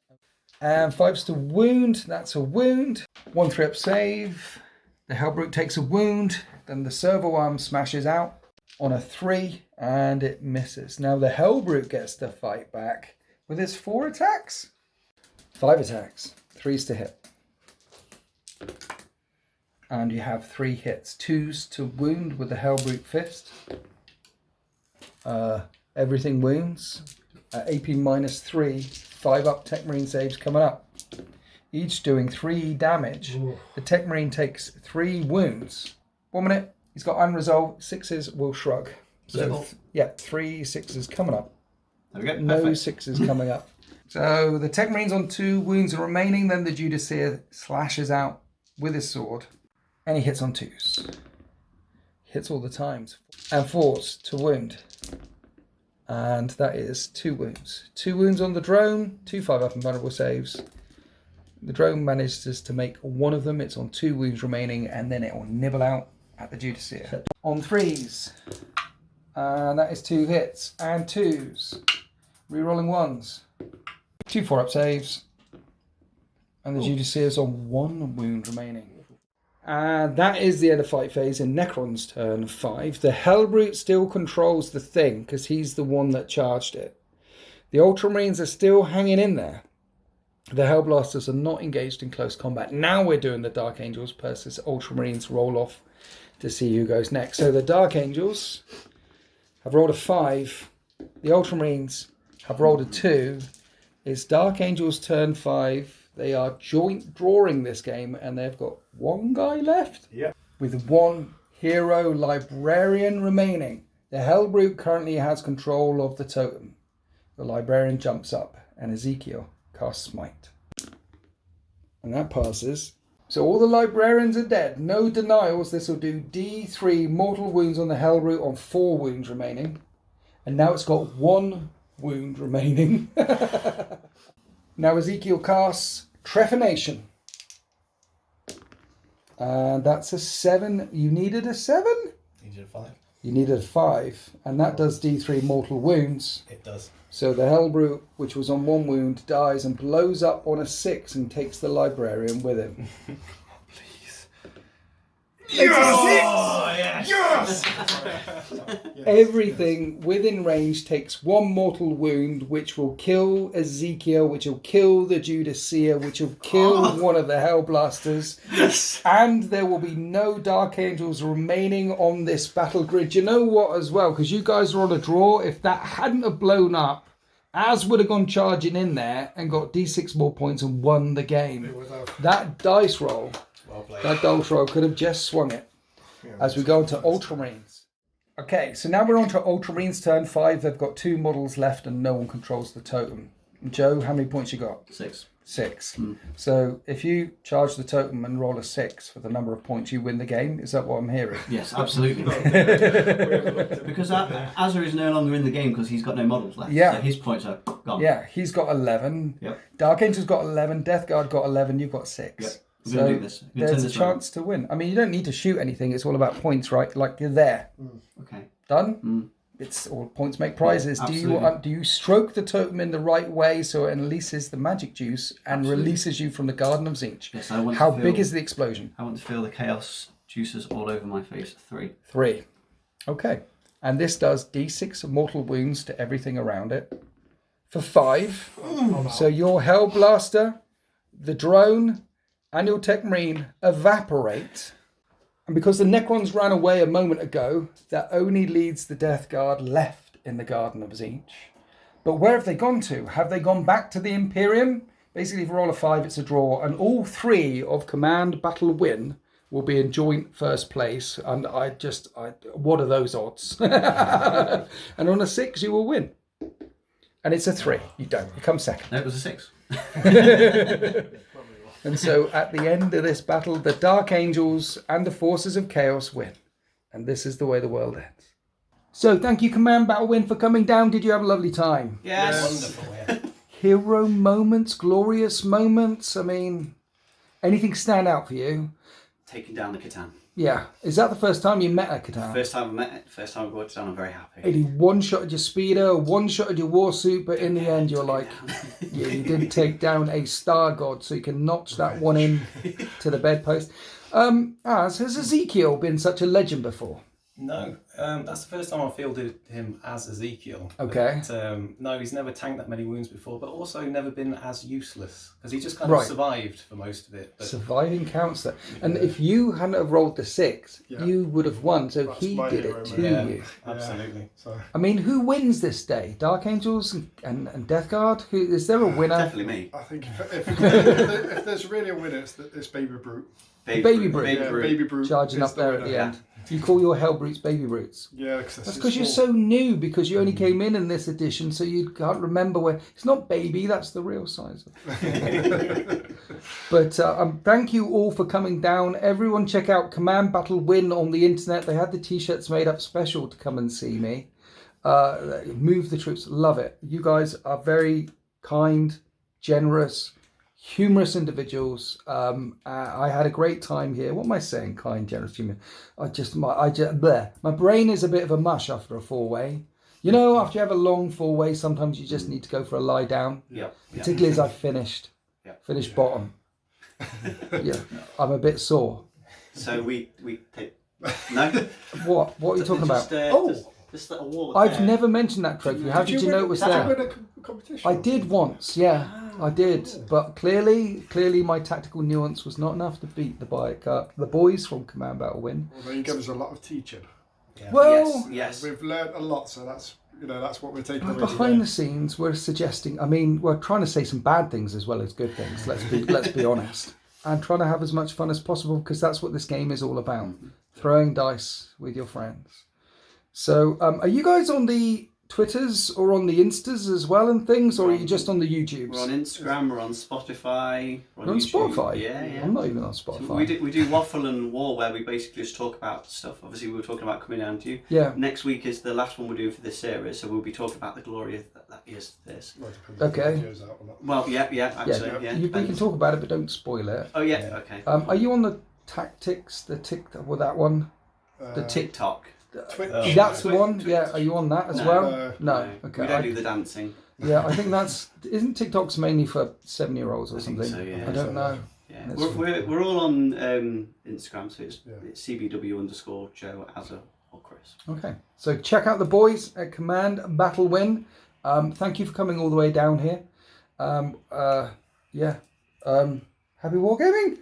And 5's to wound. That's a wound. 1 3-up save. The Hellbrute takes a wound. Then the servo arm smashes out on a 3. And it misses. Now the Hellbrute gets to fight back with his 4 attacks. 5 attacks. 3's to hit. And you have 3 hits. 2's to wound with the Hellbrute Fist. Everything wounds. AP minus 3. 5 up Tech Marine saves coming up. each doing 3 damage. Ooh. The Tech Marine takes 3 wounds. 1 minute. He's got unresolved. 6s will shrug. So, yeah, 3 6s coming up. There we go. No Perfect. 6s coming up. So the Tech Marine's on 2 wounds remaining. Then the Judiceer slashes out with his sword. And he hits on 2s. Hits all the times. And 4s to wound. And that is 2 wounds. 2 wounds on the drone. 2 5-up and vulnerable saves. The drone manages to make 1 of them. It's on 2 wounds remaining. And then it will nibble out at the Judiceer. On 3s. And that is 2 hits. And 2s. Rerolling 1s. 2 4-up saves. And the Judiceer's on 1 wound remaining. And that is the end of fight phase in Necron's turn 5. The Hellbrute still controls the thing because he's the one that charged it. The Ultramarines are still hanging in there. The Hellblasters are not engaged in close combat. Now we're doing the Dark Angels versus Ultramarines roll off to see who goes next. So the Dark Angels have rolled a 5. The Ultramarines have rolled a 2. It's Dark Angels turn 5. They are joint drawing this game, and they've got 1 guy left. Yeah. With 1 hero librarian remaining. The Hellbrute currently has control of the totem. The librarian jumps up, and Ezekiel casts Smite. And that passes. So all the librarians are dead. No denials. This will do D3 mortal wounds on the Hellbrute on 4 wounds remaining. And now it's got 1 wound remaining. Now Ezekiel casts Trephination. And that's a 7. You needed a 7? Needed a 5. You needed a 5. And that does D3 mortal wounds. It does. So the Hellbrute, which was on 1 wound, dies and blows up on a 6 and takes the librarian with him. Please. Yes! Yes! Everything within range takes 1 mortal wound, which will kill Ezekiel, which will kill the Judiceer, which will kill one of the Hellblasters. Yes! And there will be no Dark Angels remaining on this battle grid. You know what as well? Because you guys are on a draw. If that hadn't have blown up, Az would have gone charging in there and got D6 more points and won the game. That dice roll, Well played. that dice roll could have just swung it. As we go into Ultramarines. Okay, so now we're on to Ultramarines turn 5. They've got 2 models left and no one controls the totem. Joe, how many points you got? 6. 6. So if you charge the totem and roll a 6 for the number of points, you win the game. Is that what I'm hearing? Yes, absolutely. Because Azra is no longer in the game because he's got no models left. Yeah. So his points are gone. Yeah, he's got 11. Yep. Dark Angel's got 11. Death Guard got 11. You've got 6. Yep. We're going to do this. We're gonna There's turn a this around. chance to win. I mean, you don't need to shoot anything. It's all about points, right? Like, you're there. Okay. Done? It's all points make prizes. Yeah, Do you stroke the totem in the right way so it releases the magic juice and Absolutely. releases you from the Garden of Tzeentch? Yes, I want How to feel, big is the explosion? I want to feel the chaos juices all over my face. 3. 3. Okay. And this does D6 mortal wounds to everything around it for 5. So your Hellblaster, the drone, and your Tech Marine evaporate. And because the Necrons ran away a moment ago, that only leads the Death Guard left in the Garden of Tzeentch. But where have they gone to? Have they gone back to the Imperium? Basically, if you roll a 5, it's a draw. And all 3 of Command Battle Win will be in joint first place. And what are those odds? And on a 6, you will win. And it's a 3. You don't. You come second. No, it was a 6. And so at the end of this battle, the Dark Angels and the Forces of Chaos win. And this is the way the world ends. So thank you, Command Battle Win, for coming down. Did you have a lovely time? Yes. Wonderful, yeah. Hero moments, glorious moments. I mean, anything stand out for you? Taking down the Catan. Yeah. Is that the first time you met a Catan? First time I met it, first time I brought it down, I'm very happy. And he one-shotted your speeder, one-shotted your warsuit, but in the end you're like, yeah, you didn't take down a star god, so you can notch that one in to the bedpost. Az, has Ezekiel been such a legend before? No, that's the first time I fielded him as Ezekiel. Okay. But, no, he's never tanked that many wounds before, but also never been as useless because he just kind Right. of survived for most of it. But Surviving counts there. And if you hadn't have rolled the 6, Yeah. you would have won. So That's he my did hero, it man. to yeah, you. absolutely. So I mean, who wins this day? Dark Angels and Death Guard? Who is there a winner? Definitely me. I think if there's really a winner, it's Baby Brute. Baby Brute. Yeah, Baby Brute Charging is up there at winner. the end. You call your Hell Brutes Baby Brutes. Yeah, That's because you're so new, because you only came in this edition, so you can't remember where. It's not baby, that's the real size. But thank you all for coming down. Everyone check out Command Battle Win on the internet. They had the t-shirts made up special to come and see me. Move the Troops, love it. You guys are very kind, generous, humorous individuals. I had a great time here. What am I saying? Kind, generous, humorous. My brain is a bit of a mush after a 4-way. You know, after you have a long 4-way, sometimes you just need to go for a lie down. Yeah. Particularly as I've finished bottom. Yeah, I'm a bit sore. So we take no. What are you talking about? This little wall. I've never mentioned that trophy. How did you know it was Did you there? win a competition? I did once, yeah, I did. But clearly my tactical nuance was not enough to beat the boys from Command Battle Win. Well, then you give us a lot of teaching. Yeah. Well, Yes. We've learned a lot, so that's what we're taking away behind the scenes, we're suggesting. I mean, we're trying to say some bad things as well as good things. Let's be honest, and trying to have as much fun as possible, because that's what this game is all about: throwing dice with your friends. So, are you guys on the Twitters or on the Instas as well and things, or are you just on the YouTubes? We're on Instagram. We're on Spotify. We're You're on YouTube. Spotify? Yeah. I'm not even on So Spotify. we do Waffle and War, where we basically just talk about stuff. Obviously, we were talking about coming down to you. Yeah. Next week is the last one we're doing for this series, so we'll be talking about the glory that is this. Well, it depends if the Okay. video's out or not. Well, yeah, actually, yeah. We can talk about it, but don't spoil it. Oh yeah, okay. Are you on the tactics, that one? The TikTok. Twitch. That's the one? Yeah, are you on that as No. well? No. Okay. We don't do the dancing. Yeah, I think isn't TikTok's mainly for 7-year-olds or I think something? so, yeah. I don't know. Yeah, That's we're all on Instagram, so it's Yeah. CBW_Joe, Azza, or Chris. Okay, so check out the boys at Command Battle Win. Thank you for coming all the way down here. Happy wargaming.